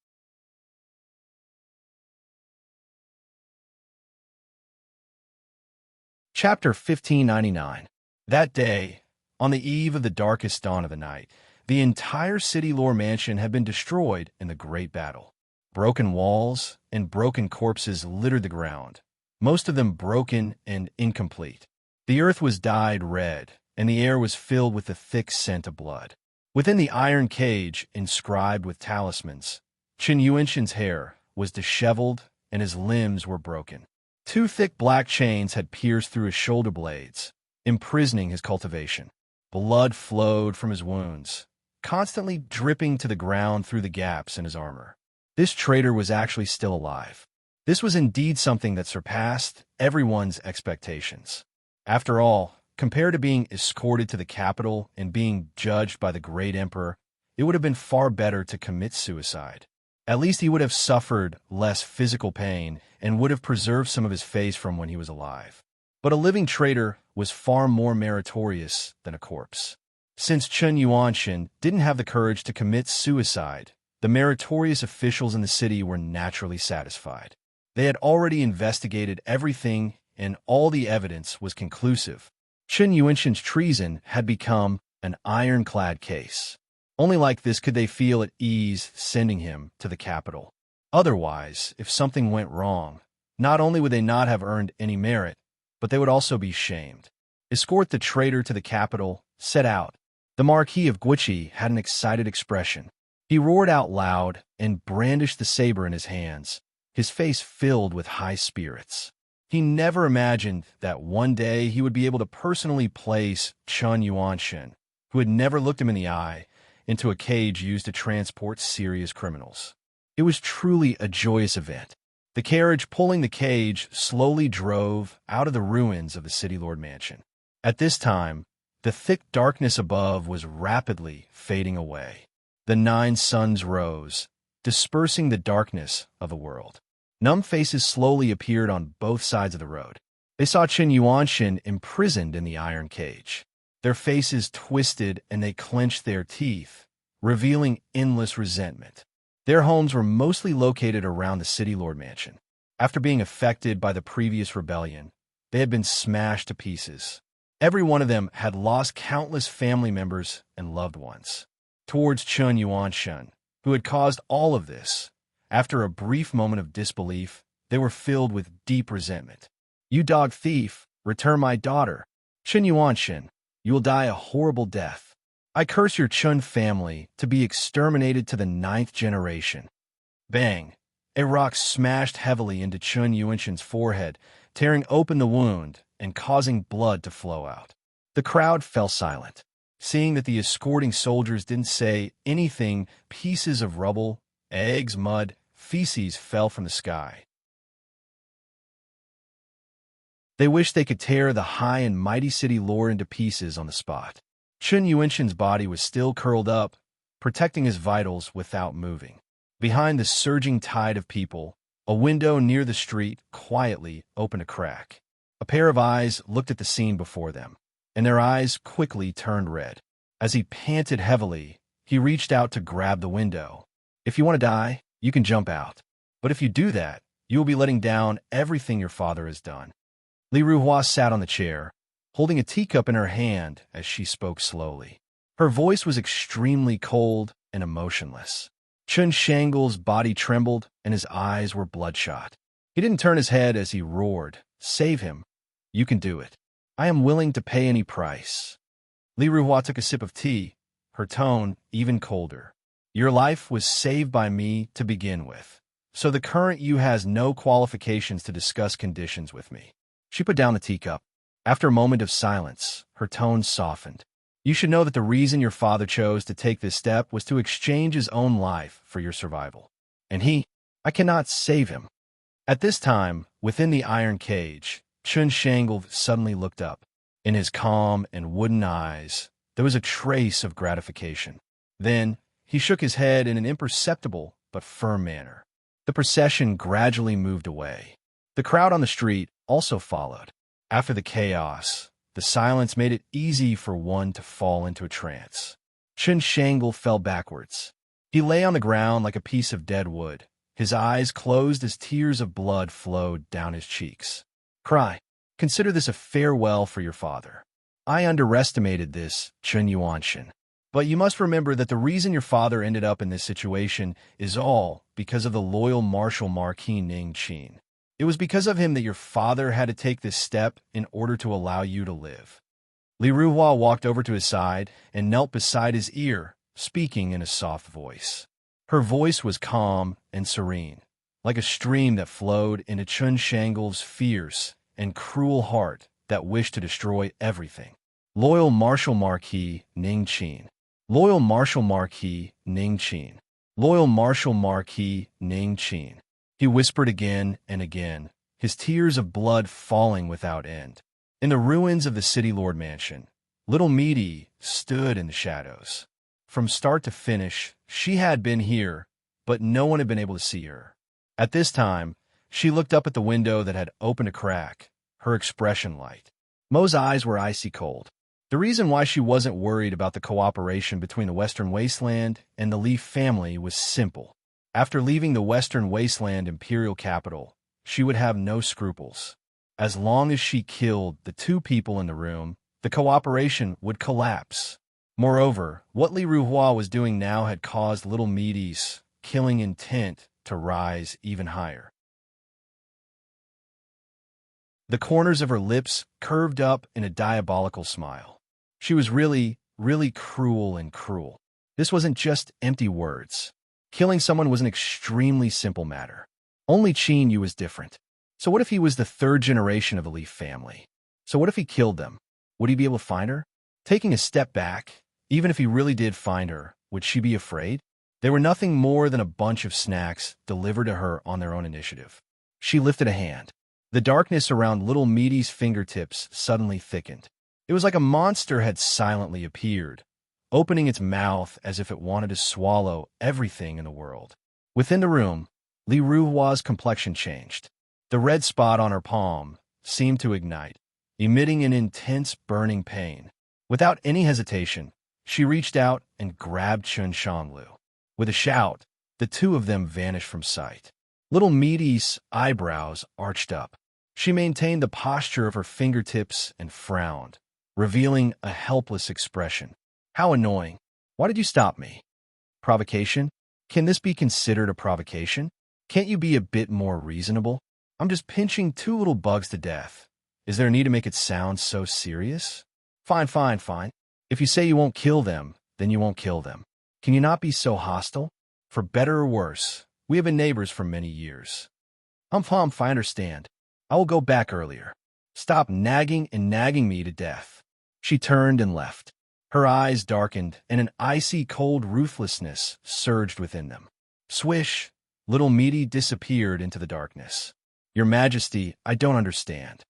Chapter 1599. That day, on the eve of the darkest dawn of the night, the entire city lore mansion had been destroyed in the great battle. Broken walls and broken corpses littered the ground, most of them broken and incomplete. The earth was dyed red, and the air was filled with the thick scent of blood. Within the iron cage, inscribed with talismans, Chen Yuanshan's hair was disheveled and his limbs were broken. Two thick black chains had pierced through his shoulder blades, imprisoning his cultivation. Blood flowed from his wounds, constantly dripping to the ground through the gaps in his armor. This traitor was actually still alive. This was indeed something that surpassed everyone's expectations. After all, compared to being escorted to the capital and being judged by the great emperor, it would have been far better to commit suicide. At least he would have suffered less physical pain and would have preserved some of his face from when he was alive. But a living traitor was far more meritorious than a corpse. Since Chen Yuanshan didn't have the courage to commit suicide, the meritorious officials in the city were naturally satisfied. They had already investigated everything and all the evidence was conclusive. Chen Yuanshan's treason had become an ironclad case. Only like this could they feel at ease sending him to the capital. Otherwise, if something went wrong, not only would they not have earned any merit, but they would also be shamed. Escort the traitor to the capital, set out. The Marquis of Guichi had an excited expression. He roared out loud and brandished the saber in his hands, his face filled with high spirits. He never imagined that one day he would be able to personally place Chen Yuanshan, who had never looked him in the eye, into a cage used to transport serious criminals. It was truly a joyous event. The carriage pulling the cage slowly drove out of the ruins of the City Lord Mansion. At this time, the thick darkness above was rapidly fading away. The 9 suns rose, dispersing the darkness of the world. Numb faces slowly appeared on both sides of the road. They saw Chen Yuanshan imprisoned in the iron cage. Their faces twisted and they clenched their teeth, revealing endless resentment. Their homes were mostly located around the City Lord Mansion. After being affected by the previous rebellion, they had been smashed to pieces. Every one of them had lost countless family members and loved ones. Towards Chen Yuanshan, who had caused all of this, after a brief moment of disbelief, they were filled with deep resentment. "You dog thief, Return my daughter. Chun Yuanshin, you will die a horrible death. I curse your Chun family to be exterminated to the 9th generation. Bang! A rock smashed heavily into Chun Yuanshin's forehead, tearing open the wound and causing blood to flow out. The crowd fell silent. Seeing that the escorting soldiers didn't say anything, pieces of rubble, eggs, mud, feces fell from the sky. They wished they could tear the high and mighty city lord into pieces on the spot. Chun Yuanshin's body was still curled up, protecting his vitals without moving. Behind the surging tide of people, a window near the street quietly opened a crack. A pair of eyes looked at the scene before them, and their eyes quickly turned red. As he panted heavily, he reached out to grab the window. If you want to die, you can jump out. But if you do that, you will be letting down everything your father has done. Li Ruhua sat on the chair, holding a teacup in her hand as she spoke slowly. Her voice was extremely cold and emotionless. Chun Shangle's body trembled and his eyes were bloodshot. He didn't turn his head as he roared, "Save him. You can do it. I am willing to pay any price." Li Ruhua took a sip of tea, her tone even colder. "Your life was saved by me to begin with, so the current you has no qualifications to discuss conditions with me." She put down the teacup. After a moment of silence, her tone softened. "You should know that the reason your father chose to take this step was to exchange his own life for your survival. And I cannot save him." At this time, within the iron cage, Chun Shangle suddenly looked up. In his calm and wooden eyes, there was a trace of gratification. Then, he shook his head in an imperceptible but firm manner. The procession gradually moved away. The crowd on the street also followed. After the chaos, the silence made it easy for one to fall into a trance. Chun Shangle fell backwards. He lay on the ground like a piece of dead wood, his eyes closed as tears of blood flowed down his cheeks. "Cry. Consider this a farewell for your father. I underestimated this, Chun Yuanshin. But you must remember that the reason your father ended up in this situation is all because of the loyal Marshal Marquis Ning Qin. It was because of him that your father had to take this step in order to allow you to live." Li Ruhua walked over to his side and knelt beside his ear, speaking in a soft voice. Her voice was calm and serene, like a stream that flowed into Chun Shangle's fierce and cruel heart that wished to destroy everything. "Loyal Marshal Marquis Ning Qin. Loyal Marshal Marquis Ning Qin. Loyal Marshal Marquis Ning Qin." He whispered again and again, his tears of blood falling without end. In the ruins of the City Lord Mansion, little Meaty stood in the shadows. From start to finish, she had been here, but no one had been able to see her. At this time, she looked up at the window that had opened a crack, her expression light. Mo's eyes were icy cold. The reason why she wasn't worried about the cooperation between the Western Wasteland and the Leaf family was simple. After leaving the Western Wasteland imperial capital, she would have no scruples. As long as she killed the two people in the room, the cooperation would collapse. Moreover, what Li Ruhua was doing now had caused little Meaty's killing intent to rise even higher. The corners of her lips curved up in a diabolical smile. She was really, really cruel and cruel. This wasn't just empty words. Killing someone was an extremely simple matter. Only Qin Yu was different. So what if he was the 3rd generation of the Leaf family? So what if he killed them? Would he be able to find her? Taking a step back, even if he really did find her, would she be afraid? They were nothing more than a bunch of snacks delivered to her on their own initiative. She lifted a hand. The darkness around little Meaty's fingertips suddenly thickened. It was like a monster had silently appeared, opening its mouth as if it wanted to swallow everything in the world. Within the room, Li Ruhua's complexion changed. The red spot on her palm seemed to ignite, emitting an intense burning pain. Without any hesitation, she reached out and grabbed Chun Shanglu. With a shout, the two of them vanished from sight. Little Meaty's eyebrows arched up. She maintained the posture of her fingertips and frowned, revealing a helpless expression. "How annoying. Why did you stop me?" "Provocation? Can this be considered a provocation? Can't you be a bit more reasonable? I'm just pinching two little bugs to death. Is there a need to make it sound so serious? Fine, fine, fine. If you say you won't kill them, then you won't kill them. Can you not be so hostile? For better or worse, we have been neighbors for many years. Humph, I understand. I will go back earlier. Stop nagging and nagging me to death. She turned and left. Her eyes darkened, and an icy cold ruthlessness surged within them. Swish, little Meaty disappeared into the darkness. Your Majesty, I don't understand.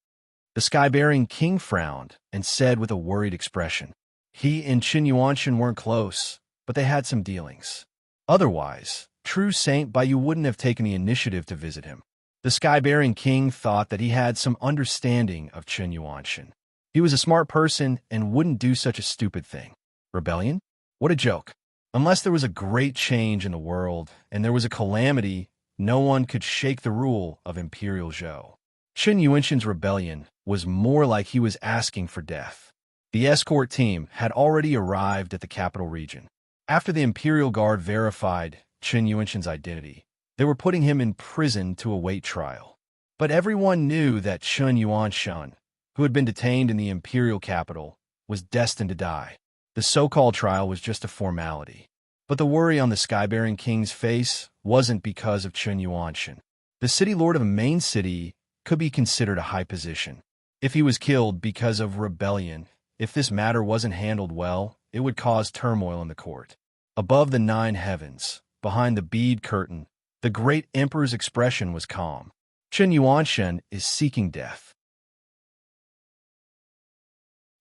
The sky-bearing king frowned and said with a worried expression, he and Qin Yuanshan weren't close, but they had some dealings. Otherwise, true Saint Baiyu wouldn't have taken the initiative to visit him. The sky-bearing king thought that he had some understanding of Qin Yuanshan. He was a smart person and wouldn't do such a stupid thing. Rebellion? What a joke. Unless there was a great change in the world and there was a calamity, no one could shake the rule of Imperial Zhou. Qin Yuanshan's rebellion was more like he was asking for death. The escort team had already arrived at the capital region. After the Imperial Guard verified Qin Yuanshan's identity, they were putting him in prison to await trial. But everyone knew that Qin Yuanshan, who had been detained in the imperial capital, was destined to die. The so-called trial was just a formality. But the worry on the sky-bearing king's face wasn't because of Qin Yuanshan. The city lord of a main city could be considered a high position. If he was killed because of rebellion, if this matter wasn't handled well, it would cause turmoil in the court. Above the 9 heavens, behind the bead curtain, the great emperor's expression was calm. Qin Yuanshan is seeking death.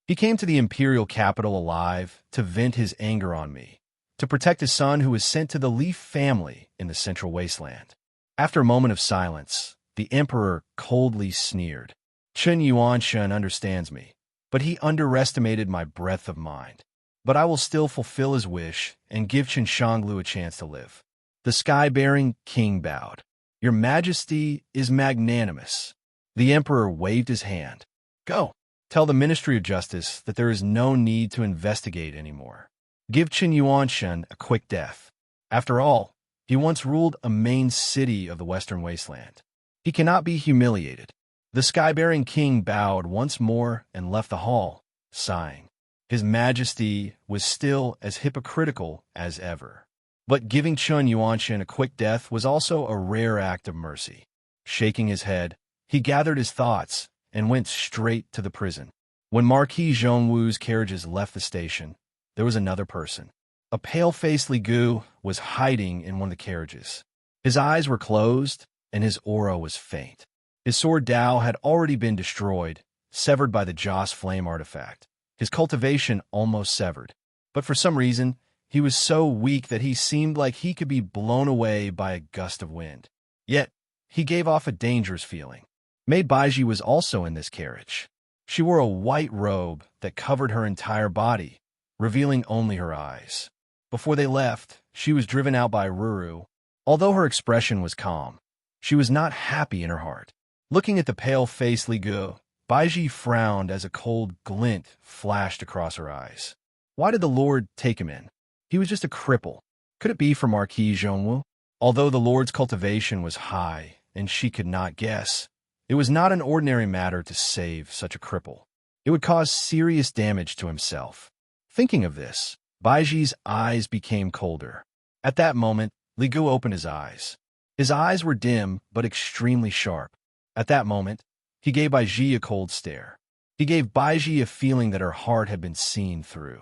He came to the imperial capital alive to vent his anger on me, to protect his son who was sent to the Leaf family in the central wasteland. After a moment of silence, the emperor coldly sneered. Qin Yuanshan understands me, but he underestimated my breadth of mind. But I will still fulfill his wish and give Qin Shanglu a chance to live. The sky-bearing king bowed. Your Majesty is magnanimous. The emperor waved his hand. Go. Tell the Ministry of Justice that there is no need to investigate anymore. Give Qin Yuanshan a quick death. After all, he once ruled a main city of the Western Wasteland. He cannot be humiliated. The sky-bearing king bowed once more and left the hall, sighing. His Majesty was still as hypocritical as ever. But giving Qin Yuanshan a quick death was also a rare act of mercy. Shaking his head, he gathered his thoughts and went straight to the prison. When Marquis Zhongwu's carriages left the station, there was another person. A pale-faced Li Gu was hiding in one of the carriages. His eyes were closed, and his aura was faint. His sword Dao had already been destroyed, severed by the Joss flame artifact. His cultivation almost severed. But for some reason, he was so weak that he seemed like he could be blown away by a gust of wind. Yet, he gave off a dangerous feeling. Maid Baiji was also in this carriage. She wore a white robe that covered her entire body, revealing only her eyes. Before they left, she was driven out by Ruru. Although her expression was calm, she was not happy in her heart. Looking at the pale-faced Li Gu, Baiji frowned as a cold glint flashed across her eyes. Why did the Lord take him in? He was just a cripple. Could it be for Marquis Zhongwu? Although the Lord's cultivation was high, and she could not guess, it was not an ordinary matter to save such a cripple. It would cause serious damage to himself. Thinking of this, Baiji's eyes became colder. At that moment, Li Gu opened his eyes. His eyes were dim, but extremely sharp. At that moment, he gave Baiji a cold stare. He gave Baiji a feeling that her heart had been seen through.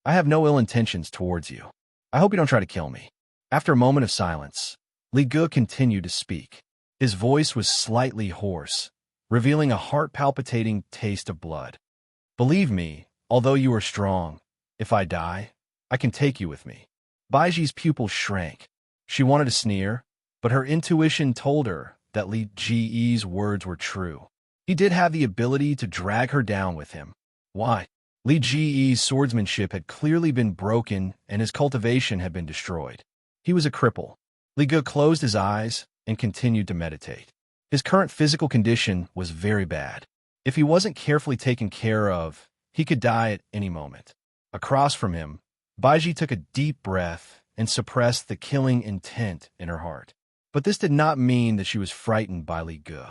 I have no ill intentions towards you. I hope you don't try to kill me. After a moment of silence, Li Gu continued to speak. His voice was slightly hoarse, revealing a heart-palpitating taste of blood. Believe me, although you are strong, if I die, I can take you with me. Baiji's pupils shrank. She wanted to sneer, but her intuition told her that Li Ji's words were true. He did have the ability to drag her down with him. Why? Li Ji's swordsmanship had clearly been broken and his cultivation had been destroyed. He was a cripple. Li Gu closed his eyes and continued to meditate. His current physical condition was very bad. If he wasn't carefully taken care of, he could die at any moment. Across from him, Baiji took a deep breath and suppressed the killing intent in her heart. But this did not mean that she was frightened by Li Gu.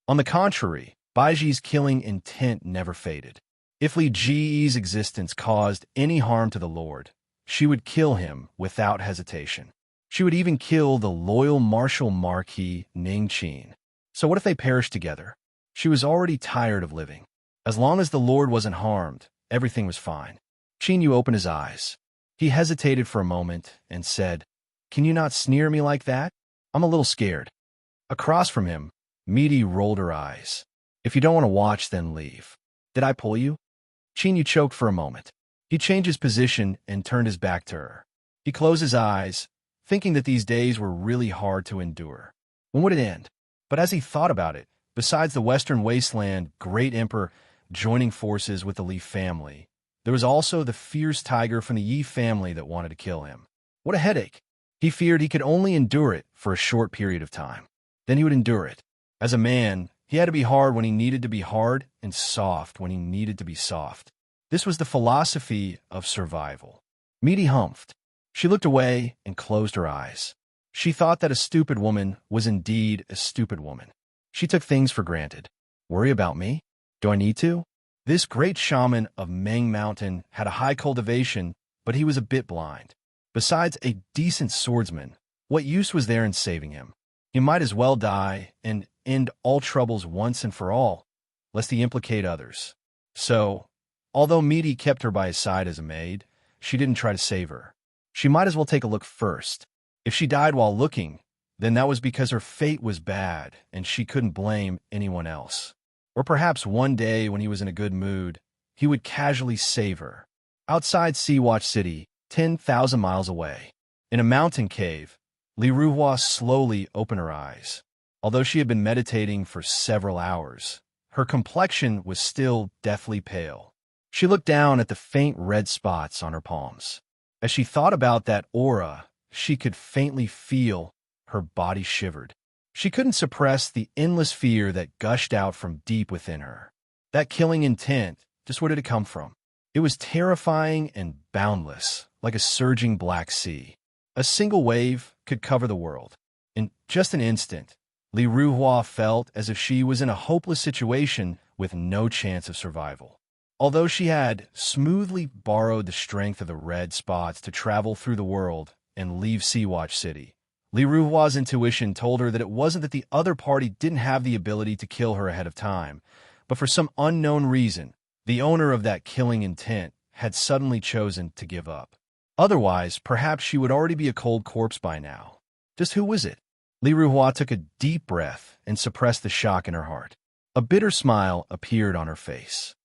On the contrary, Baiji's killing intent never faded. If Li Ji's existence caused any harm to the Lord, she would kill him without hesitation. She would even kill the loyal martial Marquis Ning Qin. So what if they perished together? She was already tired of living. As long as the Lord wasn't harmed, everything was fine. Qin Yu opened his eyes. He hesitated for a moment and said, "Can you not sneer at me like that? I'm a little scared." Across from him, Misty rolled her eyes. "If you don't want to watch, then leave. Did I pull you?" Qin Yu choked for a moment. He changed his position and turned his back to her. He closed his eyes, thinking that these days were really hard to endure. When would it end? But as he thought about it, besides the Western Wasteland great emperor joining forces with the Li family, there was also the fierce tiger from the Yi family that wanted to kill him. What a headache! He feared he could only endure it for a short period of time. Then he would endure it. As a man, he had to be hard when he needed to be hard and soft when he needed to be soft. This was the philosophy of survival. Misty humphed. She looked away and closed her eyes. She thought that a stupid woman was indeed a stupid woman. She took things for granted. Worry about me? Do I need to? This great shaman of Meng Mountain had a high cultivation, but he was a bit blind. Besides a decent swordsman, what use was there in saving him? He might as well die and end all troubles once and for all, lest he implicate others. So, although Misty kept her by his side as a maid, she didn't try to save her. She might as well take a look first. If she died while looking, then that was because her fate was bad and she couldn't blame anyone else. Or perhaps one day when he was in a good mood, he would casually save her. Outside Sea-Watch City, 10,000 miles away, in a mountain cave, Li Ruhua slowly opened her eyes. Although she had been meditating for several hours, her complexion was still deathly pale. She looked down at the faint red spots on her palms. As she thought about that aura, she could faintly feel her body shivered. She couldn't suppress the endless fear that gushed out from deep within her. That killing intent, just where did it come from? It was terrifying and boundless, like a surging black sea. A single wave could cover the world. In just an instant, Li Ruhua felt as if she was in a hopeless situation with no chance of survival. Although she had smoothly borrowed the strength of the red spots to travel through the world and leave Sea-Watch City, Li Ruhua's intuition told her that it wasn't that the other party didn't have the ability to kill her ahead of time, but for some unknown reason, the owner of that killing intent had suddenly chosen to give up. Otherwise, perhaps she would already be a cold corpse by now. Just who was it? Li Ruhua took a deep breath and suppressed the shock in her heart. A bitter smile appeared on her face.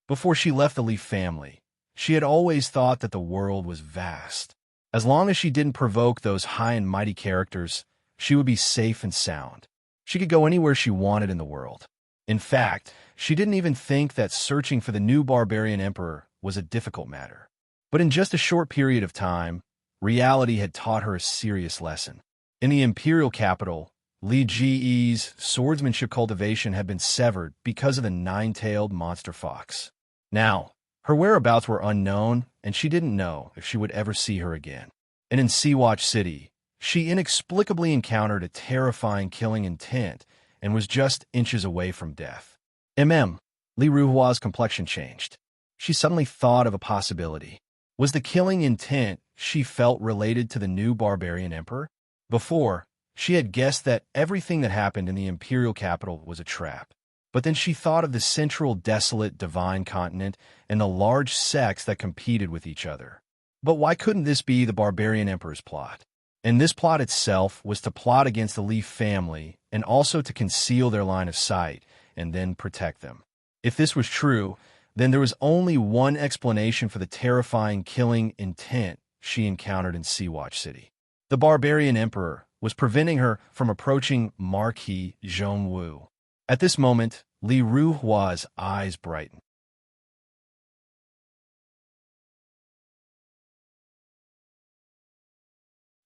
Before she left the Li family, she had always thought that the world was vast. As long as she didn't provoke those high and mighty characters, she would be safe and sound. She could go anywhere she wanted in the world. In fact, she didn't even think that searching for the new barbarian emperor was a difficult matter. But in just a short period of time, reality had taught her a serious lesson. In the imperial capital, Li Ji's swordsmanship cultivation had been severed because of the nine-tailed monster fox. Now, her whereabouts were unknown, and she didn't know if she would ever see her again. And in Sea-Watch City, she inexplicably encountered a terrifying killing intent and was just inches away from death. Li Ruhua's complexion changed. She suddenly thought of a possibility. Was the killing intent she felt related to the new barbarian emperor? Before, she had guessed that everything that happened in the imperial capital was a trap. But then she thought of the central desolate divine continent and the large sects that competed with each other. But why couldn't this be the barbarian emperor's plot? And this plot itself was to plot against the Li family and also to conceal their line of sight and then protect them. If this was true, then there was only one explanation for the terrifying killing intent she encountered in Sea-Watch City. The barbarian emperor was preventing her from approaching Marquis Zhongwu. At this moment, Li Ruhua's eyes brightened.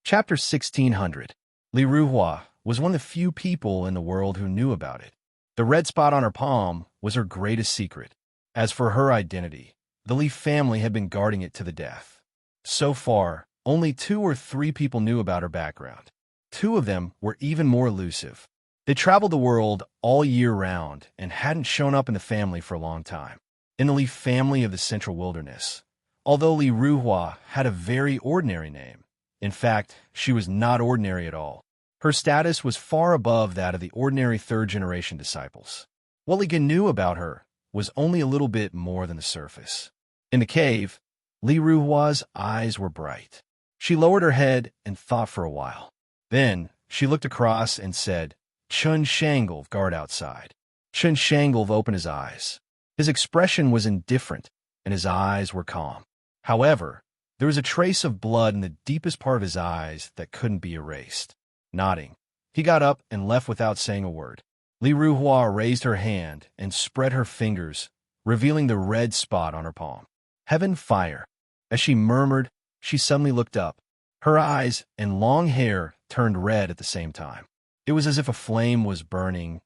Chapter 1600. Li Ruhua was one of the few people in the world who knew about it. The red spot on her palm was her greatest secret. As for her identity, the Li family had been guarding it to the death. So far, only 2 or 3 people knew about her background. two of them were even more elusive. They traveled the world all year round and hadn't shown up in the family for a long time. In the Li family of the Central Wilderness, although Li Ruhua had a very ordinary name, in fact, she was not ordinary at all. Her status was far above that of the ordinary third-generation disciples. What Li Gan knew about her was only a little bit more than the surface. In the cave, Li Ruhua's eyes were bright. She lowered her head and thought for a while. Then she looked across and said, "Chun Shangolv, guard outside." Chun Shangolv opened his eyes. His expression was indifferent, and his eyes were calm. However, there was a trace of blood in the deepest part of his eyes that couldn't be erased. Nodding, he got up and left without saying a word. Li Ruhua raised her hand and spread her fingers, revealing the red spot on her palm. "Heaven fire." As she murmured, she suddenly looked up. Her eyes and long hair turned red at the same time. It was as if a flame was burning,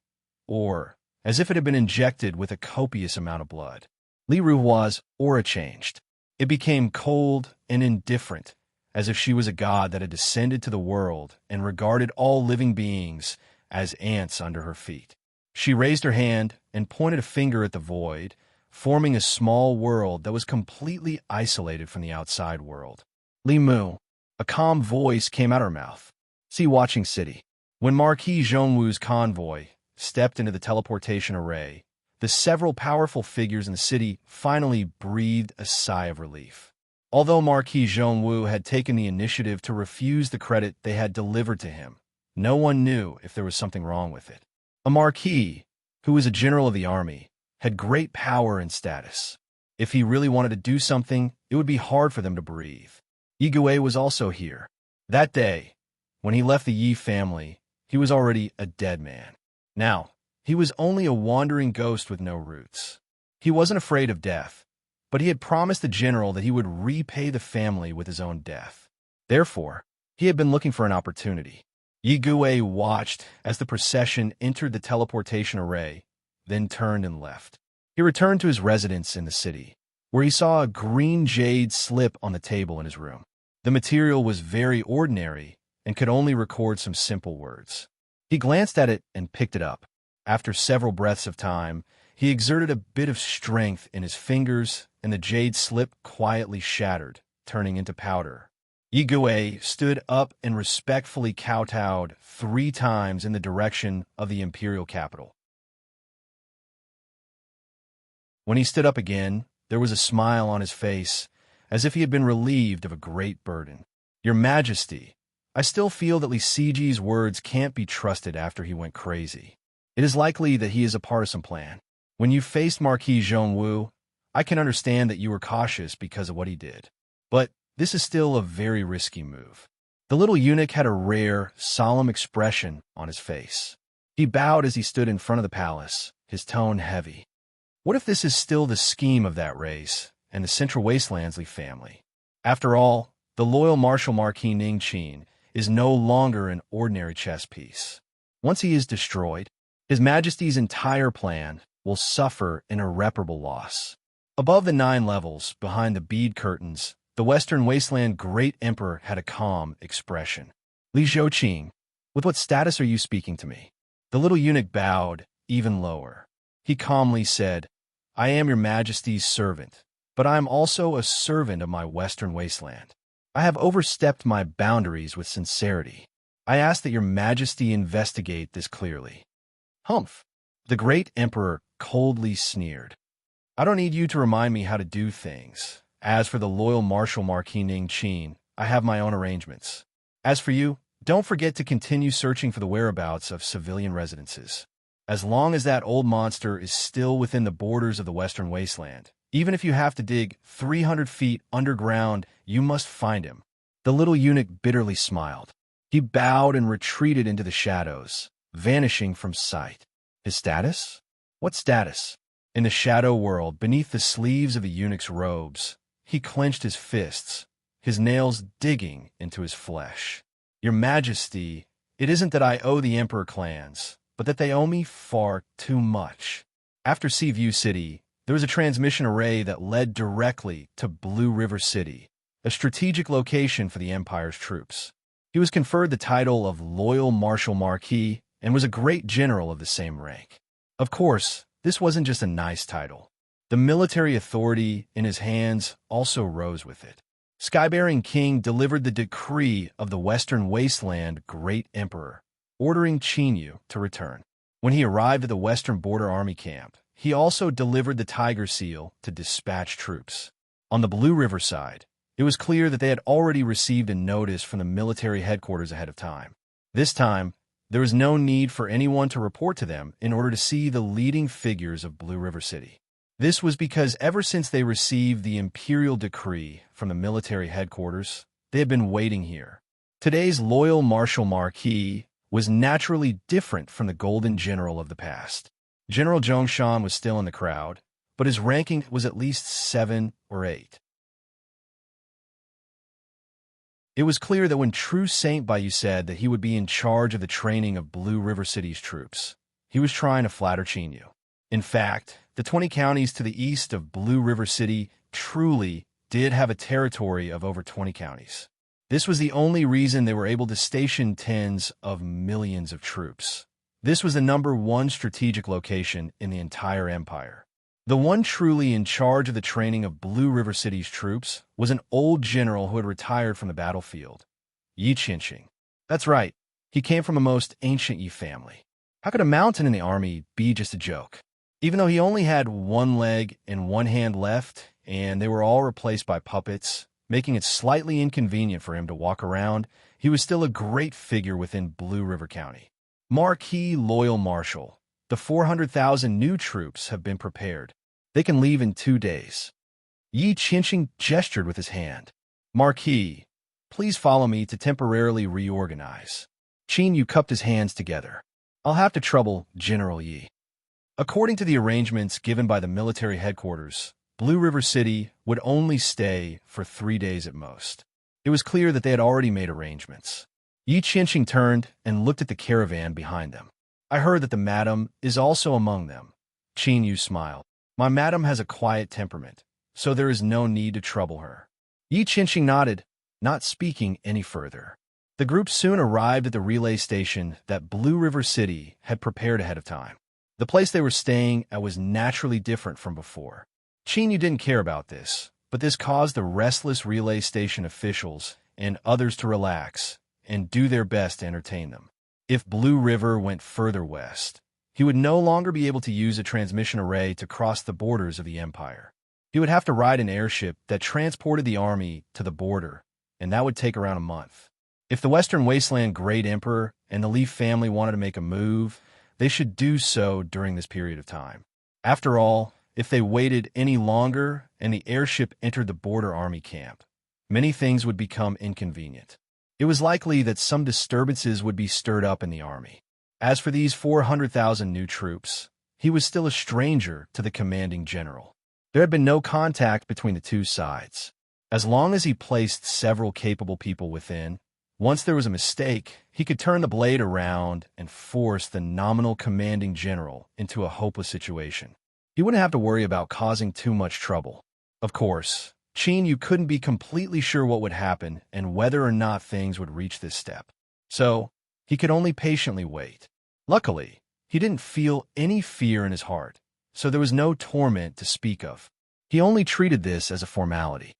or as if it had been injected with a copious amount of blood. Li Ruhua's aura changed. It became cold and indifferent, as if she was a god that had descended to the world and regarded all living beings as ants under her feet. She raised her hand and pointed a finger at the void, forming a small world that was completely isolated from the outside world. "Li Mu," a calm voice came out of her mouth. "See Watching City." When Marquis Zhongwu's convoy stepped into the teleportation array, the several powerful figures in the city finally breathed a sigh of relief. Although Marquis Zhongwu had taken the initiative to refuse the credit they had delivered to him, no one knew if there was something wrong with it. A marquis, who was a general of the army, had great power and status. If he really wanted to do something, it would be hard for them to breathe. Yigui was also here. That day, when he left the Yi family, he was already a dead man. Now, he was only a wandering ghost with no roots. He wasn't afraid of death, but he had promised the general that he would repay the family with his own death. Therefore, he had been looking for an opportunity. Yigui watched as the procession entered the teleportation array, then turned and left. He returned to his residence in the city, where he saw a green jade slip on the table in his room. The material was very ordinary and could only record some simple words. He glanced at it and picked it up. After several breaths of time, he exerted a bit of strength in his fingers, and the jade slip quietly shattered, turning into powder. Yigui stood up and respectfully kowtowed 3 times in the direction of the imperial capital. When he stood up again, there was a smile on his face, as if he had been relieved of a great burden. "Your Majesty, I still feel that Li Siji's words can't be trusted after he went crazy. It is likely that he is a partisan plan. When you faced Marquis Zhongwu, I can understand that you were cautious because of what he did. But this is still a very risky move." The little eunuch had a rare, solemn expression on his face. He bowed as he stood in front of the palace, his tone heavy. What if this is still the scheme of that race and the Central Wastelandsley family? After all, the loyal Marshal Marquis Ningqin is no longer an ordinary chess piece. Once he is destroyed, His Majesty's entire plan will suffer an irreparable loss. Above the 9 levels, behind the bead curtains, the Western Wasteland Great Emperor had a calm expression. "Li Zhouqing, with what status are you speaking to me?" The little eunuch bowed even lower. He calmly said, "I am your Majesty's servant, but I am also a servant of my Western Wasteland. I have overstepped my boundaries with sincerity. I ask that your Majesty investigate this clearly." "Humph!" The great emperor coldly sneered. "I don't need you to remind me how to do things. As for the loyal Marshal Marquis Ningqin, I have my own arrangements. As for you, don't forget to continue searching for the whereabouts of civilian residences. As long as that old monster is still within the borders of the Western Wasteland, even if you have to dig 300 feet underground, you must find him." The little eunuch bitterly smiled. He bowed and retreated into the shadows, vanishing from sight. His status? What status? In the shadow world, beneath the sleeves of the eunuch's robes, he clenched his fists, his nails digging into his flesh. "Your Majesty, it isn't that I owe the Emperor clans, but that they owe me far too much." After Seaview City, there was a transmission array that led directly to Blue River City, a strategic location for the Empire's troops. He was conferred the title of Loyal Martial Marquis and was a great general of the same rank. Of course, this wasn't just a nice title. The military authority in his hands also rose with it. Skybearing King delivered the decree of the Western Wasteland Great Emperor, ordering Chinyu to return. When he arrived at the Western Border Army camp, he also delivered the Tiger Seal to dispatch troops. On the Blue River side, it was clear that they had already received a notice from the military headquarters ahead of time. This time, there was no need for anyone to report to them in order to see the leading figures of Blue River City. This was because ever since they received the imperial decree from the military headquarters, they had been waiting here. Today's loyal martial marquis was naturally different from the golden general of the past. General Zhongshan was still in the crowd, but his ranking was at least 7 or 8. It was clear that when True Saint Bayou said that he would be in charge of the training of Blue River City's troops, he was trying to flatter Chinyu. In fact, the 20 counties to the east of Blue River City truly did have a territory of over 20 counties. This was the only reason they were able to station tens of millions of troops. This was the #1 strategic location in the entire empire. The one truly in charge of the training of Blue River City's troops was an old general who had retired from the battlefield, Yi Qinxing. That's right, he came from a most ancient Yi family. How could a mountain in the army be just a joke? Even though he only had one leg and one hand left, and they were all replaced by puppets, making it slightly inconvenient for him to walk around, he was still a great figure within Blue River County. Marquis Loyal Marshal, the 400,000 new troops have been prepared. They can leave in 2 days. Yi Qinxing gestured with his hand. Marquis, please follow me to temporarily reorganize. Chinyu cupped his hands together. I'll have to trouble General Yi. According to the arrangements given by the military headquarters, Blue River City would only stay for 3 days at most. It was clear that they had already made arrangements. Yi Qinxing turned and looked at the caravan behind them. I heard that the madam is also among them. Chinyu smiled. My madam has a quiet temperament, so there is no need to trouble her. Yi Qinxing nodded, not speaking any further. The group soon arrived at the relay station that Blue River City had prepared ahead of time. The place they were staying at was naturally different from before. Chinyu didn't care about this, but this caused the restless relay station officials and others to relax and do their best to entertain them. If Blue River went further west, he would no longer be able to use a transmission array to cross the borders of the empire. He would have to ride an airship that transported the army to the border, and that would take around a month. If the Western Wasteland Great Emperor and the Leaf family wanted to make a move, they should do so during this period of time. After all, if they waited any longer and the airship entered the border army camp, many things would become inconvenient. It was likely that some disturbances would be stirred up in the army. As for these 400,000 new troops, he was still a stranger to the commanding general. There had been no contact between the two sides. As long as he placed several capable people within, once there was a mistake, he could turn the blade around and force the nominal commanding general into a hopeless situation. He wouldn't have to worry about causing too much trouble. Of course, Chinyu couldn't be completely sure what would happen and whether or not things would reach this step. So, he could only patiently wait. Luckily, he didn't feel any fear in his heart, so there was no torment to speak of. He only treated this as a formality.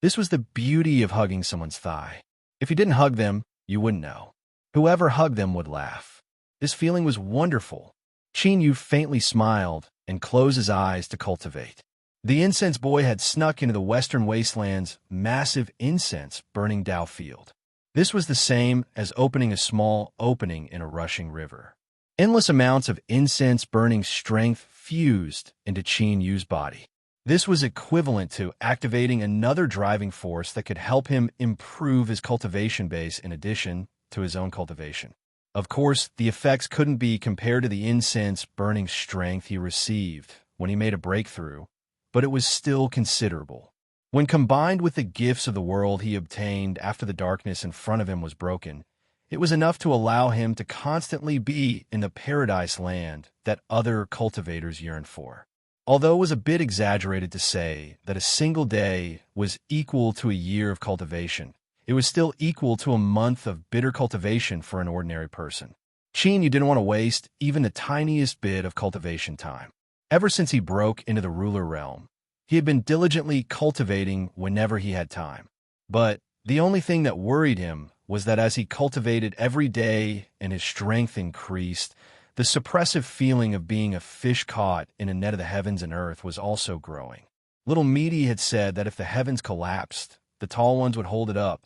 This was the beauty of hugging someone's thigh. If you didn't hug them, you wouldn't know. Whoever hugged them would laugh. This feeling was wonderful. Chinyu faintly smiled and closed his eyes to cultivate. The incense boy had snuck into the Western Wasteland's massive incense-burning Dow field. This was the same as opening a small opening in a rushing river. Endless amounts of incense-burning strength fused into Chinyu's body. This was equivalent to activating another driving force that could help him improve his cultivation base in addition to his own cultivation. Of course, the effects couldn't be compared to the incense-burning strength he received when he made a breakthrough, but it was still considerable. When combined with the gifts of the world he obtained after the darkness in front of him was broken, it was enough to allow him to constantly be in the paradise land that other cultivators yearned for. Although it was a bit exaggerated to say that a single day was equal to a year of cultivation, it was still equal to a month of bitter cultivation for an ordinary person. Qin Yu didn't want to waste even the tiniest bit of cultivation time. Ever since he broke into the ruler realm, he had been diligently cultivating whenever he had time. But the only thing that worried him was that as he cultivated every day and his strength increased, the suppressive feeling of being a fish caught in a net of the heavens and earth was also growing. Little Meaty had said that if the heavens collapsed, the tall ones would hold it up.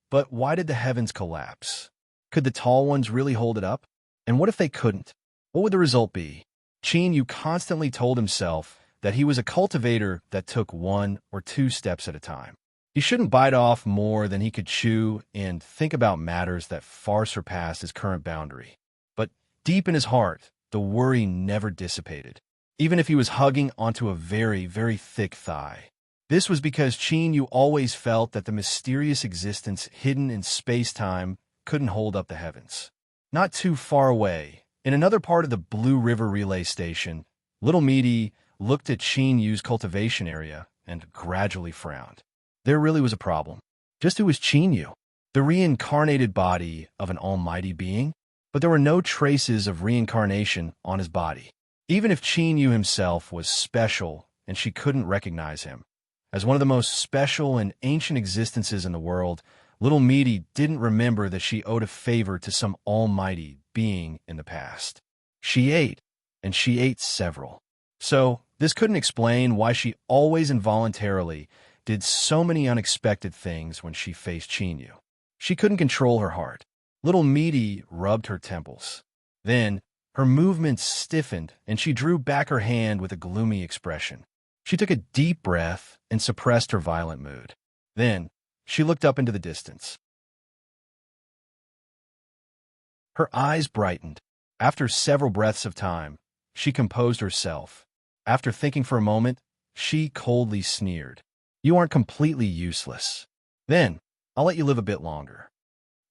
But why did the heavens collapse? Could the tall ones really hold it up? And what if they couldn't? What would the result be? Qin Yu constantly told himself that he was a cultivator that took 1 or 2 steps at a time. He shouldn't bite off more than he could chew and think about matters that far surpassed his current boundary. But deep in his heart, the worry never dissipated, even if he was hugging onto a very, very thick thigh. This was because Qin Yu always felt that the mysterious existence hidden in space-time couldn't hold up the heavens. Not too far away, in another part of the Blue River Relay Station, Little Meaty looked at Qin Yu's cultivation area and gradually frowned. There really was a problem. Just who was Qin Yu? The reincarnated body of an almighty being? But there were no traces of reincarnation on his body. Even if Qin Yu himself was special and she couldn't recognize him. As one of the most special and ancient existences in the world, Little Meaty didn't remember that she owed a favor to some almighty being in the past. She ate, and she ate several. So, this couldn't explain why she always involuntarily did so many unexpected things when she faced Qin Yu. She couldn't control her heart. Little Meaty rubbed her temples. Then, her movements stiffened, and she drew back her hand with a gloomy expression. She took a deep breath and suppressed her violent mood. Then, she looked up into the distance. Her eyes brightened. After several breaths of time, she composed herself. After thinking for a moment, she coldly sneered. "You aren't completely useless. Then, I'll let you live a bit longer."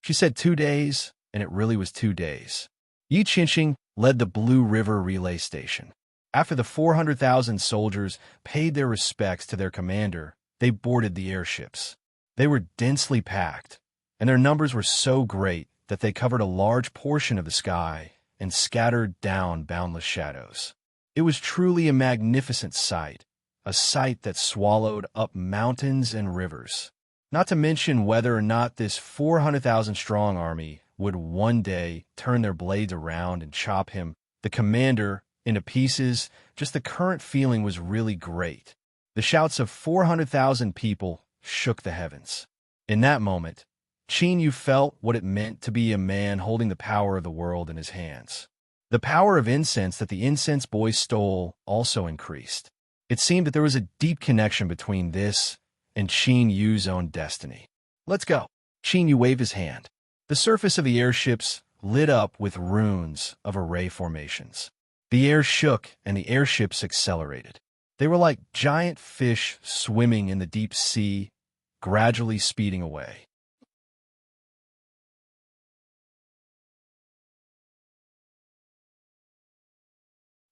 She said 2 days, and it really was 2 days. Yi Qinxing led the Blue River Relay Station. After the 400,000 soldiers paid their respects to their commander, they boarded the airships. They were densely packed, and their numbers were so great that they covered a large portion of the sky and scattered down boundless shadows. It was truly a magnificent sight, a sight that swallowed up mountains and rivers. Not to mention whether or not this 400,000-strong army would one day turn their blades around and chop him, the commander, into pieces. Just the current feeling was really great. The shouts of 400,000 people shook the heavens. In that moment, Qin Yu felt what it meant to be a man holding the power of the world in his hands. The power of incense that the incense boy stole also increased. It seemed that there was a deep connection between this and Qin Yu's own destiny. "Let's go." Qin Yu waved his hand. The surface of the airships lit up with runes of array formations. The air shook and the airships accelerated. They were like giant fish swimming in the deep sea, gradually speeding away.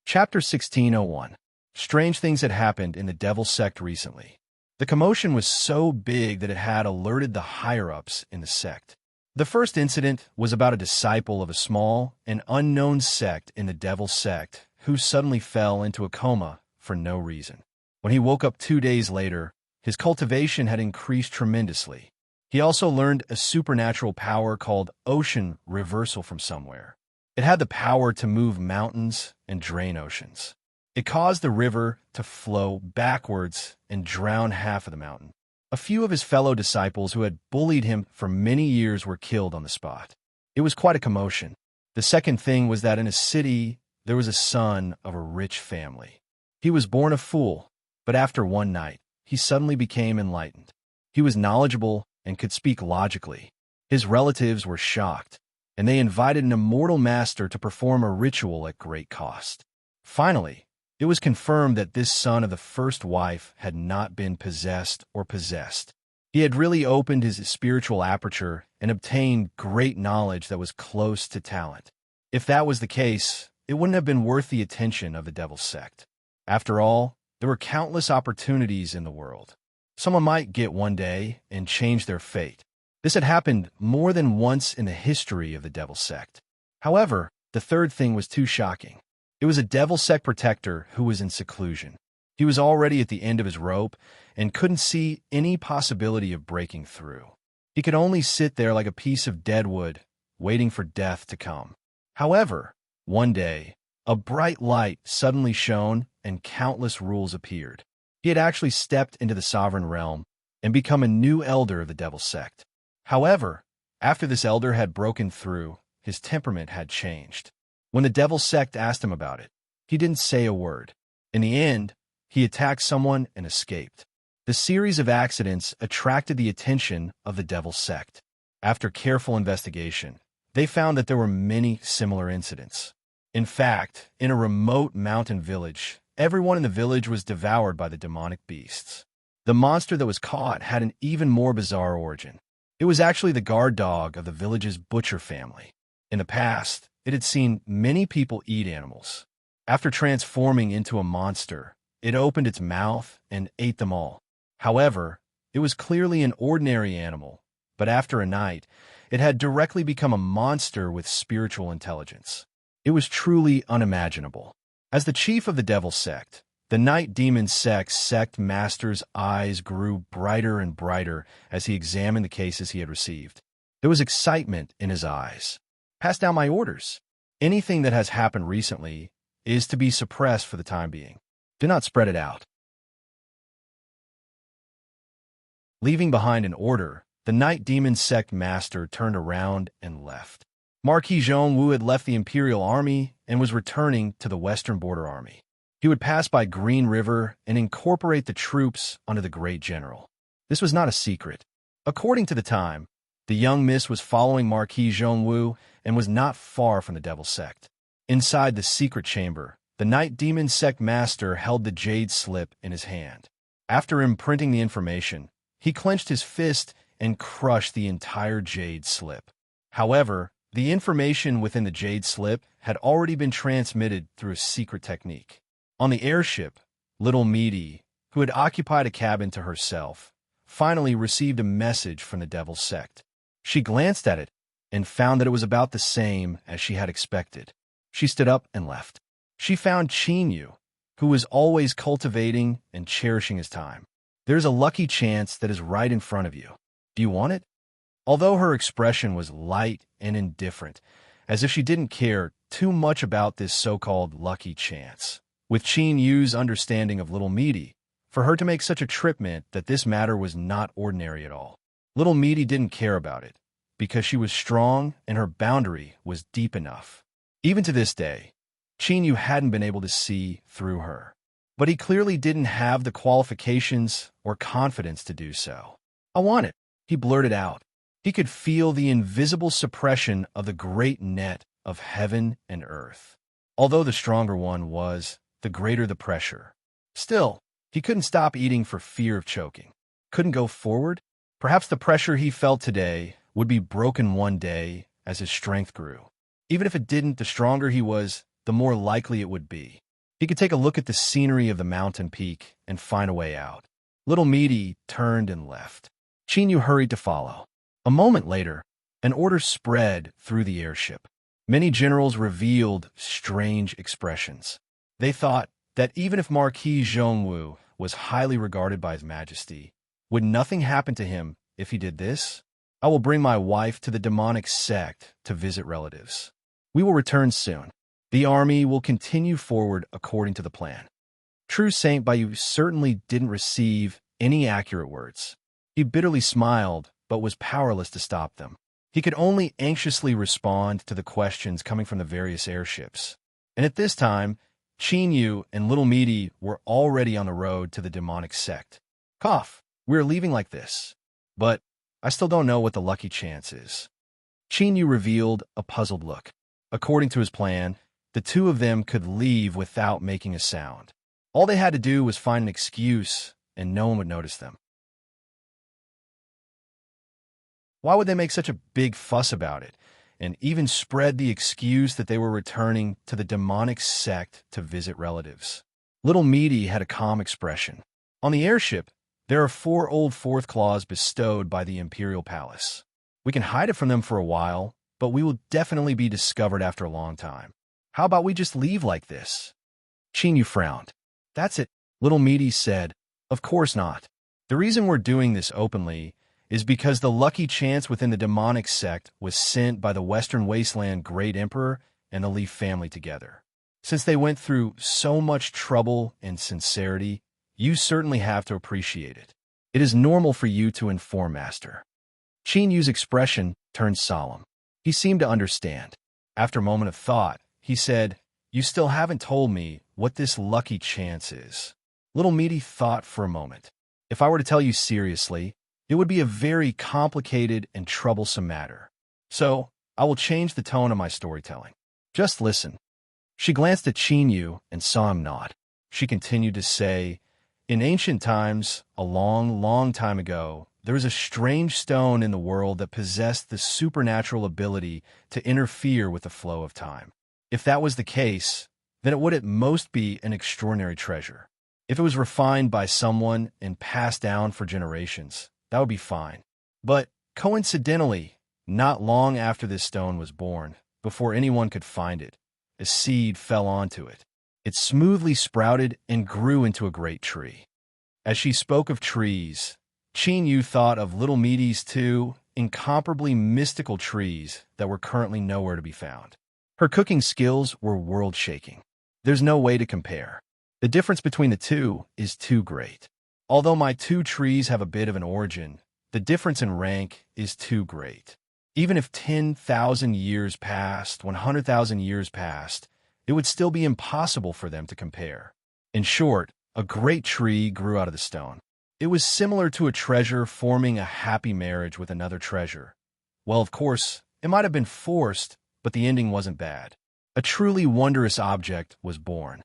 Chapter 1601. Strange things had happened in the Devil sect recently. The commotion was so big that it had alerted the higher-ups in the sect. The first incident was about a disciple of a small and unknown sect in the Devil sect who suddenly fell into a coma for no reason. When he woke up 2 days later, his cultivation had increased tremendously. He also learned a supernatural power called ocean reversal from somewhere. It had the power to move mountains and drain oceans. It caused the river to flow backwards and drown half of the mountain. A few of his fellow disciples who had bullied him for many years were killed on the spot. It was quite a commotion. The second thing was that in a city, there was a son of a rich family. He was born a fool, but after one night, he suddenly became enlightened. He was knowledgeable and could speak logically. His relatives were shocked, and they invited an immortal master to perform a ritual at great cost. Finally, it was confirmed that this son of the first wife had not been possessed or possessed. He had really opened his spiritual aperture and obtained great knowledge that was close to talent. If that was the case, it wouldn't have been worth the attention of the Devil sect. After all, there were countless opportunities in the world. Someone might get one day and change their fate. This had happened more than once in the history of the Devil Sect. However, the third thing was too shocking. It was a Devil Sect protector who was in seclusion. He was already at the end of his rope and couldn't see any possibility of breaking through. He could only sit there like a piece of dead wood, waiting for death to come. However, one day, a bright light suddenly shone and countless rules appeared. He had actually stepped into the sovereign realm and become a new elder of the Devil Sect. However, after this elder had broken through, his temperament had changed. When the Devil Sect asked him about it, he didn't say a word. In the end, he attacked someone and escaped. The series of accidents attracted the attention of the Devil Sect. After careful investigation, they found that there were many similar incidents. In fact, in a remote mountain village, everyone in the village was devoured by the demonic beasts. The monster that was caught had an even more bizarre origin. It was actually the guard dog of the village's butcher family. In the past, it had seen many people eat animals. After transforming into a monster, it opened its mouth and ate them all. However, it was clearly an ordinary animal, but after a night, it had directly become a monster with spiritual intelligence. It was truly unimaginable. As the chief of the Devil Sect, the Night Demon Sect master's eyes grew brighter and brighter as he examined the cases he had received. There was excitement in his eyes. Pass down my orders. Anything that has happened recently is to be suppressed for the time being. Do not spread it out. Leaving behind an order, the Night Demon Sect master turned around and left. Marquis Zhongwu had left the Imperial Army and was returning to the Western Border Army. He would pass by Green River and incorporate the troops under the Great General. This was not a secret. According to the time, the young miss was following Marquis Zhongwu and was not far from the Devil Sect. Inside the secret chamber, the Night Demon Sect master held the jade slip in his hand. After imprinting the information, he clenched his fist and crushed the entire jade slip. However, the information within the jade slip had already been transmitted through a secret technique. On the airship, little Meaty, who had occupied a cabin to herself, finally received a message from the Devil Sect. She glanced at it and found that it was about the same as she had expected. She stood up and left. She found Qinyu, who was always cultivating and cherishing his time. There's a lucky chance that is right in front of you. Do you want it? Although her expression was light and indifferent, as if she didn't care too much about this so-called lucky chance. With Qinyu's understanding of Little Meaty, for her to make such a trip meant that this matter was not ordinary at all. Little Meaty didn't care about it, because she was strong and her boundary was deep enough. Even to this day, Qinyu hadn't been able to see through her. But he clearly didn't have the qualifications or confidence to do so. I want it, he blurted out. He could feel the invisible suppression of the great net of heaven and earth. Although the stronger one was, the greater the pressure. Still, he couldn't stop eating for fear of choking. Couldn't go forward? Perhaps the pressure he felt today would be broken one day as his strength grew. Even if it didn't, the stronger he was, the more likely it would be. He could take a look at the scenery of the mountain peak and find a way out. Little Meaty turned and left. Qinyu hurried to follow. A moment later, an order spread through the airship. Many generals revealed strange expressions. They thought that even if Marquis Zhongwu was highly regarded by His Majesty, would nothing happen to him if he did this? I will bring my wife to the demonic sect to visit relatives. We will return soon. The army will continue forward according to the plan. True Saint Bayu certainly didn't receive any accurate words. He bitterly smiled, but was powerless to stop them. He could only anxiously respond to the questions coming from the various airships. And at this time, Qinyu and Little Meaty were already on the road to the demonic sect. Cough, we're leaving like this. But I still don't know what the lucky chance is. Qinyu revealed a puzzled look. According to his plan, the two of them could leave without making a sound. All they had to do was find an excuse, and no one would notice them. Why would they make such a big fuss about it, and even spread the excuse that they were returning to the demonic sect to visit relatives? Little Meaty had a calm expression. On the airship, there are 4 old fourth claws bestowed by the Imperial Palace. We can hide it from them for a while, but we will definitely be discovered after a long time. How about we just leave like this? Chinyu frowned. That's it, Little Meaty said. Of course not. The reason we're doing this openly is because the lucky chance within the demonic sect was sent by the Western Wasteland Great Emperor and the Leaf family together. Since they went through so much trouble and sincerity, you certainly have to appreciate it. It is normal for you to inform Master. Chinyu's expression turned solemn. He seemed to understand. After a moment of thought, he said, "You still haven't told me what this lucky chance is." Little Meaty thought for a moment. If I were to tell you seriously, it would be a very complicated and troublesome matter. So, I will change the tone of my storytelling. Just listen. She glanced at Chinyu and saw him nod. She continued to say, "In ancient times, a long, long time ago, there was a strange stone in the world that possessed the supernatural ability to interfere with the flow of time. If that was the case, then it would at most be an extraordinary treasure. If it was refined by someone and passed down for generations, that would be fine. But coincidentally, not long after this stone was born, before anyone could find it, a seed fell onto it. It smoothly sprouted and grew into a great tree." As she spoke of trees, Chinyu thought of Little Meaty's 2 incomparably mystical trees that were currently nowhere to be found. Her cooking skills were world-shaking. There's no way to compare. The difference between the 2 is too great. Although my 2 trees have a bit of an origin, the difference in rank is too great. Even if 10,000 years passed, 100,000 years passed, it would still be impossible for them to compare. In short, a great tree grew out of the stone. It was similar to a treasure forming a happy marriage with another treasure. Well, of course, it might have been forced, but the ending wasn't bad. A truly wondrous object was born.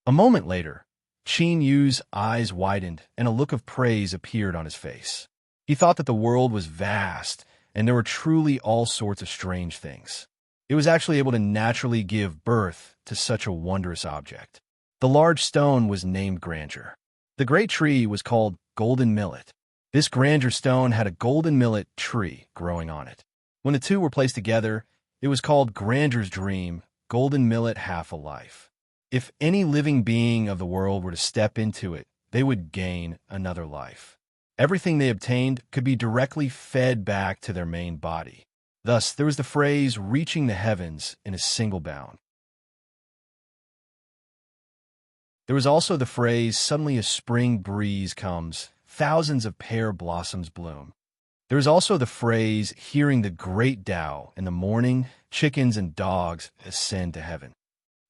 A moment later, Chinyu's eyes widened and a look of praise appeared on his face. He thought that the world was vast and there were truly all sorts of strange things. It was actually able to naturally give birth to such a wondrous object. The large stone was named Grandeur. The great tree was called Golden Millet. This Grandeur stone had a golden millet tree growing on it. When the 2 were placed together, it was called Grandeur's Dream, Golden Millet Half a Life. If any living being of the world were to step into it, they would gain another life. Everything they obtained could be directly fed back to their main body. Thus, there was the phrase reaching the heavens in a single bound. There was also the phrase suddenly a spring breeze comes, thousands of pear blossoms bloom. There was also the phrase hearing the great Tao in the morning, chickens and dogs ascend to heaven.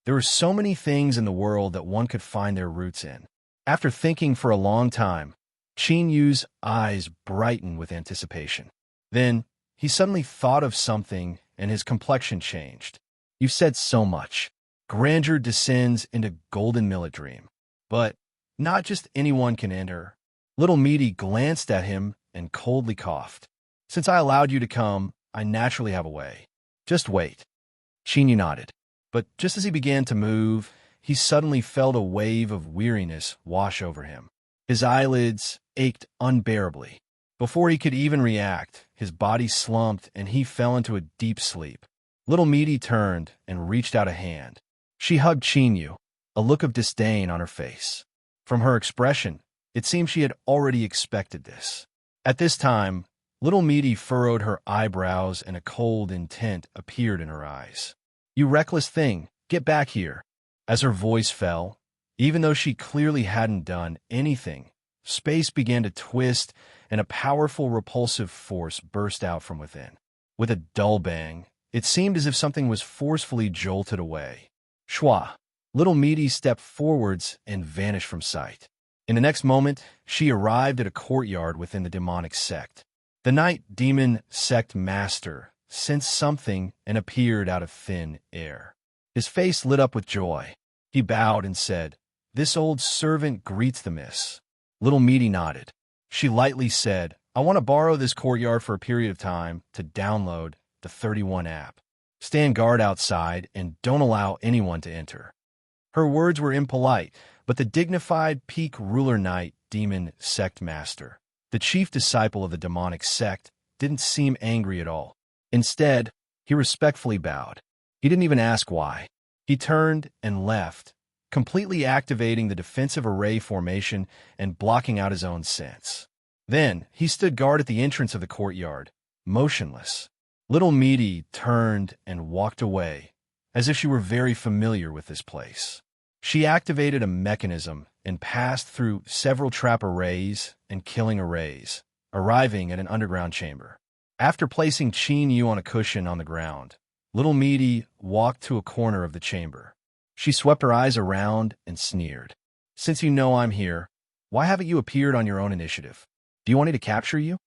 There were so many things in the world that one could find their roots in. After thinking for a long time, Chinyu's eyes brightened with anticipation. Then, he suddenly thought of something and his complexion changed. "You've said so much. Grandeur descends into Golden Millet Dream. But not just anyone can enter." Little Meaty glanced at him and coldly coughed. "Since I allowed you to come, I naturally have a way. Just wait." Chinyu nodded. But just as he began to move, he suddenly felt a wave of weariness wash over him. His eyelids ached unbearably. Before he could even react, his body slumped and he fell into a deep sleep. Little Meaty turned and reached out a hand. She hugged Chinyu, a look of disdain on her face. From her expression, it seemed she had already expected this. At this time, Little Meaty furrowed her eyebrows and a cold intent appeared in her eyes. "You reckless thing, get back here." As her voice fell, even though she clearly hadn't done anything, space began to twist and a powerful repulsive force burst out from within. With a dull bang, it seemed as if something was forcefully jolted away. Shwa! Little Meaty stepped forwards and vanished from sight. In the next moment, she arrived at a courtyard within the demonic sect. The night demon sect master sensed something and appeared out of thin air. His face lit up with joy. He bowed and said, "This old servant greets the miss." Little Meaty nodded. She lightly said, "I want to borrow this courtyard for a period of time to download the 31 app. Stand guard outside and don't allow anyone to enter." Her words were impolite, but the dignified peak ruler knight, demon sect master, the chief disciple of the demonic sect, didn't seem angry at all. Instead, he respectfully bowed. He didn't even ask why. He turned and left, completely activating the defensive array formation and blocking out his own sense. Then, he stood guard at the entrance of the courtyard, motionless. Little Meaty turned and walked away, as if she were very familiar with this place. She activated a mechanism and passed through several trap arrays and killing arrays, arriving at an underground chamber. After placing Qin Yu on a cushion on the ground, Little Meaty walked to a corner of the chamber. She swept her eyes around and sneered. "Since you know I'm here, why haven't you appeared on your own initiative? Do you want me to capture you?"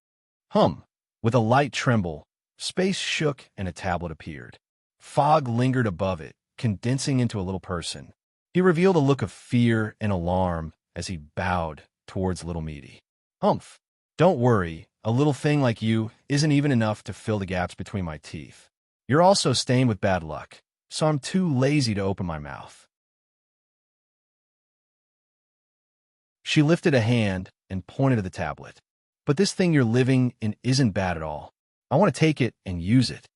With a light tremble, space shook and a tablet appeared. Fog lingered above it, condensing into a little person. He revealed a look of fear and alarm as he bowed towards Little Meaty. Don't worry, a little thing like you isn't even enough to fill the gaps between my teeth. You're also stained with bad luck, so I'm too lazy to open my mouth." She lifted a hand and pointed to the tablet. "But this thing you're living in isn't bad at all. I want to take it and use it."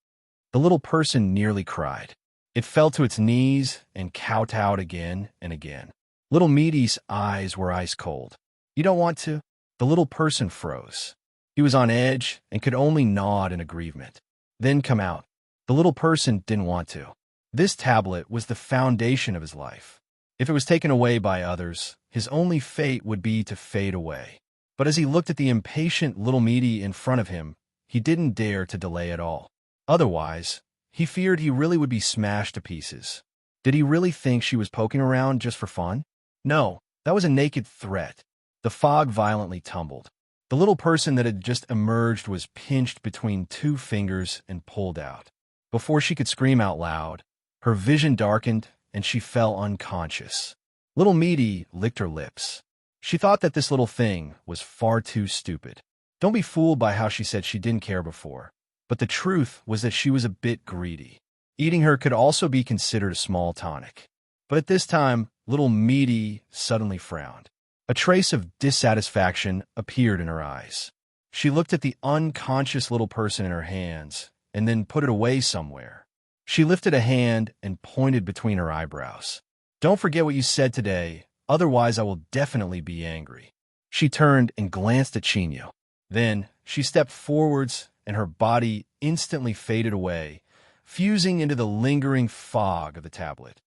The little person nearly cried. It fell to its knees and kowtowed again and again. Little Meaty's eyes were ice cold. "You don't want to?" The little person froze. He was on edge and could only nod in aggrievement. "Then come out." The little person didn't want to. This tablet was the foundation of his life. If it was taken away by others, his only fate would be to fade away. But as he looked at the impatient Little Meaty in front of him, he didn't dare to delay at all. Otherwise, he feared he really would be smashed to pieces. Did he really think she was poking around just for fun? No, that was a naked threat. The fog violently tumbled. The little person that had just emerged was pinched between two fingers and pulled out. Before she could scream out loud, her vision darkened and she fell unconscious. Little Meaty licked her lips. She thought that this little thing was far too stupid. Don't be fooled by how she said she didn't care before. But the truth was that she was a bit greedy. Eating her could also be considered a small tonic. But at this time, Little Meaty suddenly frowned. A trace of dissatisfaction appeared in her eyes. She looked at the unconscious little person in her hands and then put it away somewhere. She lifted a hand and pointed between her eyebrows. "Don't forget what you said today, otherwise I will definitely be angry." She turned and glanced at Qin Yu. Then she stepped forwards and her body instantly faded away, fusing into the lingering fog of the tablet.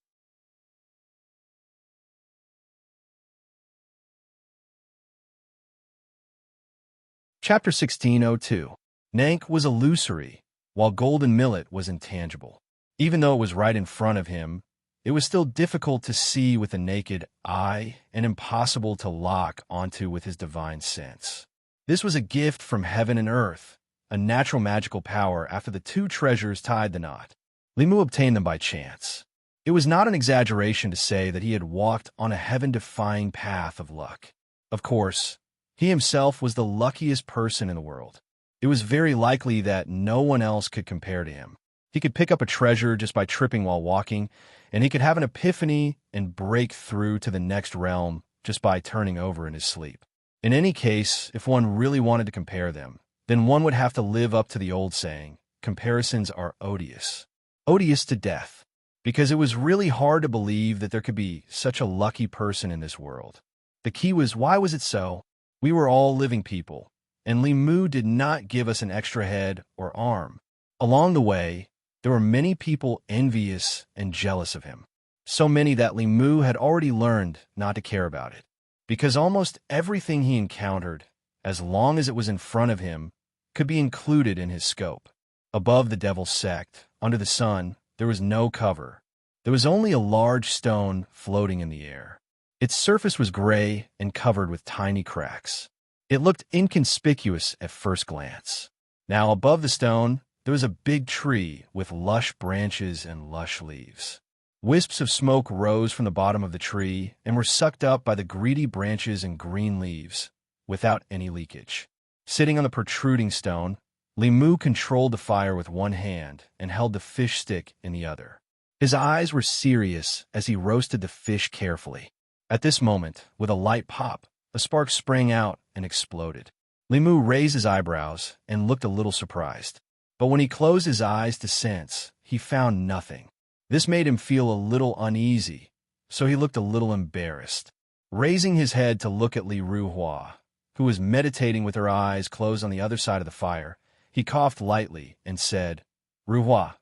Chapter 1602. Nank was illusory, while Golden Millet was intangible. Even though it was right in front of him, it was still difficult to see with the naked eye and impossible to lock onto with his divine sense. This was a gift from heaven and earth, a natural magical power after the two treasures tied the knot. Limu obtained them by chance. It was not an exaggeration to say that he had walked on a heaven-defying path of luck. Of course, he himself was the luckiest person in the world. It was very likely that no one else could compare to him. He could pick up a treasure just by tripping while walking, and he could have an epiphany and break through to the next realm just by turning over in his sleep. In any case, if one really wanted to compare them, then one would have to live up to the old saying, comparisons are odious. Odious to death. Because it was really hard to believe that there could be such a lucky person in this world. The key was, why was it so? We were all living people, and Limu did not give us an extra head or arm. Along the way, there were many people envious and jealous of him. So many that Limu had already learned not to care about it. Because almost everything he encountered, as long as it was in front of him, could be included in his scope. Above the devil's sect, under the sun, there was no cover. There was only a large stone floating in the air. Its surface was gray and covered with tiny cracks. It looked inconspicuous at first glance. Now, above the stone, there was a big tree with lush branches and lush leaves. Wisps of smoke rose from the bottom of the tree and were sucked up by the greedy branches and green leaves, without any leakage. Sitting on the protruding stone, Limu controlled the fire with one hand and held the fish stick in the other. His eyes were serious as he roasted the fish carefully. At this moment, with a light pop, a spark sprang out and exploded. Li Mu raised his eyebrows and looked a little surprised. But when he closed his eyes to sense, he found nothing. This made him feel a little uneasy, so he looked a little embarrassed. Raising his head to look at Li Ruhua, who was meditating with her eyes closed on the other side of the fire, he coughed lightly and said, "Ruhua,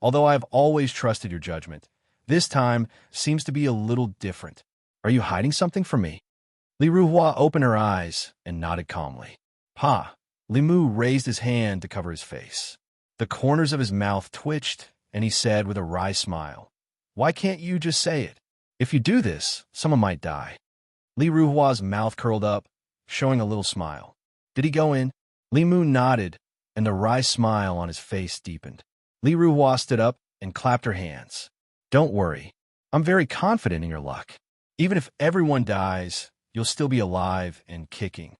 although I have always trusted your judgment, this time seems to be a little different. Are you hiding something from me?" Li Ruhua opened her eyes and nodded calmly. "Pa." Li Mu raised his hand to cover his face. The corners of his mouth twitched, and he said with a wry smile, "Why can't you just say it? If you do this, someone might die." Li Ruhua's mouth curled up, showing a little smile. "Did he go in?" Li Mu nodded, and the wry smile on his face deepened. Li Ruhua stood up and clapped her hands. "Don't worry. I'm very confident in your luck. Even if everyone dies, you'll still be alive and kicking."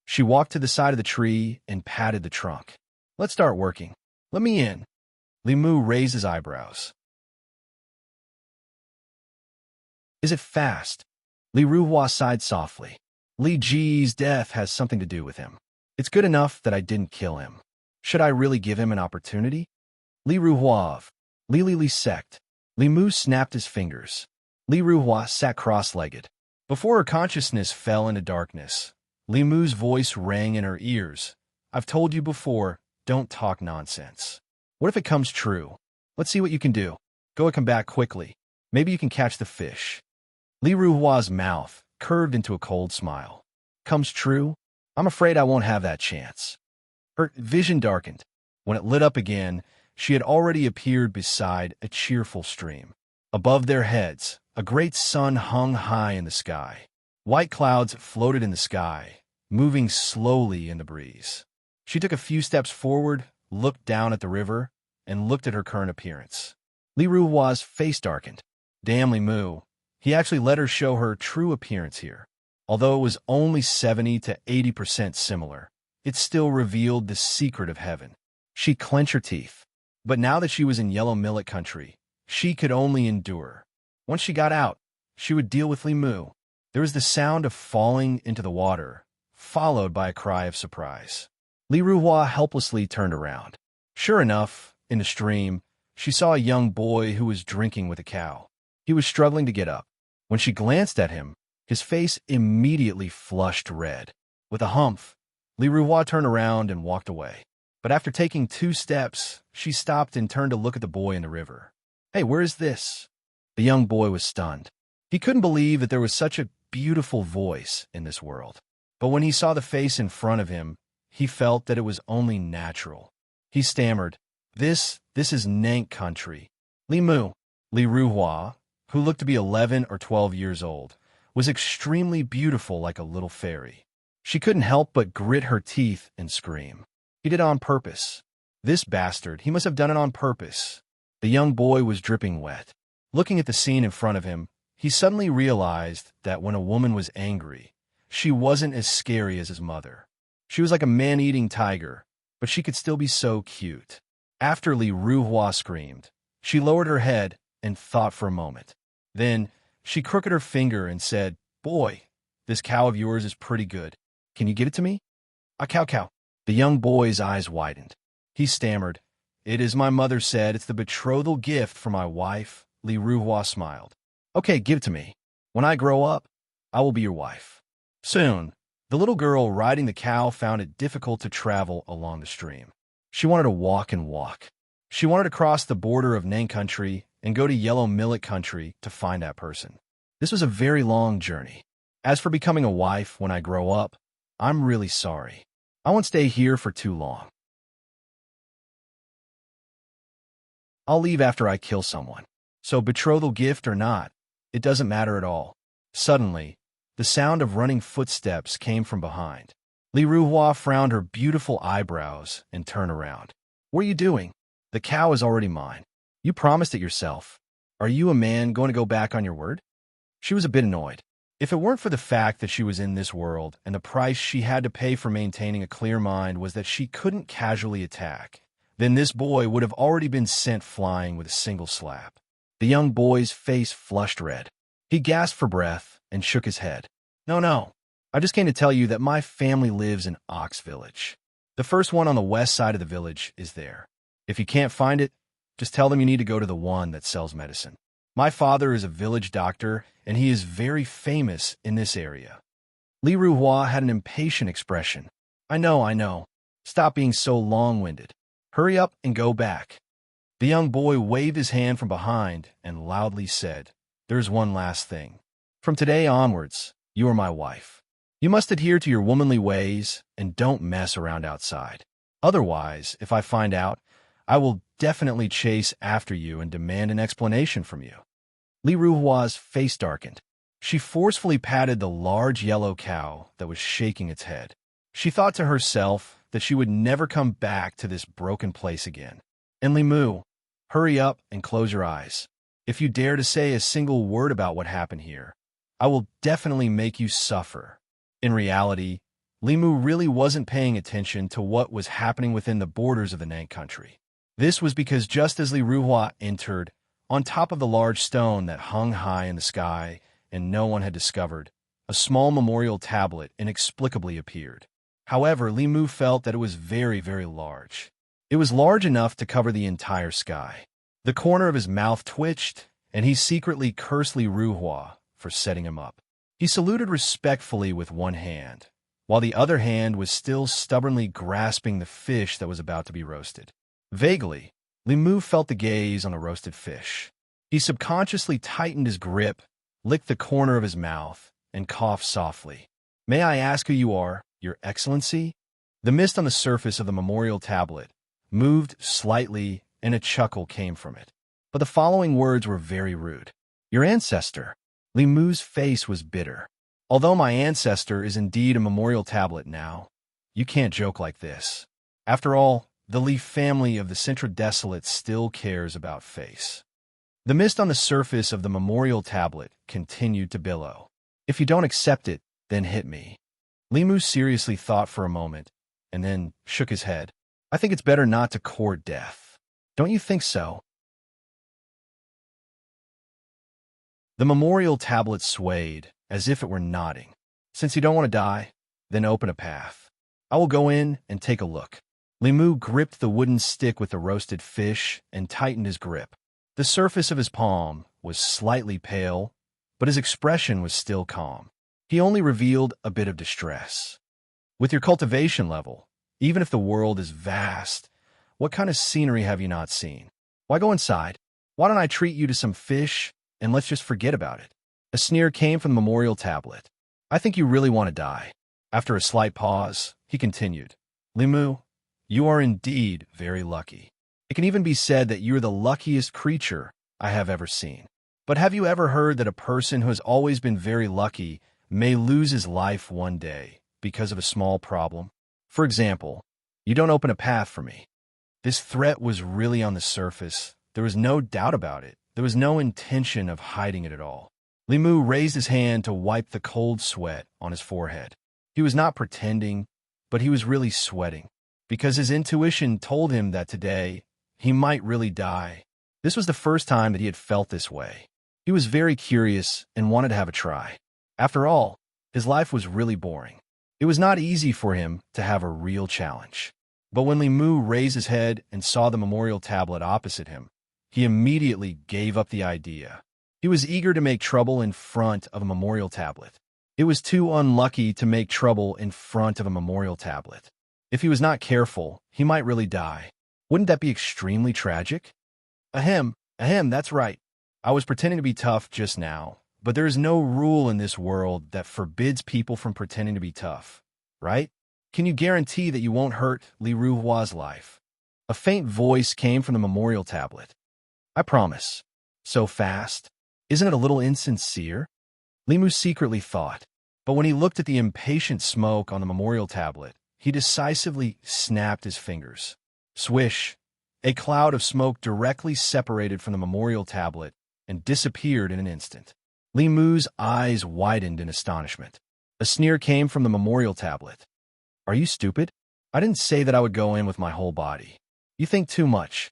She walked to the side of the tree and patted the trunk. "Let's start working. Let me in." Li Mu raised his eyebrows. "Is it fast?" Li Ruhua sighed softly. "Li Ji's death has something to do with him. It's good enough that I didn't kill him. Should I really give him an opportunity?" Li Ruhua, Li sect. Li Mu snapped his fingers. Li Ruhua sat cross-legged. Before her consciousness fell into darkness, Li Mu's voice rang in her ears. "I've told you before, don't talk nonsense. What if it comes true? Let's see what you can do. Go and come back quickly. Maybe you can catch the fish." Li Ruhua's mouth curved into a cold smile. "Comes true? I'm afraid I won't have that chance." Her vision darkened. When it lit up again, she had already appeared beside a cheerful stream. Above their heads, a great sun hung high in the sky. White clouds floated in the sky, moving slowly in the breeze. She took a few steps forward, looked down at the river, and looked at her current appearance. Li Ruhua's face darkened. Damn Li Mu. He actually let her show her true appearance here. Although it was only 70 to 80% similar, it still revealed the secret of heaven. She clenched her teeth. But now that she was in yellow millet country, she could only endure. Once she got out, she would deal with Li Mu. There was the sound of falling into the water, followed by a cry of surprise. Li Ruhua helplessly turned around. Sure enough, in the stream, she saw a young boy who was drinking with a cow. He was struggling to get up. When she glanced at him, his face immediately flushed red. With a humph, Li Ruhua turned around and walked away. But after taking 2 steps, she stopped and turned to look at the boy in the river. "Hey, where is this?" The young boy was stunned. He couldn't believe that there was such a beautiful voice in this world. But when he saw the face in front of him, he felt that it was only natural. He stammered, This is Nank country." Li Mu, Li Ruhua, who looked to be 11 or 12 years old, was extremely beautiful like a little fairy. She couldn't help but grit her teeth and scream. "He did it on purpose. This bastard, he must have done it on purpose." The young boy was dripping wet. Looking at the scene in front of him, he suddenly realized that when a woman was angry, she wasn't as scary as his mother. She was like a man-eating tiger, but she could still be so cute. After Li Ruhua screamed, she lowered her head and thought for a moment. Then, she crooked her finger and said, "Boy, this cow of yours is pretty good. Can you give it to me?" "A cow." The young boy's eyes widened. He stammered, "It is my mother said it's the betrothal gift for my wife." Li Ruhua smiled. "Okay, give it to me. When I grow up, I will be your wife." Soon, the little girl riding the cow found it difficult to travel along the stream. She wanted to walk and walk. She wanted to cross the border of Nank country and go to yellow millet country to find that person. This was a very long journey. As for becoming a wife when I grow up, I'm really sorry. I won't stay here for too long. I'll leave after I kill someone. So betrothal gift or not, it doesn't matter at all. Suddenly, the sound of running footsteps came from behind. Li Ruhua frowned her beautiful eyebrows and turned around. "What are you doing? The cow is already mine. You promised it yourself. Are you a man going to go back on your word?" She was a bit annoyed. If it weren't for the fact that she was in this world and the price she had to pay for maintaining a clear mind was that she couldn't casually attack, then this boy would have already been sent flying with a single slap. The young boy's face flushed red. He gasped for breath and shook his head. No. I just came to tell you that my family lives in Ox Village. The first one on the west side of the village is there. If you can't find it, just tell them you need to go to the one that sells medicine. My father is a village doctor, and he is very famous in this area. Li Ruhua had an impatient expression. I know. Stop being so long-winded. Hurry up and go back. The young boy waved his hand from behind and loudly said, There's one last thing. From today onwards, you are my wife. You must adhere to your womanly ways and don't mess around outside. Otherwise, if I find out, I will definitely chase after you and demand an explanation from you. Li Ruhua's face darkened. She forcefully patted the large yellow cow that was shaking its head. She thought to herself that she would never come back to this broken place again. And Li Mu, hurry up and close your eyes. If you dare to say a single word about what happened here, I will definitely make you suffer. In reality, Li Mu really wasn't paying attention to what was happening within the borders of the Nank country. This was because just as Li Ruhua entered, on top of the large stone that hung high in the sky and no one had discovered, a small memorial tablet inexplicably appeared. However, Li Mu felt that it was very, very large. It was large enough to cover the entire sky. The corner of his mouth twitched, and he secretly cursed Li Ruhua for setting him up. He saluted respectfully with one hand, while the other hand was still stubbornly grasping the fish that was about to be roasted. Vaguely, Li Mu felt the gaze on the roasted fish. He subconsciously tightened his grip, licked the corner of his mouth, and coughed softly. May I ask who you are, Your Excellency? The mist on the surface of the memorial tablet moved slightly, and a chuckle came from it. But the following words were very rude. Your ancestor. Li Mu's face was bitter. Although my ancestor is indeed a memorial tablet now, you can't joke like this. After all, the Li family of the Centra Desolate still cares about face. The mist on the surface of the memorial tablet continued to billow. If you don't accept it, then hit me. Li Mu seriously thought for a moment, and then shook his head. I think it's better not to court death. Don't you think so? The memorial tablet swayed, as if it were nodding. Since you don't want to die, then open a path. I will go in and take a look. Li Mu gripped the wooden stick with the roasted fish and tightened his grip. The surface of his palm was slightly pale, but his expression was still calm. He only revealed a bit of distress. With your cultivation level, even if the world is vast, what kind of scenery have you not seen? Why go inside? Why don't I treat you to some fish, and let's just forget about it? A sneer came from the memorial tablet. I think you really want to die. After a slight pause, he continued. Li Mu, you are indeed very lucky. It can even be said that you are the luckiest creature I have ever seen. But have you ever heard that a person who has always been very lucky may lose his life one day because of a small problem? For example, you don't open a path for me. This threat was really on the surface. There was no doubt about it. There was no intention of hiding it at all. Li Mu raised his hand to wipe the cold sweat on his forehead. He was not pretending, but he was really sweating, because his intuition told him that today he might really die. This was the first time that he had felt this way. He was very curious and wanted to have a try. After all, his life was really boring. It was not easy for him to have a real challenge. But when Li Mu raised his head and saw the memorial tablet opposite him, he immediately gave up the idea. He was eager to make trouble in front of a memorial tablet. It was too unlucky to make trouble in front of a memorial tablet. If he was not careful, he might really die. Wouldn't that be extremely tragic? Ahem, that's right. I was pretending to be tough just now, but there is no rule in this world that forbids people from pretending to be tough, right? Can you guarantee that you won't hurt Li Ruhua's life? A faint voice came from the memorial tablet. I promise. So fast? Isn't it a little insincere? Li Mu secretly thought, but when he looked at the impatient smoke on the memorial tablet, he decisively snapped his fingers. Swish! A cloud of smoke directly separated from the memorial tablet and disappeared in an instant. Li Mu's eyes widened in astonishment. A sneer came from the memorial tablet. Are you stupid? I didn't say that I would go in with my whole body. You think too much.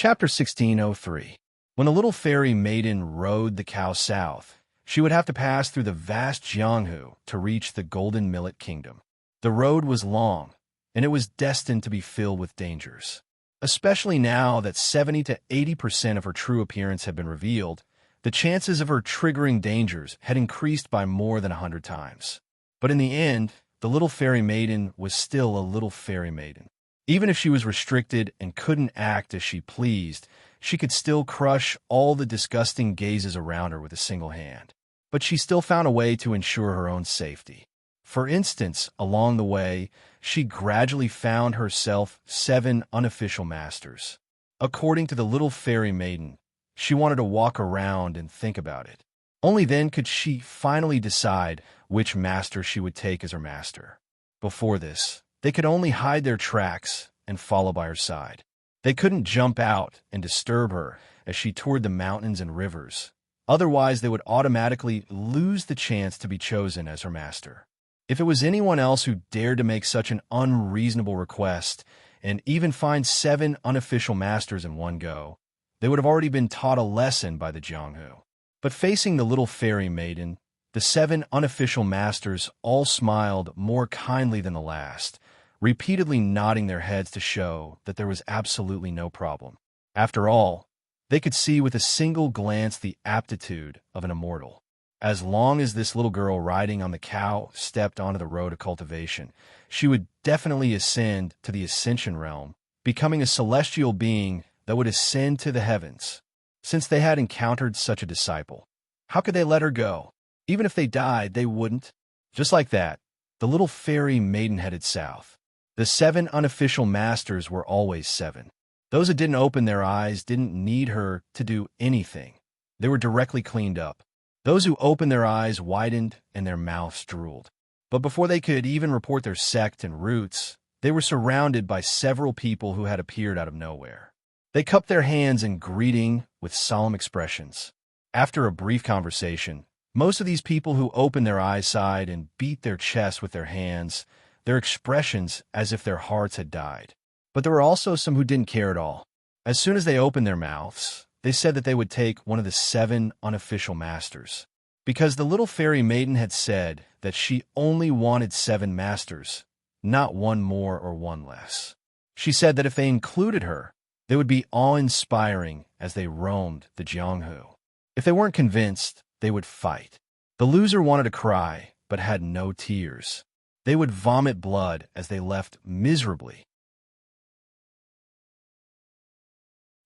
Chapter 1603. When the little fairy maiden rode the cow south, she would have to pass through the vast Jianghu to reach the Golden Millet Kingdom. The road was long, and it was destined to be filled with dangers. Especially now that 70 to 80% of her true appearance had been revealed, the chances of her triggering dangers had increased by more than 100 times. But in the end, the little fairy maiden was still a little fairy maiden. Even if she was restricted and couldn't act as she pleased, she could still crush all the disgusting gazes around her with a single hand. But she still found a way to ensure her own safety. For instance, along the way, she gradually found herself 7 unofficial masters. According to the little fairy maiden, she wanted to walk around and think about it. Only then could she finally decide which master she would take as her master. Before this, they could only hide their tracks and follow by her side. They couldn't jump out and disturb her as she toured the mountains and rivers. Otherwise, they would automatically lose the chance to be chosen as her master. If it was anyone else who dared to make such an unreasonable request and even find 7 unofficial masters in one go, they would have already been taught a lesson by the Jianghu. But facing the little fairy maiden, the 7 unofficial masters all smiled more kindly than the last, repeatedly nodding their heads to show that there was absolutely no problem. After all, they could see with a single glance the aptitude of an immortal. As long as this little girl riding on the cow stepped onto the road of cultivation, she would definitely ascend to the ascension realm, becoming a celestial being that would ascend to the heavens. Since they had encountered such a disciple, how could they let her go? Even if they died, they wouldn't. Just like that, the little fairy maiden headed south. The 7 unofficial masters were always 7. Those who didn't open their eyes didn't need her to do anything. They were directly cleaned up. Those who opened their eyes widened and their mouths drooled. But before they could even report their sect and roots, they were surrounded by several people who had appeared out of nowhere. They cupped their hands in greeting with solemn expressions. After a brief conversation, most of these people who opened their eyes sighed and beat their chests with their hands, their expressions as if their hearts had died. But there were also some who didn't care at all. As soon as they opened their mouths, they said that they would take one of the 7 unofficial masters. Because the little fairy maiden had said that she only wanted 7 masters, not one more or one less. She said that if they included her, they would be awe-inspiring as they roamed the Jianghu. If they weren't convinced, they would fight. The loser wanted to cry, but had no tears. They would vomit blood as they left miserably.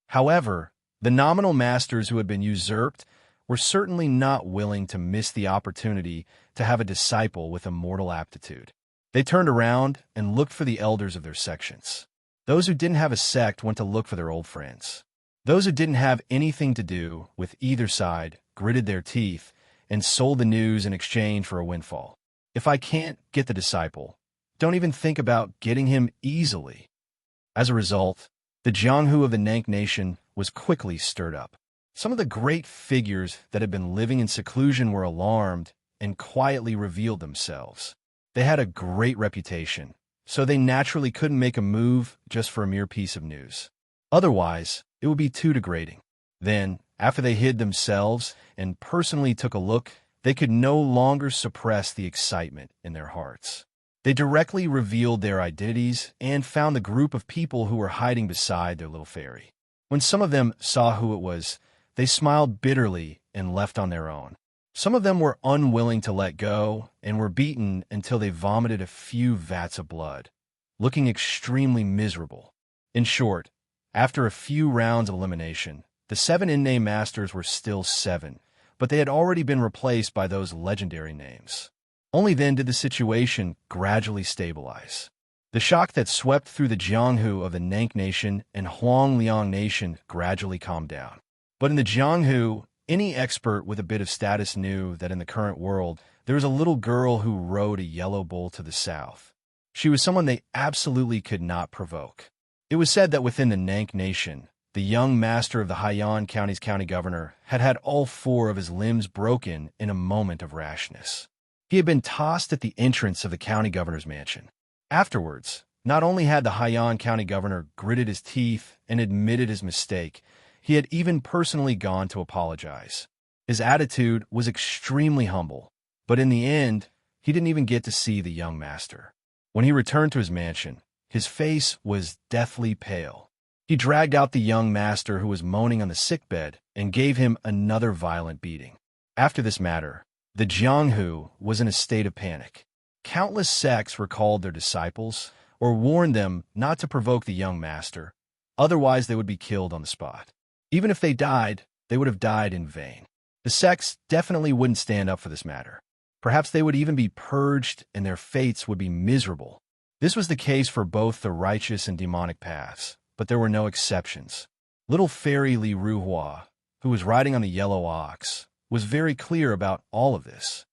However, the nominal masters who had been usurped were certainly not willing to miss the opportunity to have a disciple with immortal aptitude. They turned around and looked for the elders of their sections. Those who didn't have a sect went to look for their old friends. Those who didn't have anything to do with either side gritted their teeth and sold the news in exchange for a windfall. If I can't get the disciple, don't even think about getting him easily. As a result, the Jianghu of the Nank Nation was quickly stirred up. Some of the great figures that had been living in seclusion were alarmed and quietly revealed themselves. They had a great reputation, so they naturally couldn't make a move just for a mere piece of news. Otherwise, it would be too degrading. Then, after they hid themselves and personally took a look, they could no longer suppress the excitement in their hearts. They directly revealed their identities and found the group of people who were hiding beside their little fairy. When some of them saw who it was, they smiled bitterly and left on their own. Some of them were unwilling to let go and were beaten until they vomited a few vats of blood, looking extremely miserable. In short, after a few rounds of elimination, the 7 in-name masters were still 7, but they had already been replaced by those legendary names. Only then did the situation gradually stabilize. The shock that swept through the Jianghu of the Nank Nation and Huangliang Nation gradually calmed down. But in the Jianghu, any expert with a bit of status knew that in the current world, there was a little girl who rode a yellow bull to the south. She was someone they absolutely could not provoke. It was said that within the Nank Nation, the young master of the Haiyan County's county governor had had all 4 of his limbs broken in a moment of rashness. He had been tossed at the entrance of the county governor's mansion. Afterwards, Not only had the Haiyan County governor gritted his teeth and admitted his mistake, he had even personally gone to apologize. His attitude was extremely humble, but in the end, he didn't even get to see the young master. When he returned to his mansion, his face was deathly pale. He dragged out the young master who was moaning on the sickbed and gave him another violent beating. After this matter, the Jianghu was in a state of panic. Countless sects recalled their disciples or warned them not to provoke the young master, otherwise they would be killed on the spot. Even if they died, they would have died in vain. The sects definitely wouldn't stand up for this matter. Perhaps they would even be purged and their fates would be miserable. This was the case for both the righteous and demonic paths, but there were no exceptions. Little fairy Li Ruhua, who was riding on the yellow ox, was very clear about all of this.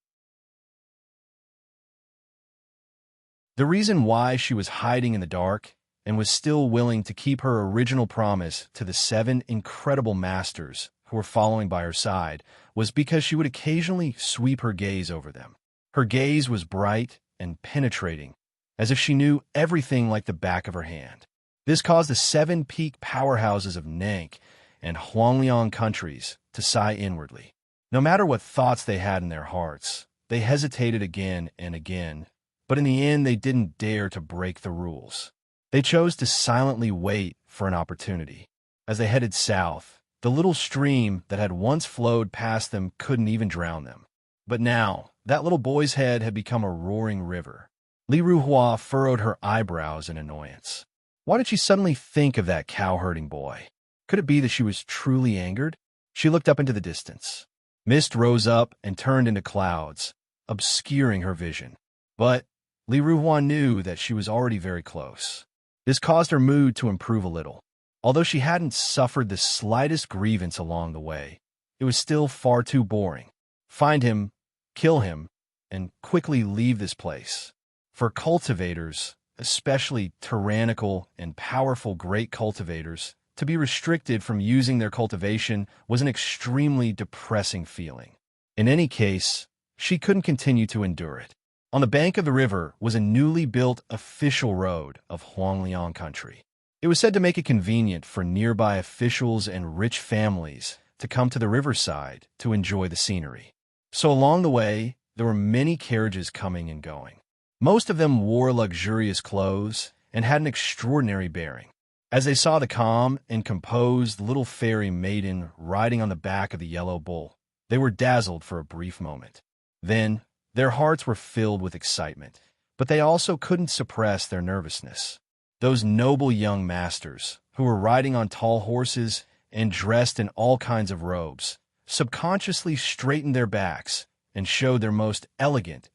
The reason why she was hiding in the dark and was still willing to keep her original promise to the 7 incredible masters who were following by her side was because she would occasionally sweep her gaze over them. Her gaze was bright and penetrating, as if she knew everything like the back of her hand. This caused the 7 peak powerhouses of Nank and Huangliang countries to sigh inwardly. No matter what thoughts they had in their hearts, they hesitated again and again, but in the end they didn't dare to break the rules. They chose to silently wait for an opportunity. As they headed south, the little stream that had once flowed past them couldn't even drown them. But now, that little boy's head had become a roaring river. Li Ruhua furrowed her eyebrows in annoyance. Why did she suddenly think of that cow-herding boy? Could it be that she was truly angered? She looked up into the distance. Mist rose up and turned into clouds, obscuring her vision. But Li Ruhua knew that she was already very close. This caused her mood to improve a little. Although she hadn't suffered the slightest grievance along the way, it was still far too boring. Find him, kill him, and quickly leave this place. For cultivators, especially tyrannical and powerful great cultivators, to be restricted from using their cultivation was an extremely depressing feeling. In any case, she couldn't continue to endure it. On the bank of the river was a newly built official road of Huangliang country. It was said to make it convenient for nearby officials and rich families to come to the riverside to enjoy the scenery. So along the way, there were many carriages coming and going. Most of them wore luxurious clothes and had an extraordinary bearing. As they saw the calm and composed little fairy maiden riding on the back of the yellow bull, they were dazzled for a brief moment. Then, their hearts were filled with excitement, but they also couldn't suppress their nervousness. Those noble young masters, who were riding on tall horses and dressed in all kinds of robes, subconsciously straightened their backs and showed their most elegant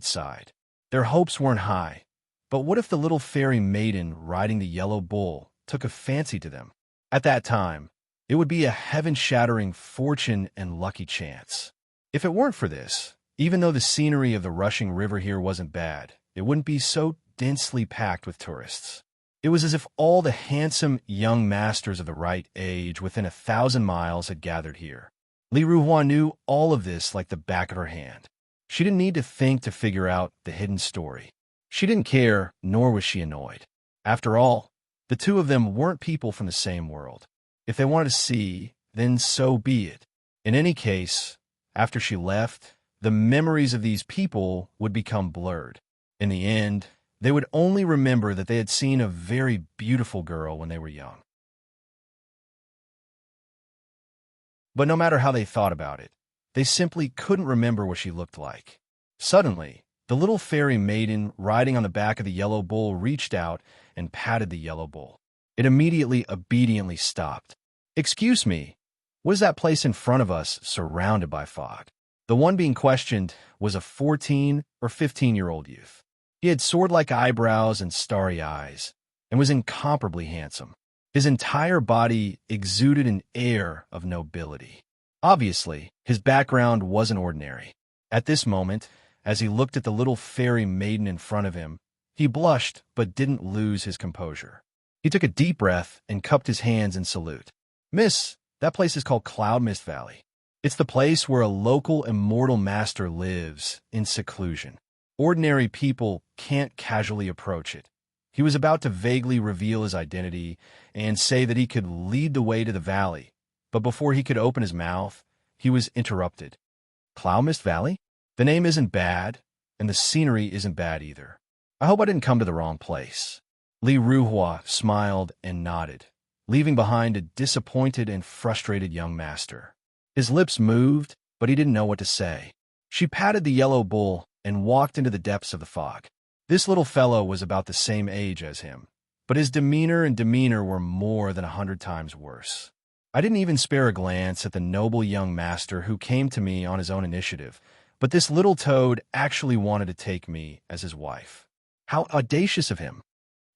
side. Their hopes weren't high, but what if the little fairy maiden riding the yellow bull took a fancy to them? At that time, it would be a heaven-shattering fortune and lucky chance. If it weren't for this, even though the scenery of the rushing river here wasn't bad, it wouldn't be so densely packed with tourists. It was as if all the handsome young masters of the right age within 1,000 miles had gathered here. Li Ruhua knew all of this like the back of her hand. She didn't need to think to figure out the hidden story. She didn't care, nor was she annoyed. After all, the two of them weren't people from the same world. If they wanted to see, then so be it. In any case, after she left, the memories of these people would become blurred. In the end, they would only remember that they had seen a very beautiful girl when they were young. But no matter how they thought about it, they simply couldn't remember what she looked like. Suddenly, the little fairy maiden riding on the back of the yellow bull reached out and patted the yellow bull. It immediately obediently stopped. "Excuse me, what is that place in front of us surrounded by fog?" The one being questioned was a 14 or 15-year-old youth. He had sword-like eyebrows and starry eyes, and was incomparably handsome. His entire body exuded an air of nobility. Obviously, his background wasn't ordinary. At this moment, as he looked at the little fairy maiden in front of him, he blushed but didn't lose his composure. He took a deep breath and cupped his hands in salute. "Miss, that place is called Cloud Mist Valley. It's the place where a local immortal master lives in seclusion. Ordinary people can't casually approach it. He was about to vaguely reveal his identity and say that he could lead the way to the valley, but before he could open his mouth, he was interrupted. Cloud Mist Valley? The name isn't bad, and the scenery isn't bad either. I hope I didn't come to the wrong place. Li Ruhua smiled and nodded, leaving behind a disappointed and frustrated young master. His lips moved, but he didn't know what to say. She patted the yellow bull and walked into the depths of the fog. This little fellow was about the same age as him, but his demeanor were more than 100 times worse. I didn't even spare a glance at the noble young master who came to me on his own initiative, but this little toad actually wanted to take me as his wife. How audacious of him!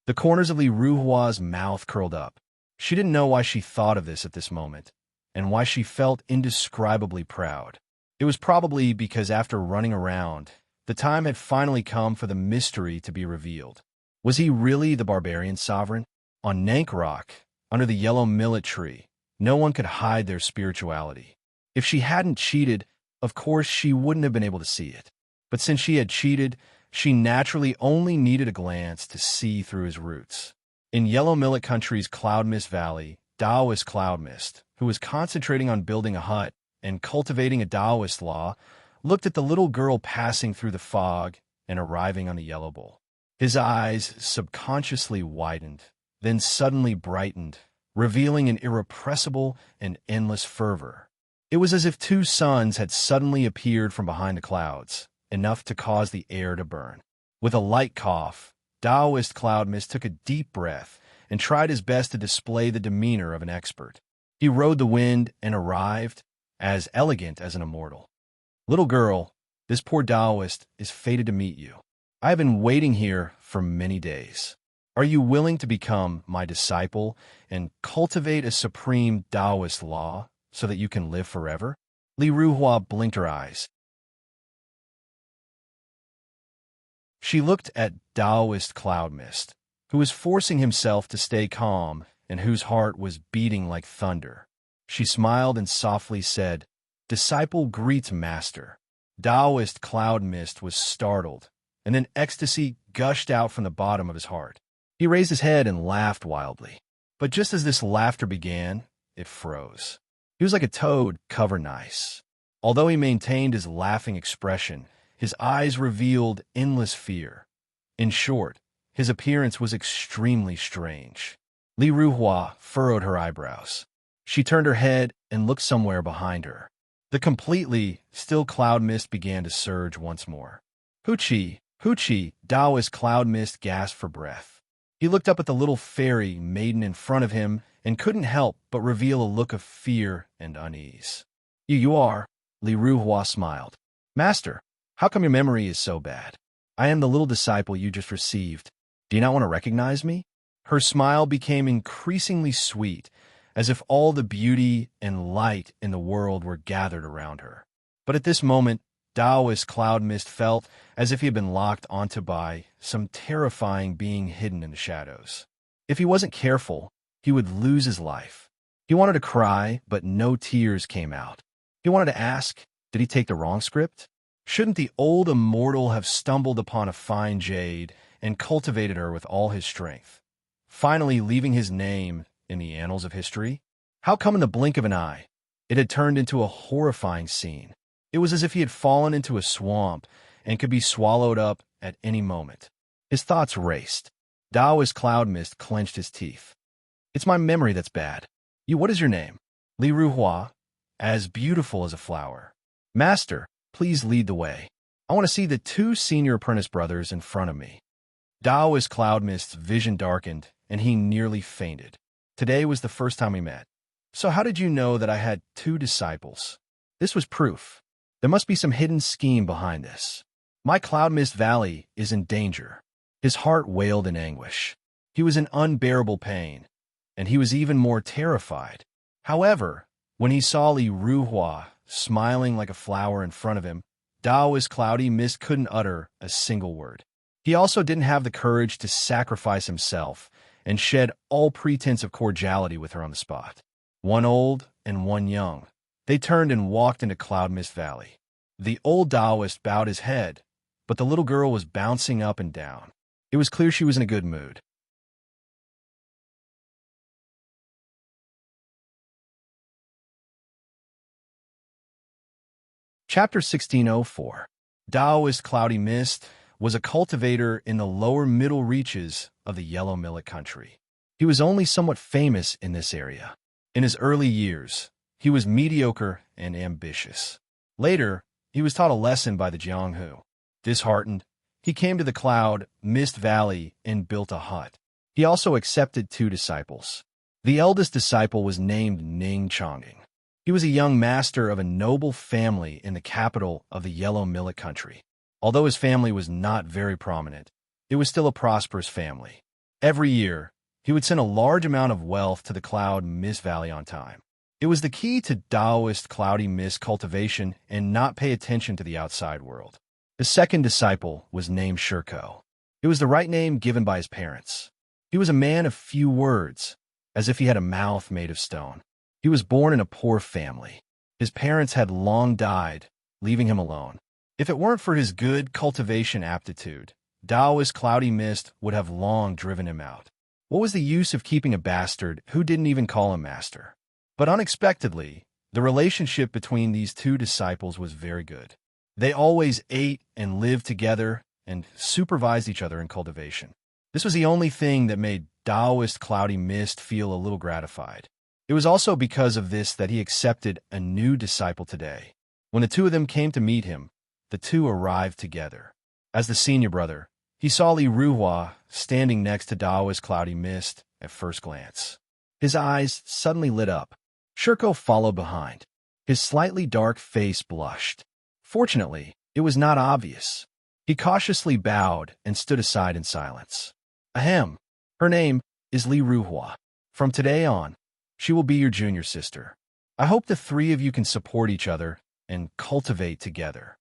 The corners of Li Ruhua's mouth curled up. She didn't know why she thought of this at this moment, and why she felt indescribably proud. It was probably because after running around, the time had finally come for the mystery to be revealed. Was he really the barbarian sovereign? On Nank Rock, under the yellow millet tree, no one could hide their spirituality. If she hadn't cheated, of course she wouldn't have been able to see it. But since she had cheated, she naturally only needed a glance to see through his roots. In Yellow Millet Country's Cloud Mist Valley, Taoist Cloud Mist, who was concentrating on building a hut and cultivating a Taoist law, looked at the little girl passing through the fog and arriving on the yellow bull. His eyes subconsciously widened, then suddenly brightened, revealing an irrepressible and endless fervor. It was as if two suns had suddenly appeared from behind the clouds, enough to cause the air to burn. With a light cough, Taoist Cloud Mist took a deep breath and tried his best to display the demeanor of an expert. He rode the wind and arrived as elegant as an immortal. Little girl, this poor Taoist is fated to meet you. I have been waiting here for many days. Are you willing to become my disciple and cultivate a supreme Taoist law so that you can live forever? Li Ruhua blinked her eyes. She looked at Taoist Cloud Mist, who was forcing himself to stay calm and whose heart was beating like thunder. She smiled and softly said, "Disciple greets master." Taoist Cloud Mist was startled, and then ecstasy gushed out from the bottom of his heart. He raised his head and laughed wildly. But just as this laughter began, it froze. He was like a toad covered in ice. Although he maintained his laughing expression, his eyes revealed endless fear. In short, his appearance was extremely strange. Li Ruhua furrowed her eyebrows. She turned her head and looked somewhere behind her. The completely still Cloud Mist began to surge once more. Hoochie, Hoochie, Taoist Cloud Mist gasped for breath. He looked up at the little fairy maiden in front of him and couldn't help but reveal a look of fear and unease. You are, Li Ruhua smiled. Master, how come your memory is so bad? I am the little disciple you just received. Do you not want to recognize me? Her smile became increasingly sweet, as if all the beauty and light in the world were gathered around her. But at this moment, Taoist Cloud Mist felt as if he had been locked onto by some terrifying being hidden in the shadows. If he wasn't careful, he would lose his life. He wanted to cry, but no tears came out. He wanted to ask, did he take the wrong script? Shouldn't the old immortal have stumbled upon a fine jade and cultivated her with all his strength, finally leaving his name in the annals of history? How come in the blink of an eye, it had turned into a horrifying scene? It was as if he had fallen into a swamp and could be swallowed up at any moment. His thoughts raced. Taoist Cloud Mist clenched his teeth. It's my memory that's bad. What is your name? Li Ruhua, as beautiful as a flower. Master, please lead the way. I want to see the two senior apprentice brothers in front of me. Taoist Cloud Mist's vision darkened, and he nearly fainted. Today was the first time we met. So how did you know that I had two disciples? This was proof. There must be some hidden scheme behind this. My Cloud Mist Valley is in danger. His heart wailed in anguish. He was in unbearable pain, and he was even more terrified. However, when he saw Li Ruhua smiling like a flower in front of him, Taoist Cloudy Mist couldn't utter a single word. He also didn't have the courage to sacrifice himself and shed all pretense of cordiality with her on the spot. One old and one young. They turned and walked into Cloud Mist Valley. The old Taoist bowed his head, but the little girl was bouncing up and down. It was clear she was in a good mood. Chapter 1604. Taoist Cloudy Mist was a cultivator in the lower middle reaches of the yellow millet country. He was only somewhat famous in this area. In his early years, he was mediocre and ambitious. Later, he was taught a lesson by the Jianghu. Disheartened, he came to the Cloud Mist Valley and built a hut. He also accepted 2 disciples. The eldest disciple was named Ning Chongqing. He was a young master of a noble family in the capital of the yellow millet country. Although his family was not very prominent, it was still a prosperous family. Every year, he would send a large amount of wealth to the Cloud Mist Valley on time. It was the key to Taoist cloudy mist cultivation and not pay attention to the outside world. The second disciple was named Shirko. It was the right name given by his parents. He was a man of few words, as if he had a mouth made of stone. He was born in a poor family. His parents had long died, leaving him alone. If it weren't for his good cultivation aptitude, Taoist cloudy mist would have long driven him out. What was the use of keeping a bastard who didn't even call him master? But unexpectedly, the relationship between these 2 disciples was very good. They always ate and lived together and supervised each other in cultivation. This was the only thing that made Taoist cloudy mist feel a little gratified. It was also because of this that he accepted a new disciple today. When the 2 of them came to meet him, the 2 arrived together. As the senior brother, he saw Li Ruhua standing next to Taoist cloudy mist at first glance. His eyes suddenly lit up. Shirko followed behind. His slightly dark face blushed. Fortunately, it was not obvious. He cautiously bowed and stood aside in silence. Ahem. Her name is Li Ruhua. From today on, she will be your junior sister. I hope the 3 of you can support each other and cultivate together.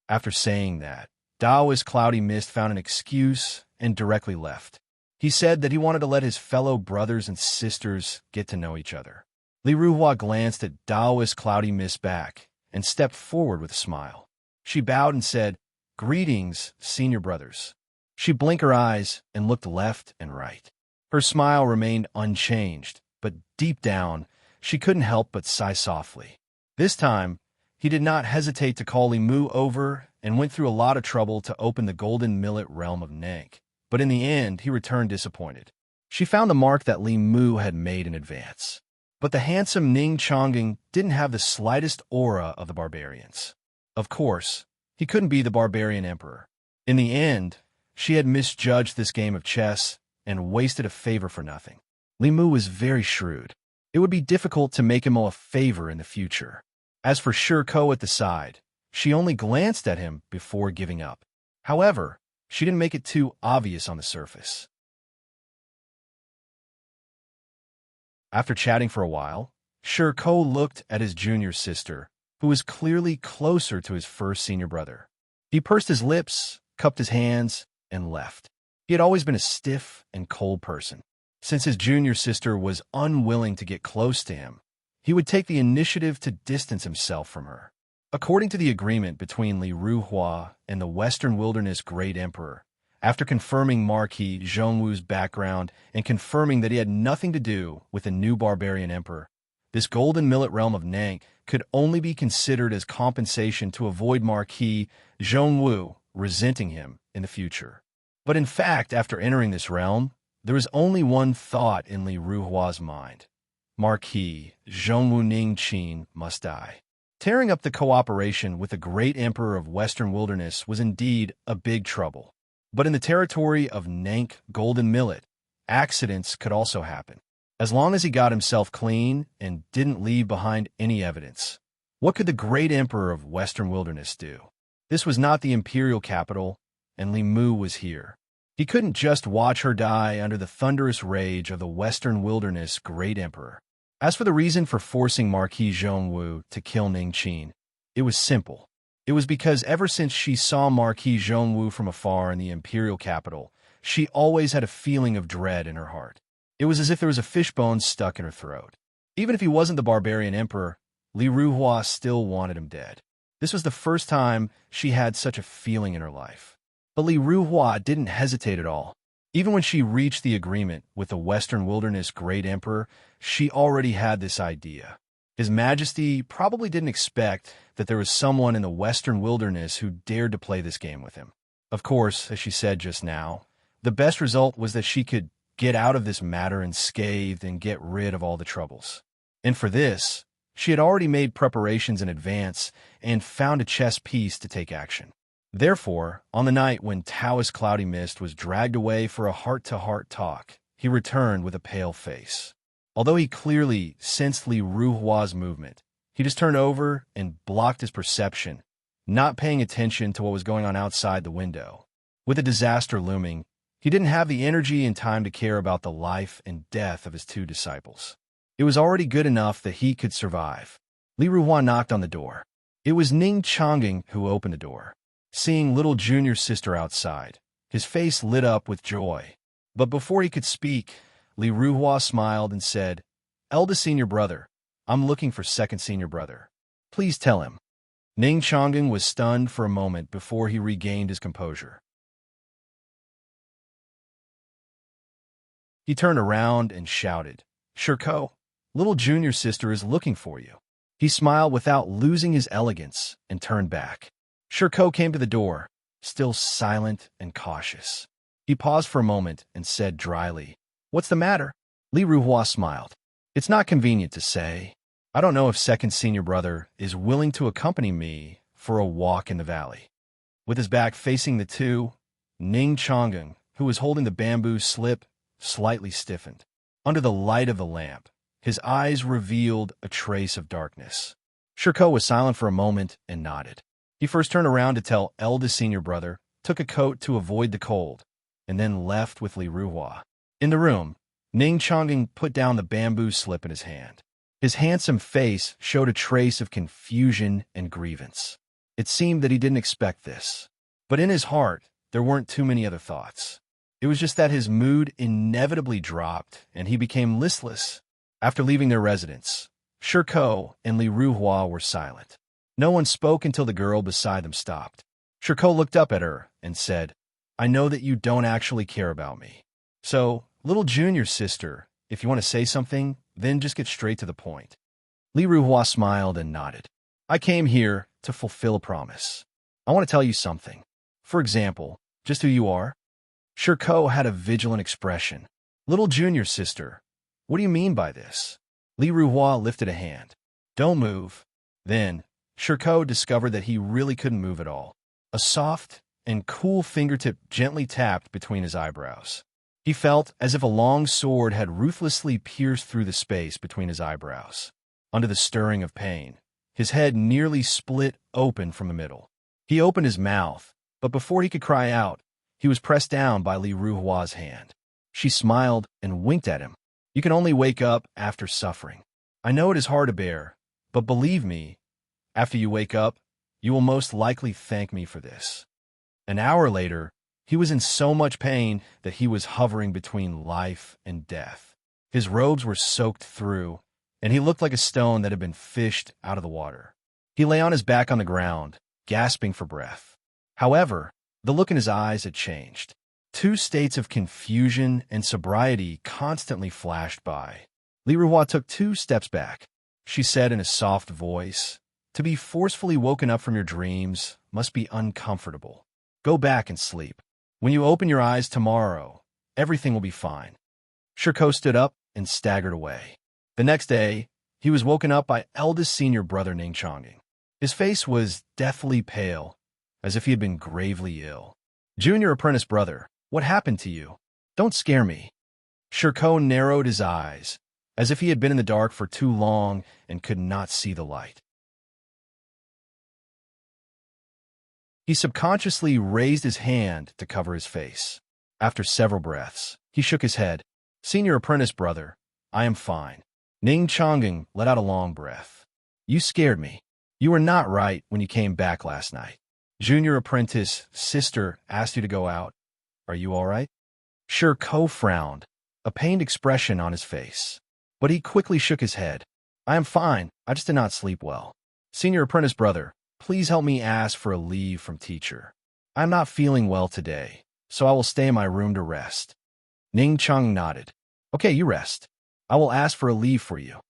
After saying that, Taoist Cloudy Mist found an excuse and directly left. He said that he wanted to let his fellow brothers and sisters get to know each other. Li Ruhua glanced at Taoist Cloudy Mist back and stepped forward with a smile. She bowed and said, "Greetings, senior brothers." She blinked her eyes and looked left and right. Her smile remained unchanged, but deep down, she couldn't help but sigh softly. This time, he did not hesitate to call Li Mu over and went through a lot of trouble to open the golden millet realm of Nank. But in the end, he returned disappointed. She found the mark that Li Mu had made in advance. But the handsome Ning Chongqing didn't have the slightest aura of the barbarians. Of course, he couldn't be the barbarian emperor. In the end, she had misjudged this game of chess and wasted a favor for nothing. Li Mu was very shrewd. It would be difficult to make him a favor in the future. As for Shirko at the side, she only glanced at him before giving up. However, she didn't make it too obvious on the surface. After chatting for a while, Shirko looked at his junior sister, who was clearly closer to his first senior brother. He pursed his lips, cupped his hands, and left. He had always been a stiff and cold person. Since his junior sister was unwilling to get close to him, he would take the initiative to distance himself from her. According to the agreement between Li Ruhua and the Western Wilderness Great Emperor, after confirming Marquis Zhongwu's background and confirming that he had nothing to do with the new barbarian emperor, this golden millet realm of Nank could only be considered as compensation to avoid Marquis Zhongwu resenting him in the future. But in fact, after entering this realm, there was only one thought in Li Ruhua's mind. Marquis Zhongwu Ningqin must die. Tearing up the cooperation with the great emperor of Western Wilderness was indeed a big trouble. But in the territory of Nank Golden Millet, accidents could also happen. As long as he got himself clean and didn't leave behind any evidence, what could the great emperor of Western Wilderness do? This was not the imperial capital, and Li Mu was here. He couldn't just watch her die under the thunderous rage of the Western Wilderness great emperor. As for the reason for forcing Marquis Zhongwu to kill Ningqin, it was simple. It was because ever since she saw Marquis Zhongwu from afar in the imperial capital, she always had a feeling of dread in her heart. It was as if there was a fishbone stuck in her throat. Even if he wasn't the barbarian emperor, Li Ruhua still wanted him dead. This was the first time she had such a feeling in her life. But Li Ruhua didn't hesitate at all. Even when she reached the agreement with the Western Wilderness Great Emperor, she already had this idea. His Majesty probably didn't expect that there was someone in the western wilderness who dared to play this game with him. Of course, as she said just now, the best result was that she could get out of this matter unscathed and get rid of all the troubles. And for this, she had already made preparations in advance and found a chess piece to take action. Therefore, on the night when Taoist Cloudy Mist was dragged away for a heart-to-heart talk, he returned with a pale face. Although he clearly sensed Li Ruhua's movement, he just turned over and blocked his perception, not paying attention to what was going on outside the window. With a disaster looming, he didn't have the energy and time to care about the life and death of his two disciples. It was already good enough that he could survive. Li Ruhua knocked on the door. It was Ning Chongying who opened the door. Seeing little junior sister outside, his face lit up with joy. But before he could speak, Li Ruhua smiled and said, "Eldest senior brother, I'm looking for second senior brother. Please tell him." Ning Chongying was stunned for a moment before he regained his composure. He turned around and shouted, "Shirko, little junior sister is looking for you." He smiled without losing his elegance and turned back. Shirko came to the door, still silent and cautious. He paused for a moment and said dryly, "What's the matter?" Li Ruhua smiled. "It's not convenient to say. I don't know if second senior brother is willing to accompany me for a walk in the valley." With his back facing the two, Ning Chongying, who was holding the bamboo slip, slightly stiffened. Under the light of the lamp, his eyes revealed a trace of darkness. Shirko was silent for a moment and nodded. He first turned around to tell eldest senior brother, took a coat to avoid the cold, and then left with Li Ruhua. In the room, Ning Chongying put down the bamboo slip in his hand. His handsome face showed a trace of confusion and grievance. It seemed that he didn't expect this. But in his heart, there weren't too many other thoughts. It was just that his mood inevitably dropped, and he became listless. After leaving their residence, Shirko and Li Ruhua were silent. No one spoke until the girl beside them stopped. Shirko looked up at her and said, "I know that you don't actually care about me. So, little junior sister, if you want to say something, then just get straight to the point." Li Ruhua smiled and nodded. "I came here to fulfill a promise. I want to tell you something. For example, just who you are." Shirko had a vigilant expression. "Little junior sister, what do you mean by this?" Li Ruhua lifted a hand. "Don't move." Then, Shirko discovered that he really couldn't move at all. A soft and cool fingertip gently tapped between his eyebrows. He felt as if a long sword had ruthlessly pierced through the space between his eyebrows. Under the stirring of pain, his head nearly split open from the middle. He opened his mouth, but before he could cry out, he was pressed down by Li Ruhua's hand. She smiled and winked at him. "You can only wake up after suffering. I know it is hard to bear, but believe me, after you wake up, you will most likely thank me for this." An hour later, he was in so much pain that he was hovering between life and death. His robes were soaked through, and he looked like a stone that had been fished out of the water. He lay on his back on the ground, gasping for breath. However, the look in his eyes had changed. Two states of confusion and sobriety constantly flashed by. Li Ruhua took 2 steps back. She said in a soft voice, "To be forcefully woken up from your dreams must be uncomfortable. Go back and sleep. When you open your eyes tomorrow, everything will be fine." Shirko stood up and staggered away. The next day, he was woken up by eldest senior brother Ning Chongying. His face was deathly pale, as if he had been gravely ill. "Junior apprentice brother, what happened to you? Don't scare me." Shirko narrowed his eyes, as if he had been in the dark for too long and could not see the light. He subconsciously raised his hand to cover his face. After several breaths, he shook his head. "Senior apprentice brother, I am fine." Ning Chongying let out a long breath. "You scared me. You were not right when you came back last night. Junior apprentice sister asked you to go out. Are you all right?" Shirko frowned, a pained expression on his face. But he quickly shook his head. "I am fine. I just did not sleep well. Senior apprentice brother, please help me ask for a leave from teacher. I am not feeling well today, so I will stay in my room to rest." Ning Chong nodded. "Okay, you rest. I will ask for a leave for you."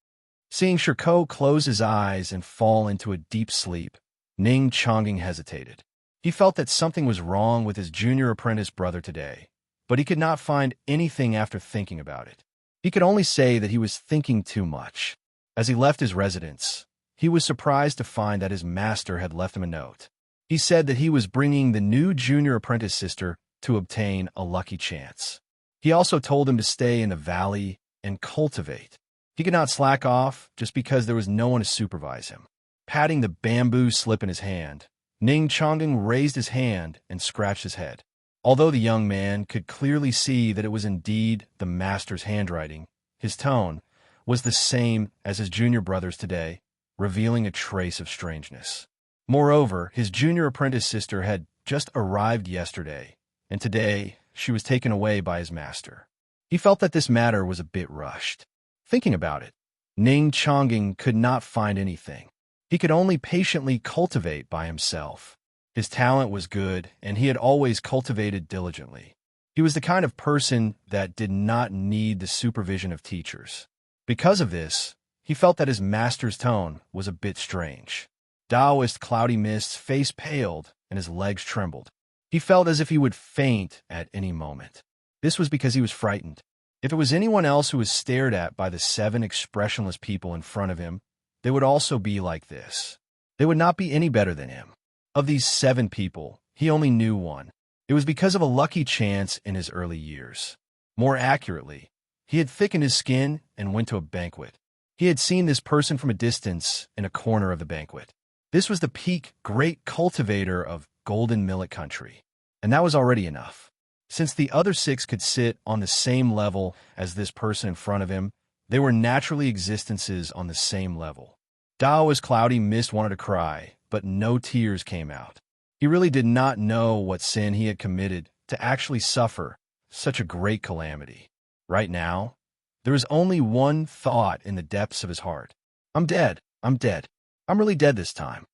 Seeing Shirko close his eyes and fall into a deep sleep, Ning Chongqing hesitated. He felt that something was wrong with his junior apprentice brother today, but he could not find anything after thinking about it. He could only say that he was thinking too much. As he left his residence, he was surprised to find that his master had left him a note. He said that he was bringing the new junior apprentice sister to obtain a lucky chance. He also told him to stay in the valley and cultivate. He could not slack off just because there was no one to supervise him. Patting the bamboo slip in his hand, Ning Chongqing raised his hand and scratched his head. Although the young man could clearly see that it was indeed the master's handwriting, his tone was the same as his junior brother's today, revealing a trace of strangeness. Moreover, his junior apprentice sister had just arrived yesterday, and today she was taken away by his master. He felt that this matter was a bit rushed. Thinking about it, Ning Chongqing could not find anything. He could only patiently cultivate by himself. His talent was good, and he had always cultivated diligently. He was the kind of person that did not need the supervision of teachers. Because of this, he felt that his master's tone was a bit strange. Taoist Cloudy Mist's face paled and his legs trembled. He felt as if he would faint at any moment. This was because he was frightened. If it was anyone else who was stared at by the 7 expressionless people in front of him, they would also be like this. They would not be any better than him. Of these 7 people, he only knew one. It was because of a lucky chance in his early years. More accurately, he had thickened his skin and went to a banquet. He had seen this person from a distance in a corner of the banquet. This was the peak great cultivator of Golden Millet Country, and that was already enough. Since the other 6 could sit on the same level as this person in front of him, they were naturally existences on the same level. Taoist Cloudy Mist wanted to cry, but no tears came out. He really did not know what sin he had committed to actually suffer such a great calamity. Right now, there was only one thought in the depths of his heart. I'm dead. I'm dead. I'm really dead this time.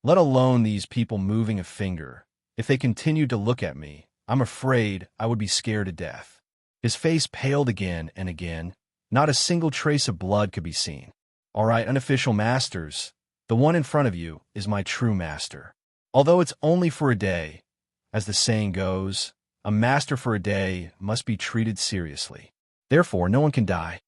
Let alone these people moving a finger. If they continued to look at me, I'm afraid I would be scared to death. His face paled again and again. Not a single trace of blood could be seen. All right, unofficial masters, the one in front of you is my true master. Although it's only for a day, as the saying goes, a master for a day must be treated seriously. Therefore, no one can die,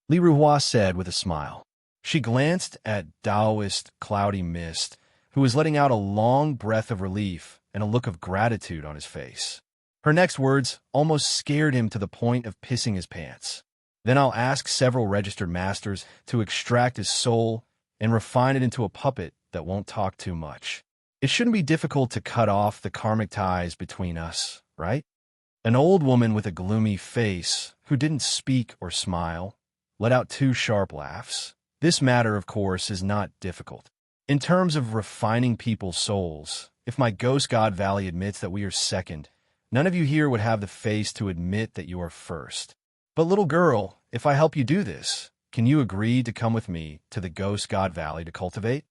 Li Ruhua said with a smile. She glanced at Taoist Cloudy Mist, who was letting out a long breath of relief and a look of gratitude on his face. Her next words almost scared him to the point of pissing his pants. Then I'll ask several registered masters to extract his soul and refine it into a puppet that won't talk too much. It shouldn't be difficult to cut off the karmic ties between us, right? An old woman with a gloomy face, who didn't speak or smile, let out 2 sharp laughs. This matter, of course, is not difficult. In terms of refining people's souls, if my ghost god valley admits that we are second, none of you here would have the face to admit that you are first. But little girl, if I help you do this, can you agree to come with me to the ghost god valley to cultivate?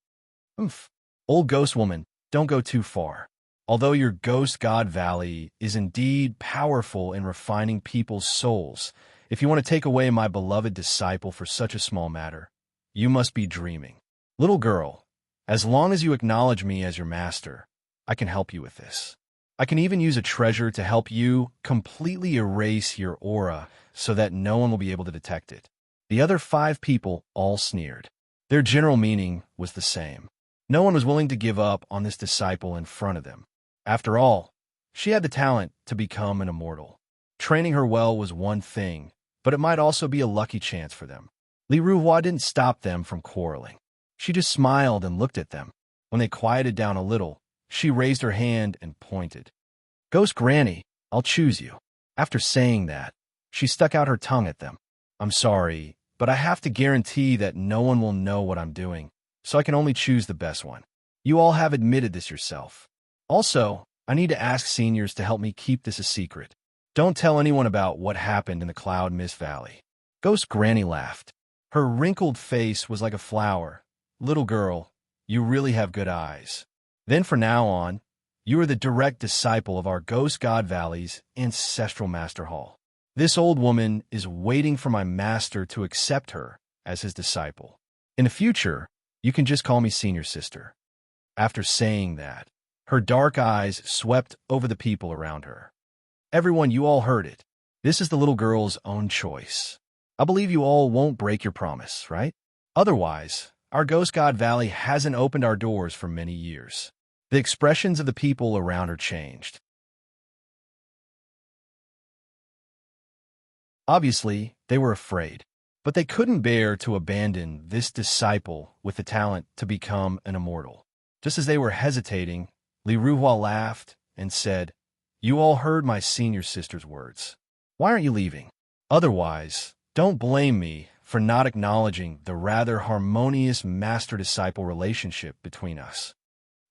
Oomph. Old ghost woman, don't go too far. Although your ghost god valley is indeed powerful in refining people's souls, if you want to take away my beloved disciple for such a small matter, you must be dreaming. Little girl, as long as you acknowledge me as your master, I can help you with this. I can even use a treasure to help you completely erase your aura so that no one will be able to detect it. The other 5 people all sneered. Their general meaning was the same. No one was willing to give up on this disciple in front of them. After all, she had the talent to become an immortal. Training her well was one thing, but it might also be a lucky chance for them. Li Ruhua didn't stop them from quarreling. She just smiled and looked at them. When they quieted down a little, she raised her hand and pointed. Ghost Granny, I'll choose you. After saying that, she stuck out her tongue at them. I'm sorry, but I have to guarantee that no one will know what I'm doing, so I can only choose the best one. You all have admitted this yourself. Also, I need to ask seniors to help me keep this a secret. Don't tell anyone about what happened in the Cloud Mist Valley. Ghost Granny laughed. Her wrinkled face was like a flower. Little girl, you really have good eyes. Then from now on, you are the direct disciple of our Ghost God Valley's ancestral master hall. This old woman is waiting for my master to accept her as his disciple. In the future, you can just call me senior sister." After saying that, her dark eyes swept over the people around her. "Everyone, you all heard it. This is the little girl's own choice. I believe you all won't break your promise, right? Otherwise, our Ghost God Valley hasn't opened our doors for many years." The expressions of the people around her changed. Obviously, they were afraid, but they couldn't bear to abandon this disciple with the talent to become an immortal. Just as they were hesitating, Li Ruhua laughed and said, "You all heard my senior sister's words. Why aren't you leaving? Otherwise, don't blame me for not acknowledging the rather harmonious master-disciple relationship between us."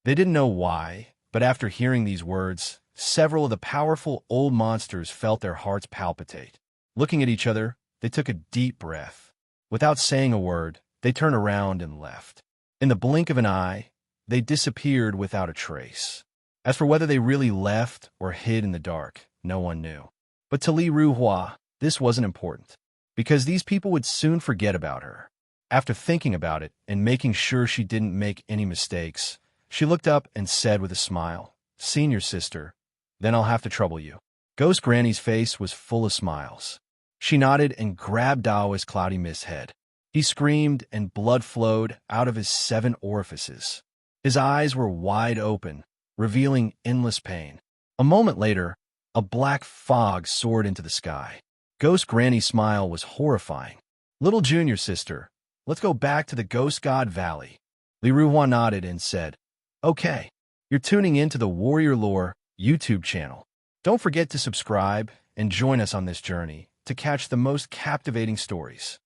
They didn't know why, but after hearing these words, several of the powerful old monsters felt their hearts palpitate. Looking at each other, they took a deep breath. Without saying a word, they turned around and left. In the blink of an eye, they disappeared without a trace. As for whether they really left or hid in the dark, no one knew. But to Li Ruhua, this wasn't important, because these people would soon forget about her. After thinking about it and making sure she didn't make any mistakes, she looked up and said with a smile, "Senior sister, then I'll have to trouble you." Ghost Granny's face was full of smiles. She nodded and grabbed Daoist Cloudy Mist's head. He screamed and blood flowed out of his 7 orifices. His eyes were wide open, revealing endless pain. A moment later, a black fog soared into the sky. Ghost Granny's smile was horrifying. "Little junior sister, let's go back to the Ghost God Valley." Li Ruhua nodded and said, "Okay." You're tuning in to the Warrior Lore YouTube channel. Don't forget to subscribe and join us on this journey to catch the most captivating stories.